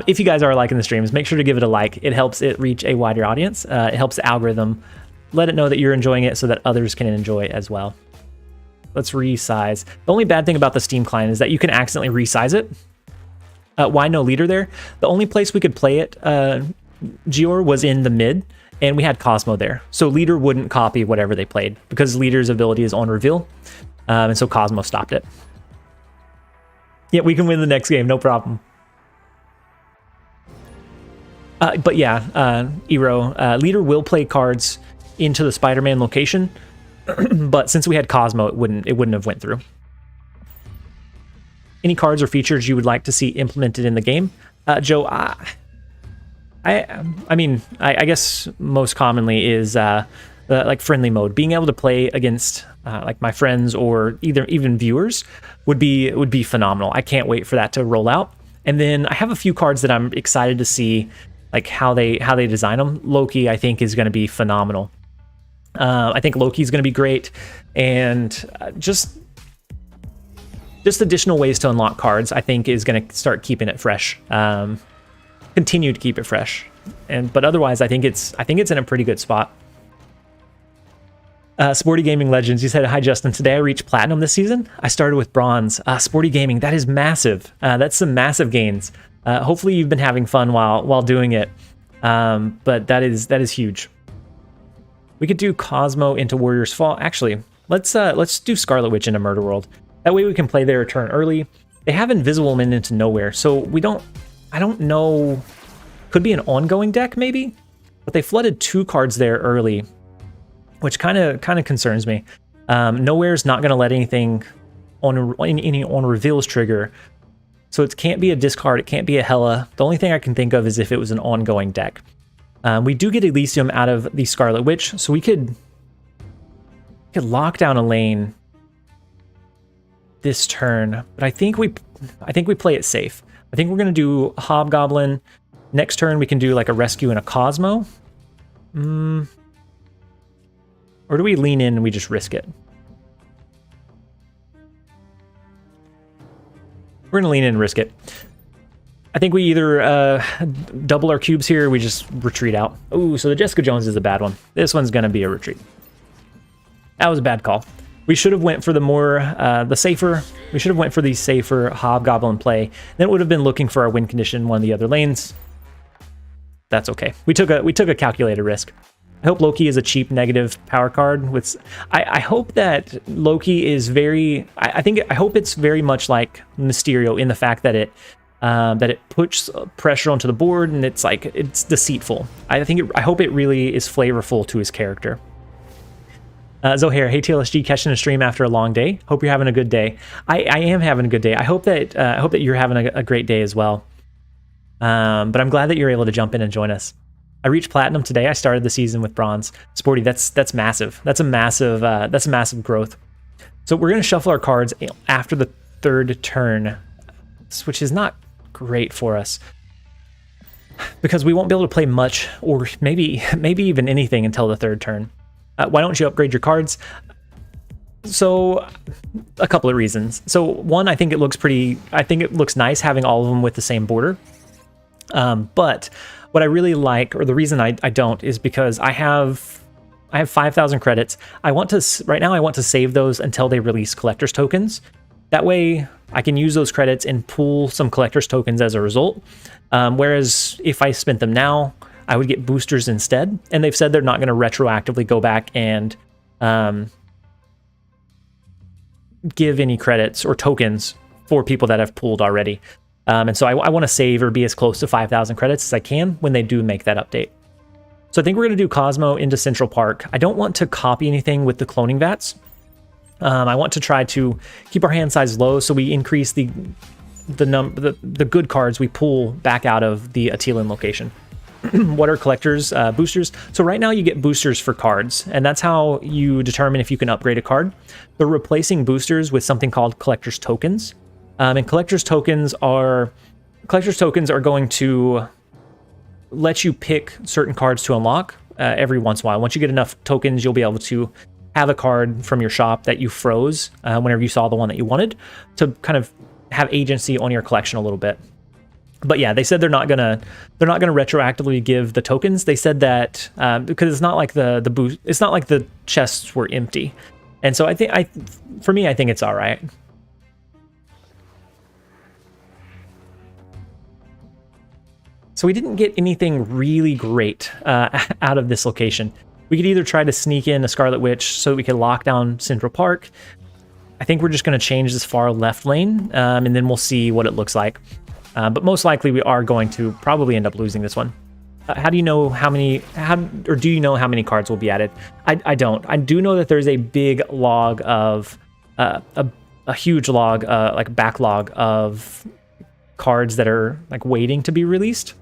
If you guys are liking the streams, make sure to give it a like. It helps it reach a wider audience. It helps the algorithm let it know that you're enjoying it so that others can enjoy it as well. Let's resize. The only bad thing about the Steam client is that you can accidentally resize it. Why no leader there? The only place we could play it, Gior, was in the mid, and we had Cosmo there. So leader wouldn't copy whatever they played because leader's ability is on reveal, and so Cosmo stopped it. Yeah, we can win the next game, no problem. But yeah, Eero, leader will play cards into the Spider-Man location, but since we had Cosmo, it wouldn't have went through. Any cards or features you would like to see implemented in the game? Joe, I mean, I guess most commonly is like friendly mode. Being able to play against like my friends or even viewers would be phenomenal. I can't wait for that to roll out. And then I have a few cards that I'm excited to see, like how they design them. Loki, I think, is going to be phenomenal. I think Loki is going to be great, and just additional ways to unlock cards, I think, is going to start keeping it fresh. Continue to keep it fresh, but otherwise, I think it's in a pretty good spot. Sporty Gaming Legends, you said, hi Justin, today I reached platinum this season. I started with bronze. Sporty Gaming, that is massive. That's some massive gains. Hopefully you've been having fun while doing it. But that is huge. We could do Cosmo into Warrior's Fall. Actually, let's do Scarlet Witch into Murder World. That way we can play their turn early. They have Invisible Men into Nowhere, so I don't know, could be an ongoing deck maybe, but they flooded 2 cards there early, which kind of concerns me. Nowhere's not going to let anything on reveals trigger, so it can't be a discard, it can't be a Hela. The only thing I can think of is if it was an ongoing deck. We do get Elysium out of the Scarlet Witch, so we could lock down a lane this turn, but I think we play it safe. I think we're going to do Hobgoblin. Next turn we can do like a Rescue and a Cosmo. Or do we lean in and we just risk it? We're going to lean in and risk it. I think we either double our cubes here or we just retreat out. Ooh, so the Jessica Jones is a bad one. This one's going to be a retreat. That was a bad call. We should have went for the safer. We should have went for the safer Hobgoblin play. Then it would have been looking for our win condition in one of the other lanes. That's okay. We took a calculated risk. I hope Loki is a cheap negative power card. I hope that Loki is very. I hope it's very much like Mysterio in the fact that it puts pressure onto the board and it's deceitful. I hope it really is flavorful to his character. Zohair, hey TLSG, catching a stream after a long day. Hope you're having a good day. I am having a good day. I hope that you're having a great day as well. But I'm glad that you're able to jump in and join us. I reached platinum today. I started the season with bronze. Sporty, that's massive. That's a massive growth. So we're gonna shuffle our cards after the 3rd turn, which is not great for us because we won't be able to play much, or maybe even anything until the 3rd turn. Why don't you upgrade your cards? So a couple of reasons. So one, I think it looks nice having all of them with the same border. But what I really like, or the reason I don't, is because I have 5,000 credits. Right now I want to save those until they release collector's tokens. That way I can use those credits and pull some collector's tokens as a result. Whereas if I spent them now, I would get boosters instead. And they've said they're not going to retroactively go back and give any credits or tokens for people that have pulled already. And so I want to save or be as close to 5,000 credits as I can when they do make that update. So I think we're going to do Cosmo into Central Park. I don't want to copy anything with the cloning vats. I want to try to keep our hand size low so we increase the good cards we pull back out of the Atilan location. What are collectors boosters? So right now you get boosters for cards, and that's how you determine if you can upgrade a card. They're replacing boosters with something called collector's tokens. And collector's tokens are going to let you pick certain cards to unlock every once in a while. Once you get enough tokens, you'll be able to have a card from your shop that you froze whenever you saw the one that you wanted, to kind of have agency on your collection a little bit. But yeah, they said they're not gonna retroactively give the tokens. They said that because it's not like the boost, it's not like the chests were empty, and so I think I think it's all right. So we didn't get anything really great out of this location. We could either try to sneak in a Scarlet Witch so we could lock down Central Park. I think we're just going to change this far left lane, and then we'll see what it looks like. But most likely we are going to probably end up losing this one. How do you know do you know how many cards will be added? I don't. I do know that there's a big log of, a huge log, like backlog of cards that are like waiting to be released.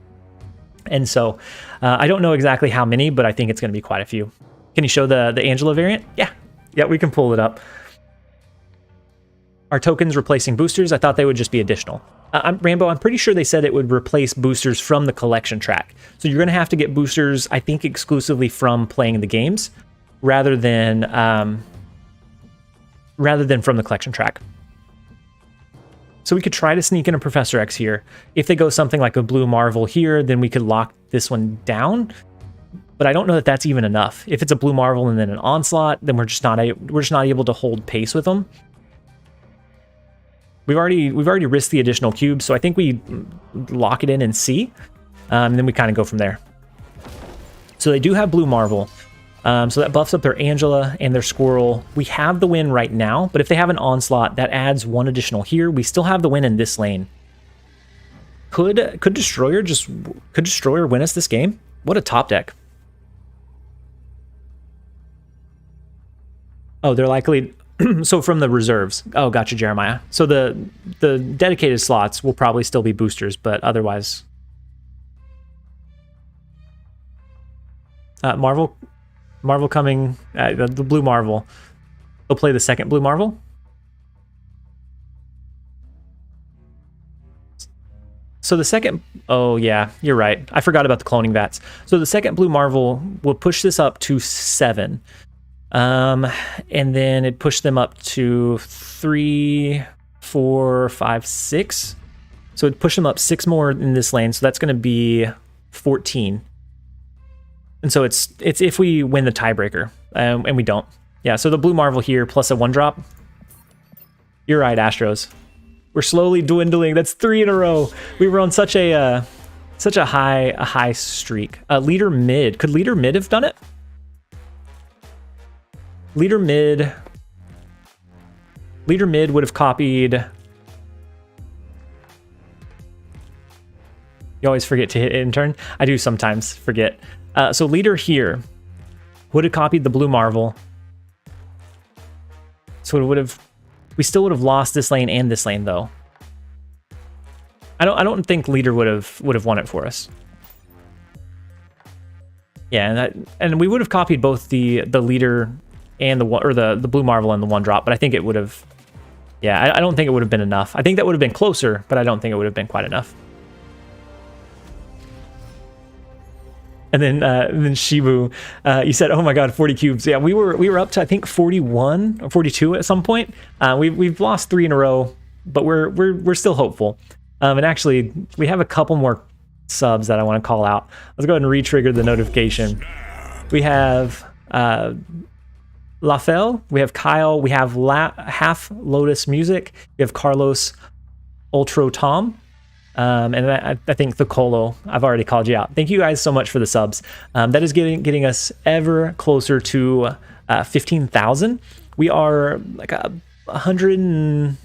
And so I don't know exactly how many, but I think it's going to be quite a few. Can you show the Angela variant? Yeah, we can pull it up. Are tokens replacing boosters? I thought they would just be additional. Rambo, I'm pretty sure they said it would replace boosters from the collection track. So you're going to have to get boosters, I think, exclusively from playing the games, rather than from the collection track. So we could try to sneak in a Professor X here. If they go something like a Blue Marvel here, then we could lock this one down. But I don't know that that's even enough. If it's a Blue Marvel and then an Onslaught, then we're just not able to hold pace with them. We've already risked the additional cubes, so I think we lock it in and see, and then we kind of go from there. So they do have Blue Marvel, so that buffs up their Angela and their Squirrel. We have the win right now, but if they have an Onslaught, that adds one additional here. We still have the win in this lane. Could Destroyer win us this game? What a top deck. Oh, they're likely. So from the reserves. Oh, gotcha, Jeremiah. So the dedicated slots will probably still be boosters, but otherwise. Marvel coming. The Blue Marvel. They'll play the second Blue Marvel. So the second. Oh yeah, you're right. I forgot about the cloning vats. So the second Blue Marvel will push this up to 7. And then it pushed them up to 3, 4, 5, 6. So it pushed them up 6 more in this lane. So that's going to be 14. And so it's if we win the tiebreaker, and we don't. Yeah. So the Blue Marvel here plus a 1-drop. You're right, Astros. We're slowly dwindling. That's 3 in a row. We were on such a high streak. Leader mid. Could Leader mid have done it? Leader mid would have copied. You always forget to hit intern. I do sometimes forget. So leader here would have copied the Blue Marvel. So we still would have lost this lane and this lane though. I don't think leader would have won it for us. Yeah, and we would have copied both the leader and the Blue Marvel and the 1-drop, but I think it would have. Yeah, I don't think it would have been enough. I think that would have been closer, but I don't think it would have been quite enough. And then Shibu, you said, "Oh my God, 40 cubes." Yeah, we were up to I think 41 or 42 at some point. We've lost 3 in a row, but we're still hopeful. And actually, we have a couple more subs that I want to call out. Let's go ahead and re-trigger the notification. We have Lafel, we have Kyle, we have Half Lotus Music, we have Carlos Ultro Tom, and I think the Colo, I've already called you out. Thank you guys so much for the subs. That is getting us ever closer to 15,000. We are like 104.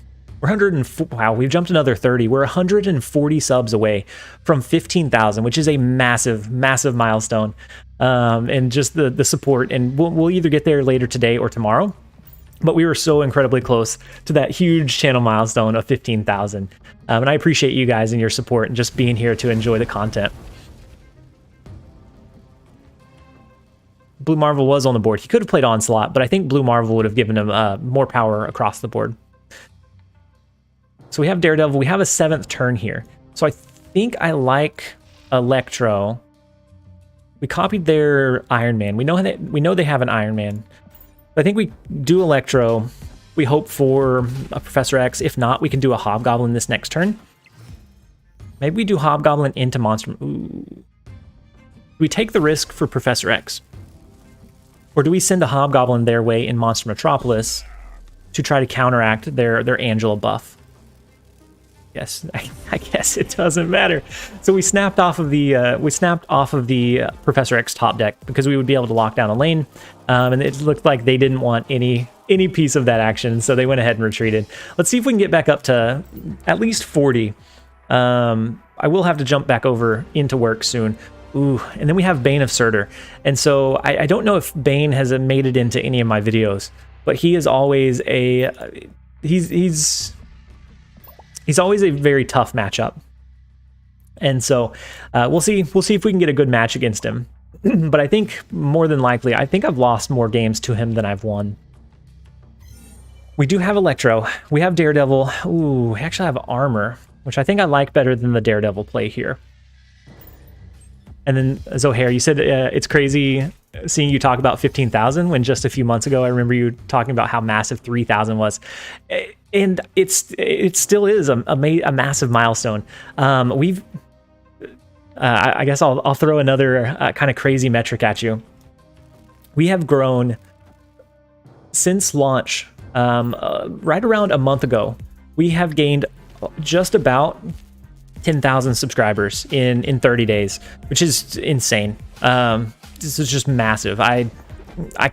Wow, we've jumped another 30. We're 140 subs away from 15,000, which is a massive milestone. And just the support, and we'll either get there later today or tomorrow, but we were so incredibly close to that huge channel milestone of 15,000. And I appreciate you guys and your support and just being here to enjoy the content. Blue Marvel was on the board. He could have played Onslaught, but I think Blue Marvel would have given him more power across the board. So we have Daredevil. We have a 7th turn here. So I think I like Electro. We copied their Iron Man. We know they have an Iron Man. But I think we do Electro. We hope for a Professor X. If not, we can do a Hobgoblin this next turn. Maybe we do Hobgoblin into Monster. Ooh. We take the risk for Professor X. Or do we send a Hobgoblin their way in Monster Metropolis to try to counteract their Angela buff? Yes, I guess it doesn't matter. So we snapped off of the Professor X top deck because we would be able to lock down a lane, and it looked like they didn't want any piece of that action, so they went ahead and retreated. Let's see if we can get back up to at least 40. I will have to jump back over into work soon. Ooh, and then we have Bane of Surtur, and so I don't know if Bane has made it into any of my videos, but he is always he's always a very tough matchup. And so we'll see if we can get a good match against him. But I think more than likely, I think I've lost more games to him than I've won. We do have Electro. We have Daredevil. Ooh, we actually have Armor, which I think I like better than the Daredevil play here. And then Zohair, you said it's crazy seeing you talk about 15,000 when just a few months ago I remember you talking about how massive 3,000 was. And it still is a massive milestone. I guess I'll throw another kind of crazy metric at you. We have grown since launch, right around a month ago. We have gained just about 10,000 subscribers in 30 days, which is insane. This is just massive. I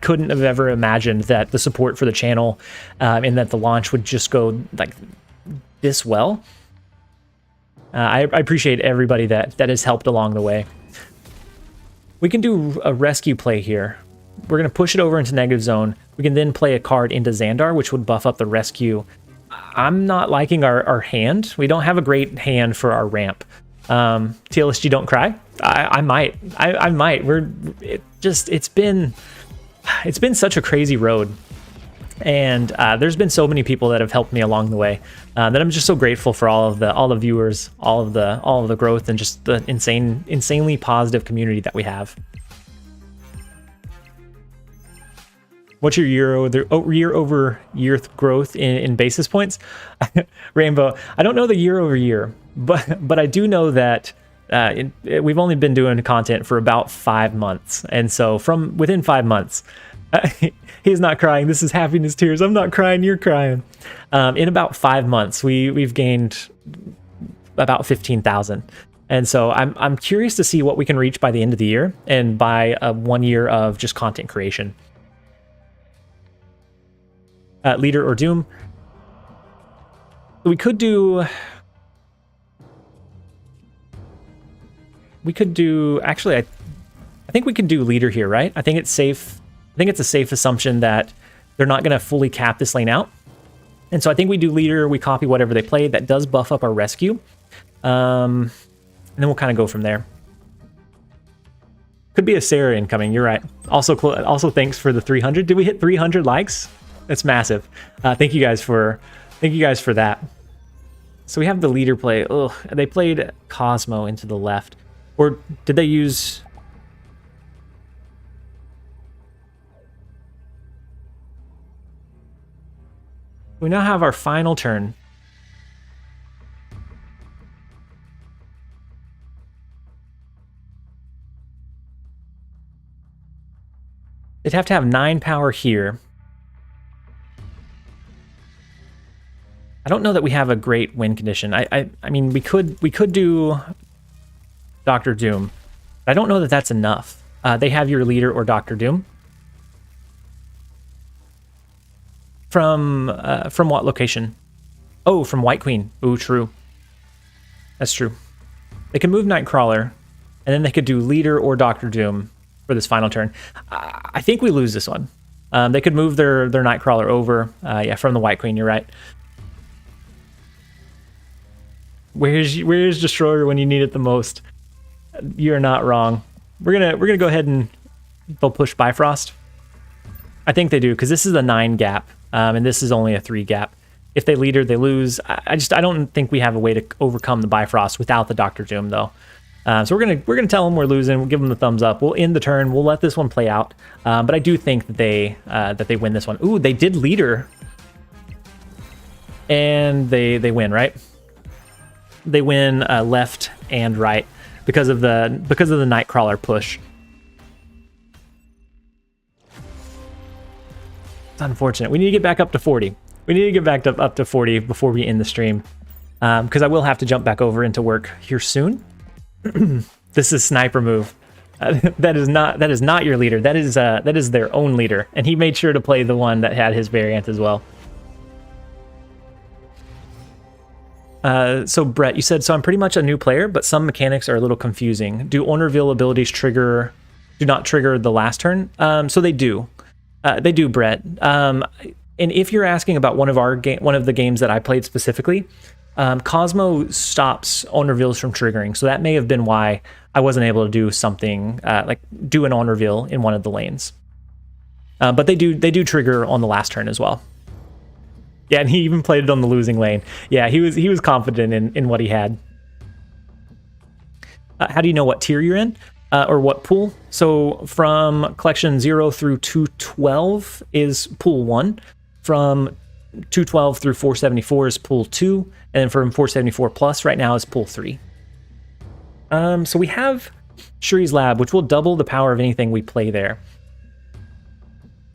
couldn't have ever imagined that the support for the channel and that the launch would just go like this well. I appreciate everybody that has helped along the way. We can do a rescue play here. We're going to push it over into negative zone. We can then play a card into Xandar, which would buff up the rescue. I'm not liking our hand. We don't have a great hand for our ramp. TLSG don't cry. I might. It's been such a crazy road. And there's been so many people that have helped me along the way that I'm just so grateful for all the viewers, all of the growth, and just the insanely positive community that we have. What's your year-over-year growth in basis points? Rainbow, I don't know the year-over-year, but I do know that we've only been doing content for about 5 months, and so from within 5 months. He's not crying. This is happiness tears. I'm not crying. You're crying. In about 5 months, we've gained about 15,000, and so I'm curious to see what we can reach by the end of the year and by 1 year of just content creation. Leader or Doom. We could do. Actually, I think we can do Leader here, right? I think it's safe. I think it's a safe assumption that they're not going to fully cap this lane out. And so I think we do Leader, we copy whatever they play. That does buff up our rescue. And then we'll kind of go from there. Could be a Sarah incoming, you're right. Also thanks for the 300. Did we hit 300 likes? That's massive. Thank you guys for that. So we have the Leader play. Ugh, they played Cosmo into the left. Or did they use... We now have our final turn. They'd have to have 9 power here. I don't know that we have a great win condition. I mean, we could do Dr. Doom. I don't know that that's enough. They have your Leader or Dr. Doom. From what location? Oh, from White Queen. Ooh, true. That's true. They can move Nightcrawler, and then they could do Leader or Dr. Doom for this final turn. I think we lose this one. They could move their Nightcrawler over. Yeah, from the White Queen. You're right. Where's Destroyer when you need it the most? You're not wrong. We're gonna go ahead and they'll push Bifrost. I think they do because this is a 9 gap. And this is only a 3 gap. If they Leader, they lose. I don't think we have a way to overcome the Bifrost without the Dr. Doom though. So we're gonna tell them we're losing. We'll give them the thumbs up. We'll end the turn. We'll let this one play out. But I do think that they win this one. Ooh, they did Leader, and they win, right? They win left and right because of the Nightcrawler push. Unfortunate. We need to get back up to 40. We need to get back up to 40 before we end the stream, because I will have to jump back over into work here soon. This is sniper move. That is not your Leader. That is their own Leader, and he made sure to play the one that had his variant as well. So Brett, you said, so I'm pretty much a new player, but some mechanics are a little confusing. Do on reveal abilities do not trigger the last turn? So they do. They do, Brett. And if you're asking about one of the games that I played specifically, Cosmo stops on reveals from triggering, so that may have been why I wasn't able to do something like do an on reveal in one of the lanes. But they do trigger on the last turn as well. Yeah, and he even played it on the losing lane. Yeah, he was confident in what he had. How do you know what tier you're in? Or what pool? So from collection 0 through 212 is pool 1. From 212 through 474 is pool 2. And then from 474 plus right now is pool 3. So we have Shuri's Lab, which will double the power of anything we play there.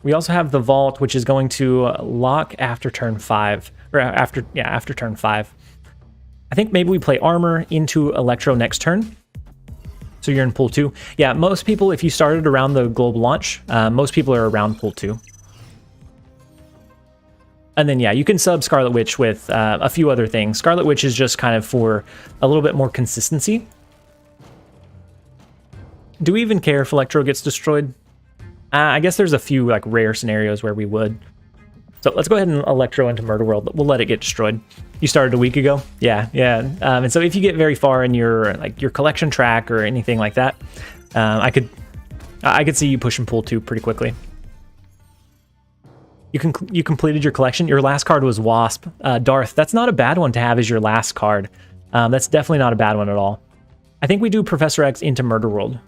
We also have the Vault, which is going to lock after turn 5. Or after turn 5. I think maybe we play Armor into Electro next turn. So you're in pool 2. Yeah, most people, if you started around the global launch, most people are around pool 2. And then, yeah, you can sub Scarlet Witch with a few other things. Scarlet Witch is just kind of for a little bit more consistency. Do we even care if Electro gets destroyed? I guess there's a few like rare scenarios where we would. So let's go ahead and Electro into Murder World. We'll let it get destroyed. You started a week ago? Yeah. And so if you get very far in your collection track or anything like that, I could see you pushing pool 2 pretty quickly. You completed your collection. Your last card was Wasp. Darth, that's not a bad one to have as your last card. That's definitely not a bad one at all. I think we do Professor X into Murder World.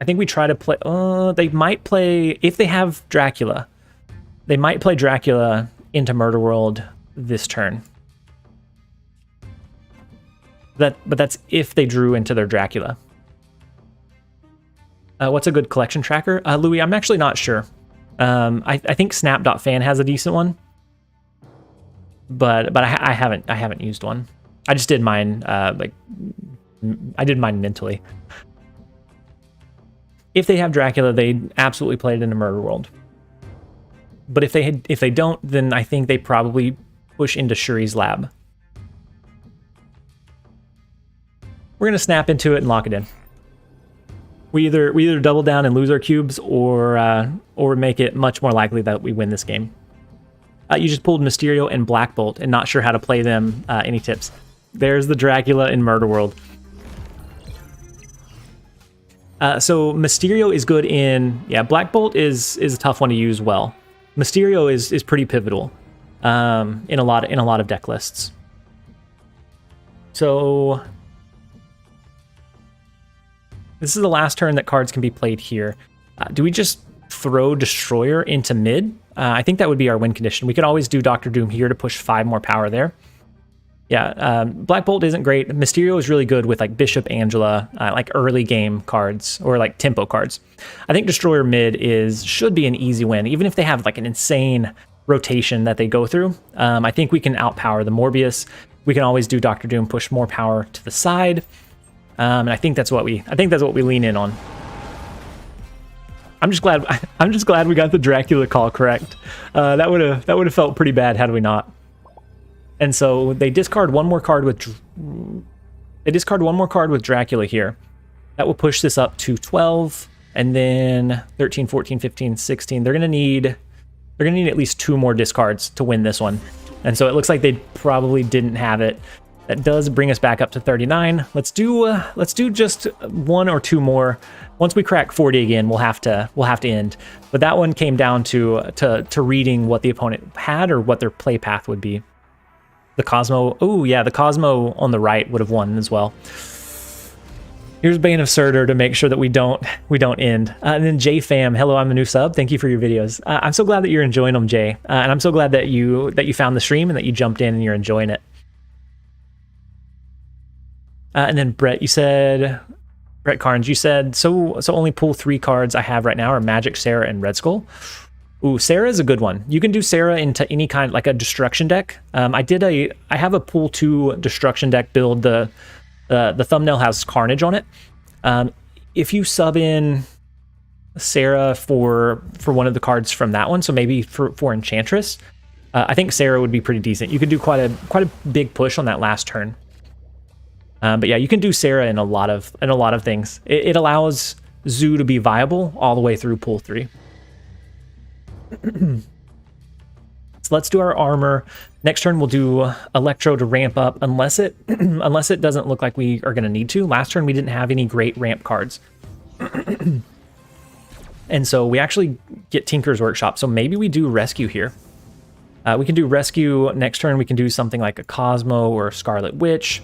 I think we try to play... they might play... If they have Dracula, they might play Dracula into Murder World this turn. But that's if they drew into their Dracula. What's a good collection tracker? Louis, I'm actually not sure. I think Snap.fan has a decent one. But I haven't used one. I just did mine I did mine mentally. If they have Dracula, they absolutely play it into Murder World. But if they don't, then I think they probably push into Shuri's Lab. We're gonna snap into it and lock it in. We either double down and lose our cubes, or make it much more likely that we win this game. You just pulled Mysterio and Black Bolt, and not sure how to play them. Any tips? There's the Dracula in Murder World. So Mysterio is good in... Yeah, Black Bolt is a tough one to use well. Mysterio is pretty pivotal in a lot of deck lists. So this is the last turn that cards can be played here. Do we just throw Destroyer into mid? I think that would be our win condition. We could always do Dr. Doom here to push 5 more power there. Yeah, Black Bolt isn't great. Mysterio is really good with like Bishop Angela, like early game cards or like tempo cards. I think Destroyer mid should be an easy win, even if they have like an insane rotation that they go through. I think we can outpower the Morbius. We can always do Dr. Doom, push more power to the side, and I think that's what we lean in on. I'm just glad we got the Dracula call correct. That would have felt pretty bad had we not. And so they discard one more card with Dracula here. That will push this up to 12, and then 13, 14, 15, 16. They're gonna need at least 2 more discards to win this one. And so it looks like they probably didn't have it. That does bring us back up to 39. Let's do just 1 or 2 more. Once we crack 40 again, we'll have to end. But that one came down to reading what the opponent had or what their play path would be. The Cosmo, oh yeah, the Cosmo on the right would have won as well. Here's Bane of Surtur to make sure that we don't end. And then JFam, hello, I'm a new sub. Thank you for your videos. I'm so glad that you're enjoying them, Jay. And I'm so glad that you found the stream and that you jumped in and you're enjoying it. And then Brett Carnes, you said, so only pull 3 cards I have right now are Magic, Sarah, and Red Skull. Ooh, Sarah is a good one. You can do Sarah into any kind, like a destruction deck. I have a pool 2 destruction deck build. The thumbnail has Carnage on it. If you sub in Sarah for one of the cards from that one, so maybe for Enchantress, I think Sarah would be pretty decent. You could do quite a big push on that last turn. But yeah, you can do Sarah in a lot of things. It allows Zoo to be viable all the way through pool 3. So let's do our armor. Next turn we'll do Electro to ramp up unless it unless it doesn't look like we are going to need to. Last turn we didn't have any great ramp cards. And so we actually get Tinker's Workshop. So maybe we do Rescue here. We can do Rescue next turn. We can do something like a Cosmo or a Scarlet Witch.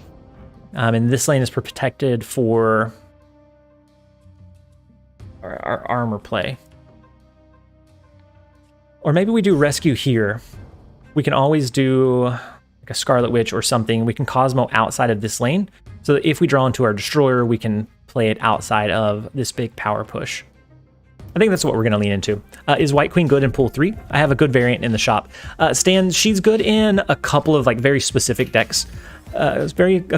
And this lane is protected for our armor play. Or maybe we do Rescue here. We can always do like a Scarlet Witch or something. We can Cosmo outside of this lane, so that if we draw into our Destroyer, we can play it outside of this big power push. I think that's what we're going to lean into. Is White Queen good in pool 3? I have a good variant in the shop. Stan, she's good in a couple of like very specific decks. A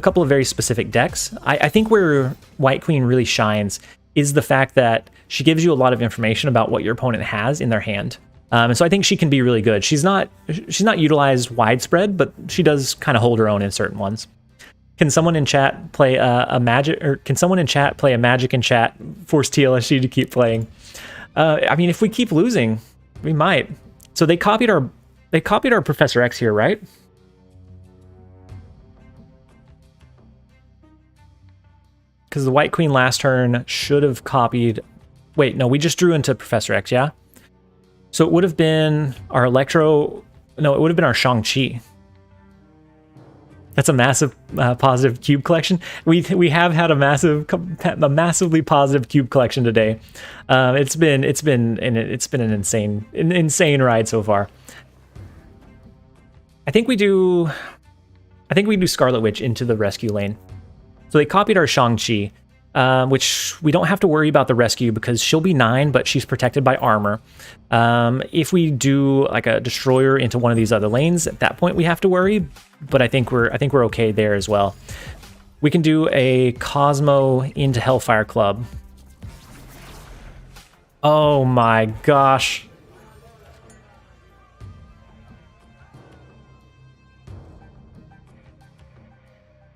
couple of very specific decks. I think where White Queen really shines is the fact that she gives you a lot of information about what your opponent has in their hand. And so I think she can be really good. She's not utilized widespread, but she does kind of hold her own in certain ones. Can someone in chat play a magic, or can someone in chat play a magic in chat? Force TLSG to keep playing. I mean, if we keep losing, we might. So they copied our Professor X here, right? Because the White Queen last turn should have copied. Wait, no, we just drew into Professor X, yeah? So it would have been our Electro. No, it would have been our Shang-Chi. That's a massive positive cube collection. We have had a massively positive cube collection today. It's been an insane ride so far. I think we do Scarlet Witch into the rescue lane. So they copied our Shang-Chi, which we don't have to worry about the rescue because she'll be 9, but she's protected by armor. If we do like a Destroyer into one of these other lanes, at that point we have to worry. But I think we're okay there as well. We can do a Cosmo into Hellfire Club. Oh my gosh.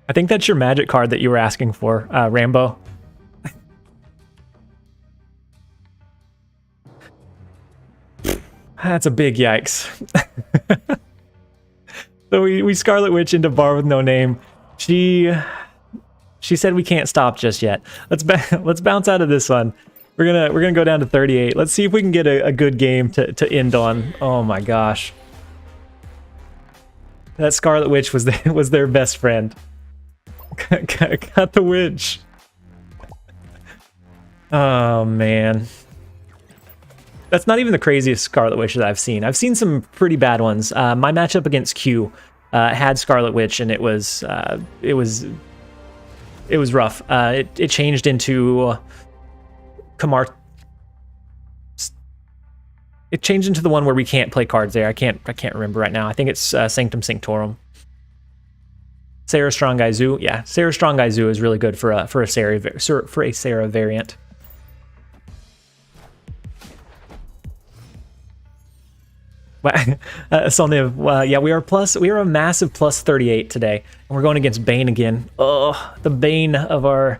I think that's your magic card that you were asking for, Rambo. That's a big yikes. So we Scarlet Witch into Bar with No Name. She said we can't stop just yet. Let's bounce out of this one. We're gonna go down to 38. Let's see if we can get a good game to end on. Oh my gosh. That Scarlet Witch was their best friend. Got the witch. Oh man. That's not even the craziest Scarlet Witch that I've seen. I've seen some pretty bad ones. My matchup against Q had Scarlet Witch, and it was rough. It changed into Kamar. It changed into the one where we can't play cards there. I can't remember right now. I think it's Sanctum Sanctorum. Sarah Strong Guy Zoo. Yeah, Sarah Strong Guy Zoo is really good for a Sarah variant. Yeah, we are a massive plus 38 today, and we're going against Bane again. Oh, the Bane of our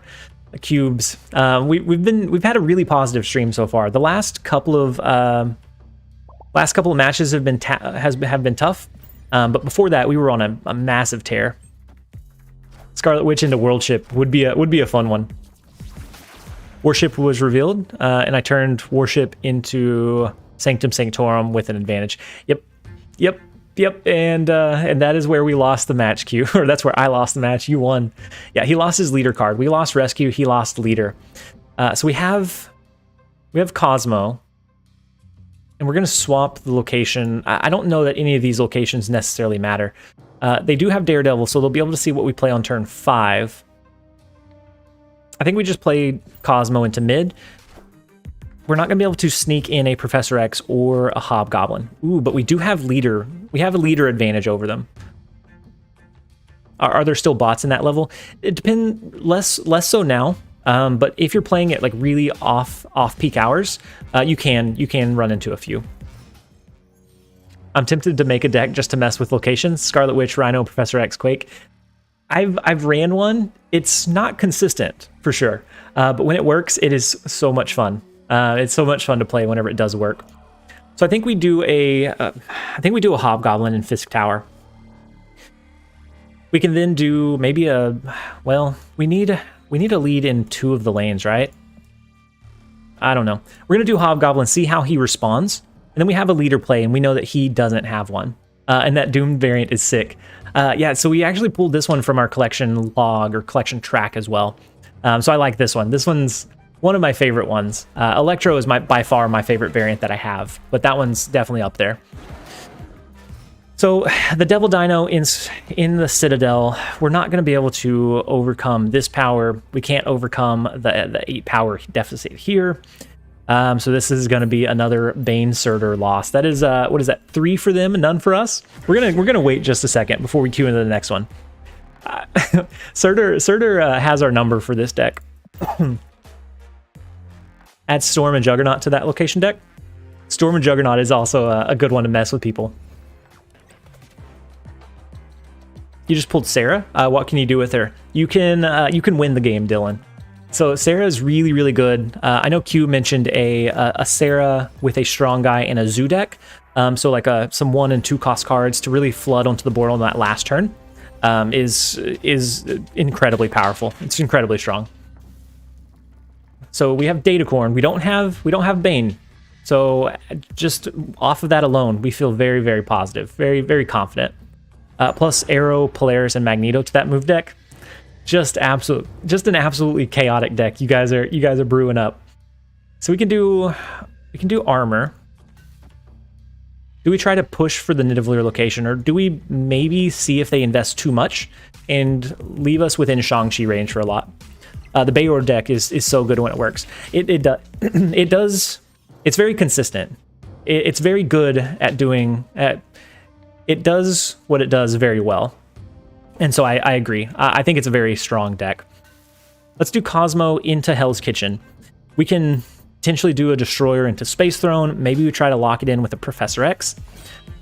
cubes. We've had a really positive stream so far. The last couple of matches have been tough, but before that we were on a massive tear. Scarlet Witch into Worldship would be a fun one. Warship was revealed, and I turned Warship into Sanctum Sanctorum with an advantage. Yep. And that is where we lost the match, Q. Or that's where I lost the match. You won. Yeah, he lost his leader card. We lost Rescue. He lost leader. So we have Cosmo, and we're gonna swap the location. I don't know that any of these locations necessarily matter. They do have Daredevil, so they'll be able to see what we play on turn 5. I think we just played Cosmo into mid. We're not going to be able to sneak in a Professor X or a Hobgoblin. Ooh, but we do have leader. We have a leader advantage over them. Are there still bots in that level? It depends. Less so now. But if you're playing at like really off peak hours, you can run into a few. I'm tempted to make a deck just to mess with locations. Scarlet Witch, Rhino, Professor X, Quake. I've ran one. It's not consistent for sure, but when it works, it is so much fun. It's so much fun to play whenever it does work. So I think we do a Hobgoblin in Fisk Tower. We can then do maybe well, we need a lead in 2 of the lanes, right? I don't know. We're going to do Hobgoblin, see how he responds. And then we have a leader play, and we know that he doesn't have one. And that Doom variant is sick. Yeah, so we actually pulled this one from our collection log or collection track as well. So I like this one. This one's one of my favorite ones. Electro is by far my favorite variant that I have, but that one's definitely up there. So the Devil Dino in the Citadel, we're not going to be able to overcome this power. We can't overcome the 8 power deficit here. So this is going to be another Bane Surtur loss. That is what is that? 3 for them and none for us. We're gonna wait just a second before we queue into the next one. Surtur has our number for this deck. Add Storm and Juggernaut to that location deck. Storm and Juggernaut is also a good one to mess with people. You just pulled Sarah. What can you do with her? You can win the game, Dylan. So Sarah is really, really good. I know Q mentioned a Sarah with a strong guy and a Zoo deck. So like some 1 and 2 cost cards to really flood onto the board on that last turn is incredibly powerful. It's incredibly strong. So we have Datacorn. We don't have Bane. So just off of that alone, we feel very, very positive, very, very confident. Plus Arrow, Polaris, and Magneto to that move deck. Just an absolutely chaotic deck. You guys are brewing up. So we can do armor. Do we try to push for the Nidavellir location, or do we maybe see if they invest too much and leave us within Shang-Chi range for a lot? The Bayor deck is so good when it works. It does. It's very consistent. It's very good at doing. It does what it does very well. And so I agree. I think it's a very strong deck. Let's do Cosmo into Hell's Kitchen. We can potentially do a Destroyer into Space Throne. Maybe we try to lock it in with a Professor X.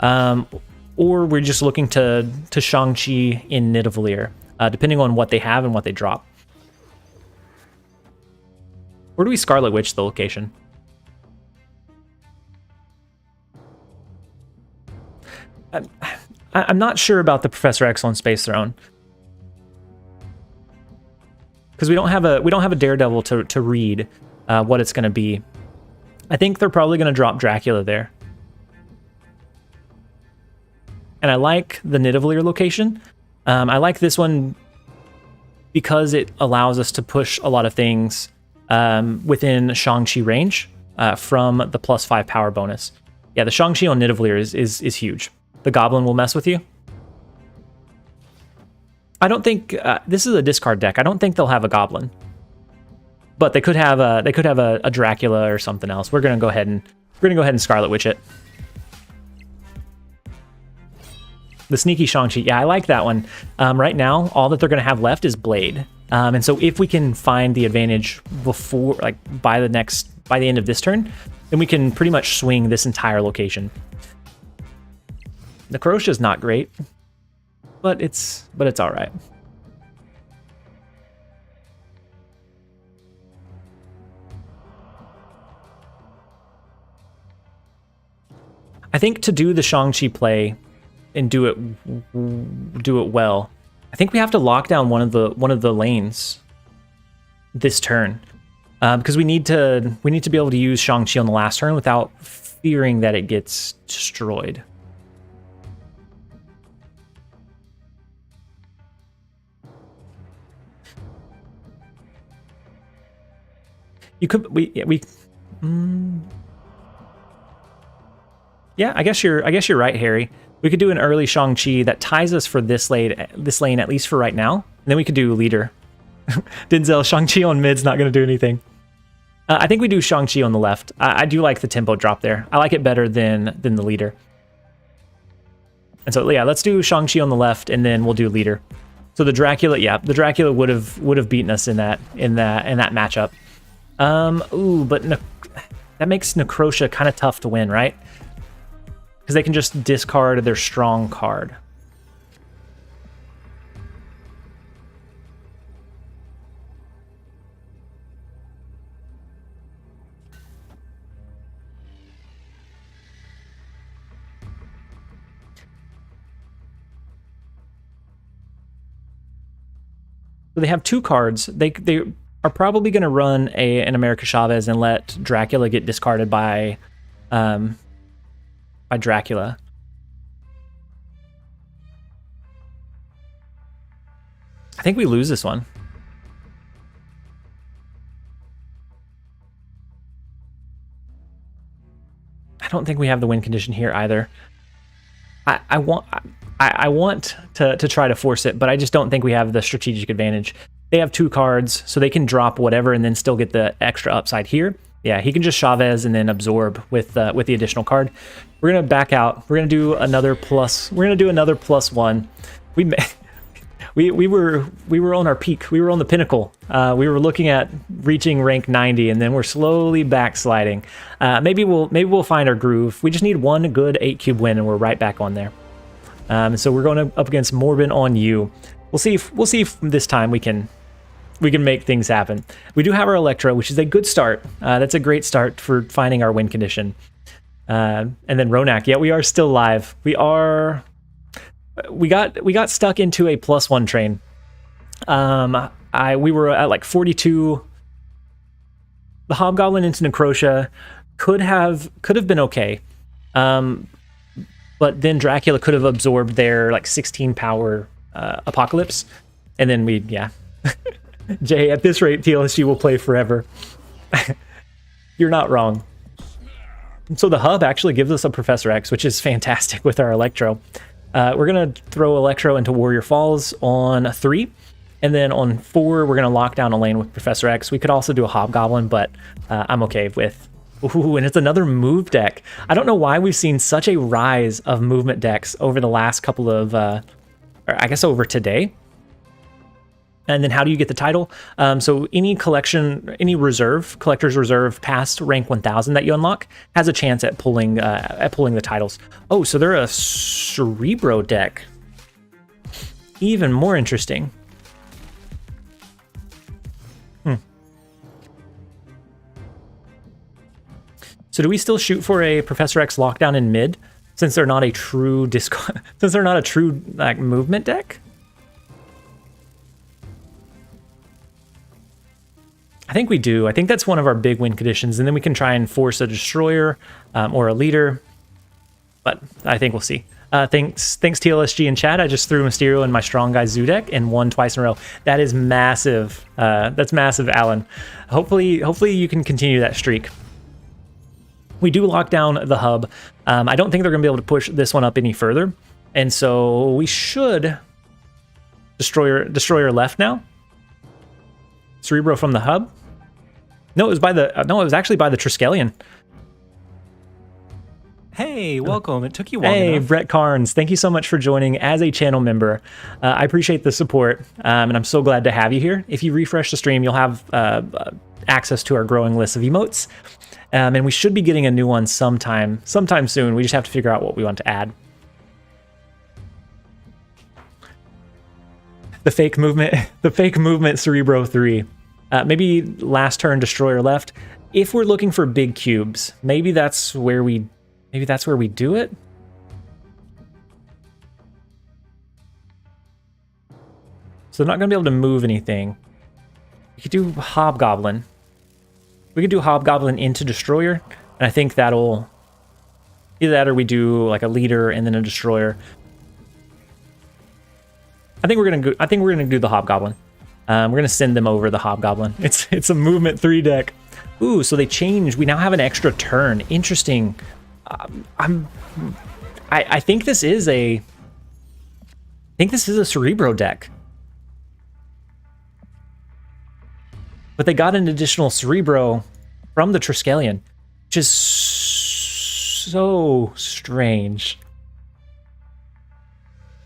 Or we're just looking to Shang-Chi in Nidavellir, depending on what they have and what they drop. Where do we Scarlet Witch the location? I'm not sure about the Professor X on Space Throne, because we don't have a Daredevil to read what it's going to be. I think they're probably going to drop Dracula there, and I like the Nidavellir location. I like this one because it allows us to push a lot of things within Shang-Chi range from the +5 power bonus. Yeah, the Shang-Chi on Nidavellir is huge. The Goblin will mess with you. I don't think this is a discard deck. I don't think they'll have a Goblin, but they could have a Dracula or something else. We're gonna go ahead and Scarlet Witch it. The sneaky Shang-Chi. Yeah, I like that one. Right now, all that they're gonna have left is Blade, and so if we can find the advantage before, like by the end of this turn, then we can pretty much swing this entire location. Necrotia is not great, but it's all right. I think to do the Shang-Chi play and do it well, I think we have to lock down one of the lanes this turn, because we need to be able to use Shang-Chi on the last turn without fearing that it gets destroyed. You could yeah, I guess you're right, Harry. We could do an early Shang-Chi that ties us for this lane at least for right now, and then we could do leader. Denzel, Shang-Chi on mid's not going to do anything. I think we do Shang-Chi on the left. I do like the tempo drop there. I like it better than the leader. And so yeah, let's do Shang-Chi on the left, and then we'll do leader. So the Dracula, yeah, the Dracula would have beaten us in that matchup. But that makes Necrotia kind of tough to win, right? Because they can just discard their strong card. So they have 2 cards. They are probably going to run an America Chavez and let Dracula get discarded by Dracula. I think we lose this one. I don't think we have the win condition here either. I want to try to force it, but I just don't think we have the strategic advantage. They have 2 cards, so they can drop whatever and then still get the extra upside here. Yeah, he can just Chavez and then absorb with the additional card. We're gonna back out. We're gonna do another plus. We're gonna do another +1. We were on our peak. We were on the pinnacle. We were looking at reaching rank 90, and then we're slowly backsliding. Maybe we'll find our groove. We just need one good 8-cube win, and we're right back on there. So we're going up against Morbin on you. We'll see if this time we can make things happen. We do have our Electro, which is a good start. That's a great start for finding our win condition. And then Ronak. Yeah, we are still live. We got stuck into a +1 train. We were at like 42. The Hobgoblin into Necrotia could have been okay. But then Dracula could have absorbed their like 16 power Apocalypse. And then Jay, at this rate, TLSG will play forever. You're not wrong. So the hub actually gives us a Professor X, which is fantastic with our Electro. We're going to throw Electro into Warrior Falls on 3. And then on 4, we're going to lock down a lane with Professor X. We could also do a Hobgoblin, but I'm okay with... Ooh, and it's another move deck. I don't know why we've seen such a rise of movement decks over the last couple of... or I guess over today. And then how do you get the title? So any collector's reserve past rank 1000 that you unlock has a chance at pulling the titles. Oh, so they're a Cerebro deck. Even more interesting. So do we still shoot for a Professor X lockdown in mid since they're not a true like movement deck? I think we do. I think that's one of our big win conditions, and then we can try and force a destroyer or a leader. But I think we'll see. Thanks TLSG in chat. I just threw Mysterio in my Strong Guy Zoo deck and won twice in a row. That is massive. That's massive, Alan. Hopefully you can continue that streak. We do lock down the hub. I don't think they're going to be able to push this one up any further, and so we should destroyer left now. Cerebro from the hub. No, it was actually by the Triskelion. Hey, welcome. It took you long Hey, enough. Brett Carnes, thank you so much for joining as a channel member. I appreciate the support, and I'm so glad to have you here. If you refresh the stream, you'll have access to our growing list of emotes, and we should be getting a new one sometime soon. We just have to figure out what we want to add. The fake movement Cerebro 3. Maybe last turn destroyer left. If we're looking for big cubes, maybe that's where we do it. So they're not going to be able to move anything. We could do Hobgoblin. We could do Hobgoblin into destroyer, and I think that'll either that or we do like a leader and then a destroyer. I think we're gonna do the Hobgoblin. We're gonna send them over the Hobgoblin. It's a movement 3 deck. Ooh, so they change. We now have an extra turn. Interesting. I think this is a Cerebro deck. But they got an additional Cerebro from the Triskelion, which is so strange.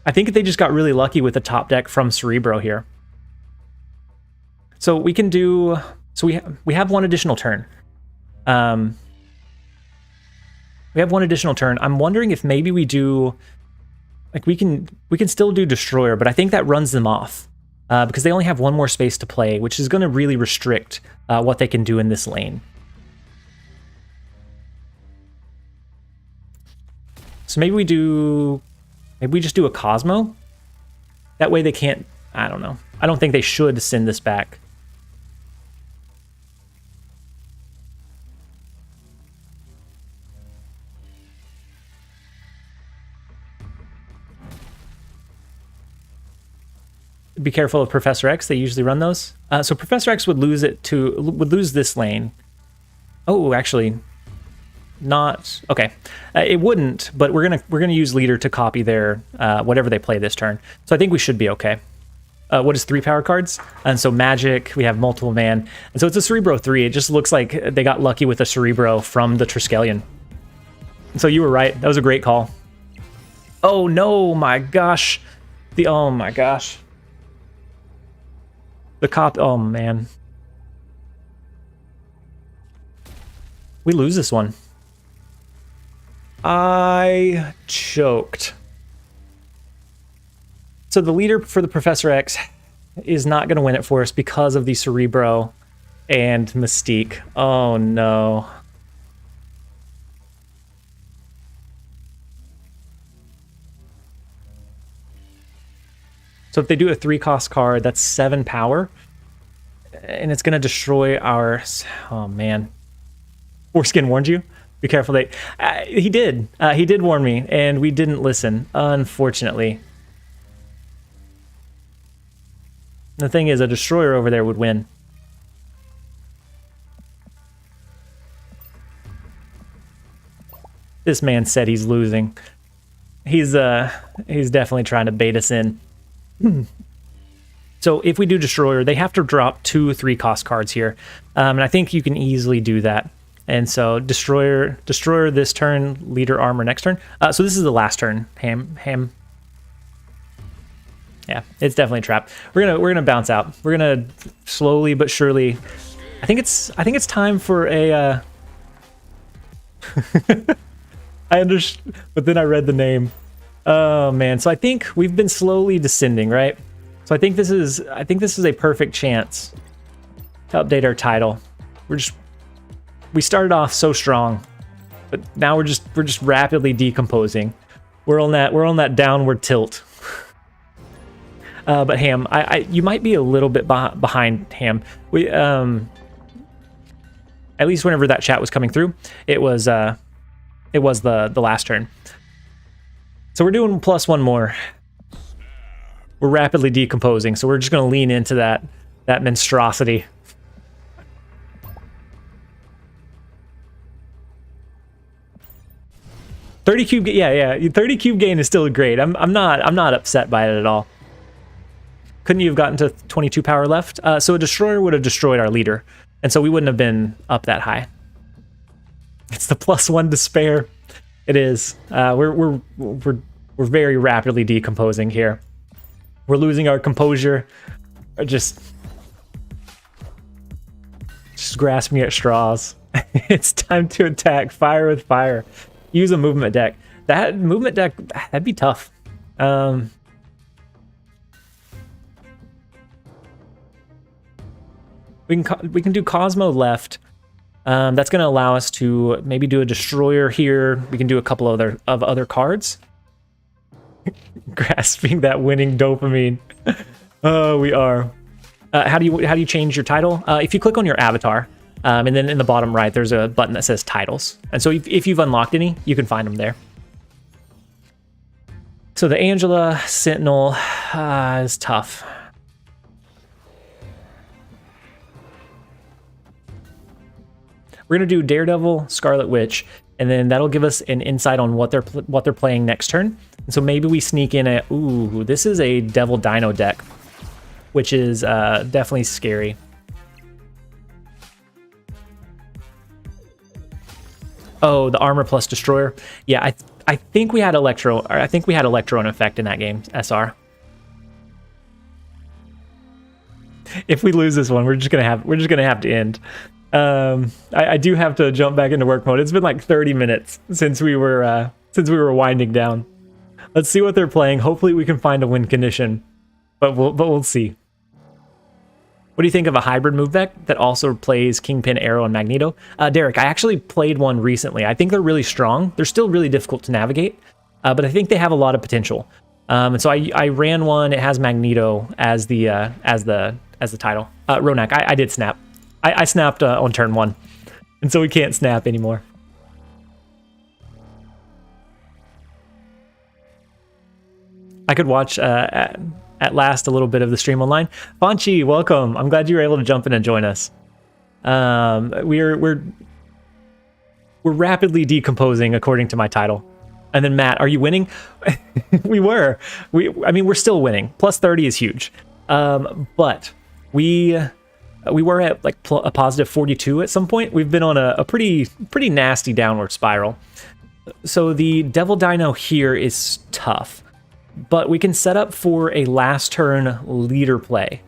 I think they just got really lucky with the top deck from Cerebro here. So we can do... So we have one additional turn. We have one additional turn. I'm wondering if maybe we do... Like we can still do Destroyer, but I think that runs them off. Because they only have one more space to play, which is going to really restrict what they can do in this lane. So maybe we just do a Cosmo. That way they can't I don't know. I don't think they should send this back. Be careful of Professor X. They usually run those. So Professor X would lose this lane. Oh, actually, not okay. It wouldn't, but we're gonna use leader to copy their whatever they play this turn. So I think we should be okay. What is 3 power cards? And so magic. We have multiple man, and so it's a Cerebro 3. It just looks like they got lucky with a Cerebro from the Triskelion. So you were right. That was a great call. Oh no, my gosh. Oh my gosh. The cop, oh man. We lose this one. I choked. So the leader for the Professor X is not going to win it for us because of the Cerebro and Mystique. Oh no. So if they do a 3-cost card, that's 7 power. And it's going to destroy our... Oh, man. Foreskin warned you? Be careful. He did. He did warn me, and we didn't listen, unfortunately. The thing is, a destroyer over there would win. This man said he's losing. He's definitely trying to bait us in. So if we do destroyer, they have to drop 2 3-cost cards here, and I think you can easily do that. And so destroyer this turn, leader armor next turn. So this is the last turn. Ham. Yeah, it's definitely trapped. We're gonna bounce out. We're gonna slowly but surely. I think it's time for a. I understand, but then I read the name. Oh man, so I think we've been slowly descending, right? So I think this is a perfect chance to update our title. We started off so strong, but now we're just rapidly decomposing. We're on that downward tilt. But Ham, you might be a little bit behind Ham. We at least whenever that chat was coming through, it was the last turn. So we're doing +1 more. We're rapidly decomposing, so we're just going to lean into that monstrosity. $30 cube, yeah. 30 cube gain is still great. I'm not upset by it at all. Couldn't you have gotten to 22 power left? So a destroyer would have destroyed our leader, and so we wouldn't have been up that high. It's the +1 despair. It is. We're very rapidly decomposing here. We're losing our composure. Just grasping at straws. It's time to attack. Fire with fire. Use a movement deck. That movement deck, that'd be tough. We can do Cosmo left. That's going to allow us to maybe do a destroyer here. We can do a couple of other cards. Grasping that winning dopamine. Oh, we are. How do you change your title? If you click on your avatar, and then in the bottom right, there's a button that says titles. And so if you've unlocked any, you can find them there. So the Angela Sentinel is tough. We're gonna do Daredevil, Scarlet Witch, and then that'll give us an insight on what they're playing next turn. And so maybe we sneak in a this is a Devil Dino deck, which is definitely scary. Oh, the armor plus destroyer. Yeah, I think we had Electro. Or I think we had Electro in effect in that game. SR. If we lose this one, we're just gonna have to end. I do have to jump back into work mode. It's been like 30 minutes since we were winding down. Let's see what they're playing. Hopefully we can find a win condition, but we'll see. What do you think of a hybrid move deck that also plays Kingpin, Arrow, and Magneto? Derek, I actually played one recently. I think they're really strong. They're still really difficult to navigate, but I think they have a lot of potential. And so I ran one. It has Magneto as the title. Ronak, I did snap. I snapped on turn 1, and so we can't snap anymore. I could watch at last a little bit of the stream online. Fonchi, welcome. I'm glad you were able to jump in and join us. We're rapidly decomposing according to my title. And then Matt, are you winning? We were. I mean, we're still winning. Plus 30 is huge. But we were at like a positive 42 at some point. We've been on a pretty nasty downward spiral. So the Devil Dino here is tough, but we can set up for a last turn leader play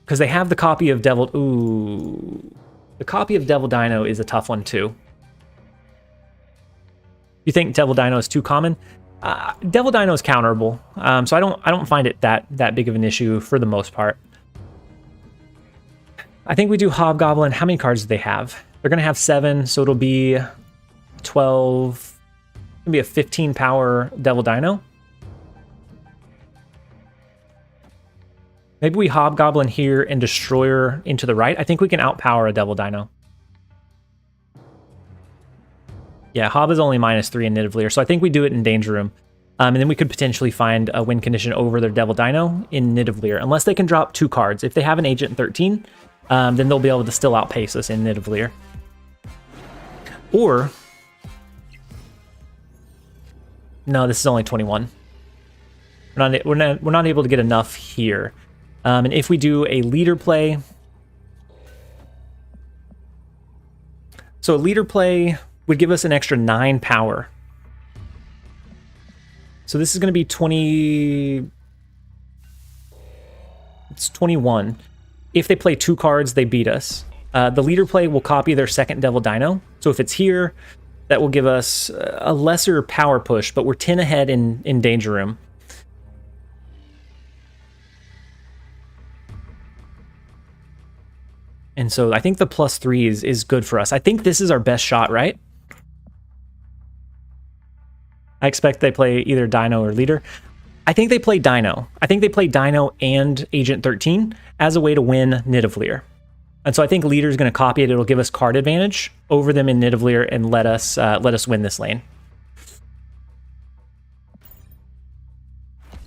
because they have the copy of Devil. Ooh, the copy of Devil Dino is a tough one too. You think Devil Dino is too common? Devil Dino is counterable, so I don't find it that big of an issue for the most part. I think we do Hobgoblin. How many cards do they have? They're gonna have 7, so it'll be 12. It'll be a 15 power Devil Dino. Maybe we Hobgoblin here and Destroyer into the right. I think we can outpower a Devil Dino. Yeah, Hob is only -3 in Nidavellir, so I think we do it in Danger Room. And then we could potentially find a win condition over their Devil Dino in Nidavellir, unless they can drop 2 cards. If they have an Agent 13, then they'll be able to still outpace us in Nidavellir. Or... no, this is only 21. We're not able to get enough here. And if we do a leader play... so a leader play would give us an extra 9 power. So this is going to be 20... it's 21. If they play 2 cards, they beat us. The leader play will copy their second Devil Dino. So if it's here, that will give us a lesser power push, but we're 10 ahead in Danger Room. And so I think the +3 is good for us. I think this is our best shot, right? I expect they play either Dino or Leader. I think they play Dino. I think they play Dino and Agent 13 as a way to win Nidavellir. And so I think Leader is going to copy it. It'll give us card advantage over them in Nidavellir and let us win this lane.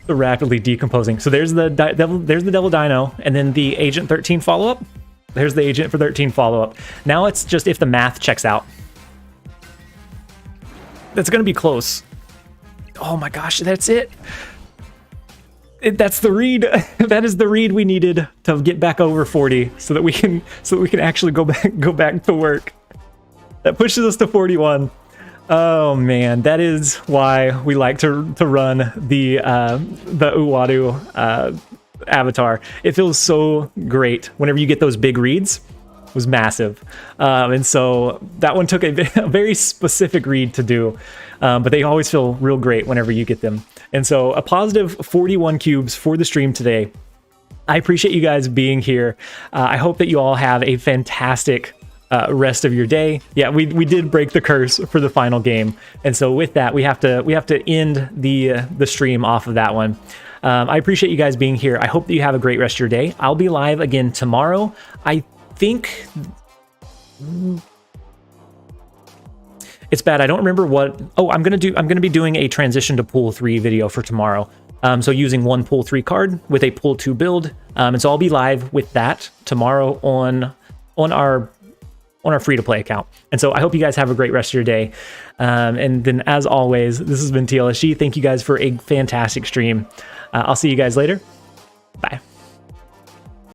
So rapidly decomposing. So there's the Devil Dino, and then the Agent 13 follow-up. There's the Agent for 13 follow-up. Now it's just if the math checks out. That's going to be close. Oh my gosh, that's it. That's the read. That is the read we needed to get back over 40 so that we can actually go back to work. That pushes us to 41. Oh man, that is why we like to run the Uwadu avatar. It feels so great whenever you get those big reads. It was massive. And so that one took a very specific read to do. But they always feel real great whenever you get them. And so a positive 41 cubes for the stream today. I appreciate you guys being here. I hope that you all have a fantastic rest of your day. Yeah, we did break the curse for the final game. And so with that, we have to end the stream off of that one. I appreciate you guys being here. I hope that you have a great rest of your day. I'll be live again tomorrow. I think... it's bad. I don't remember what... oh, I'm gonna be doing a transition to pool 3 video for tomorrow. So using one pool 3 card with a pool 2 build. And so I'll be live with that tomorrow on our free-to-play account. And so I hope you guys have a great rest of your day. And then as always, this has been TLSG. Thank you guys for a fantastic stream. I'll see you guys later. Bye.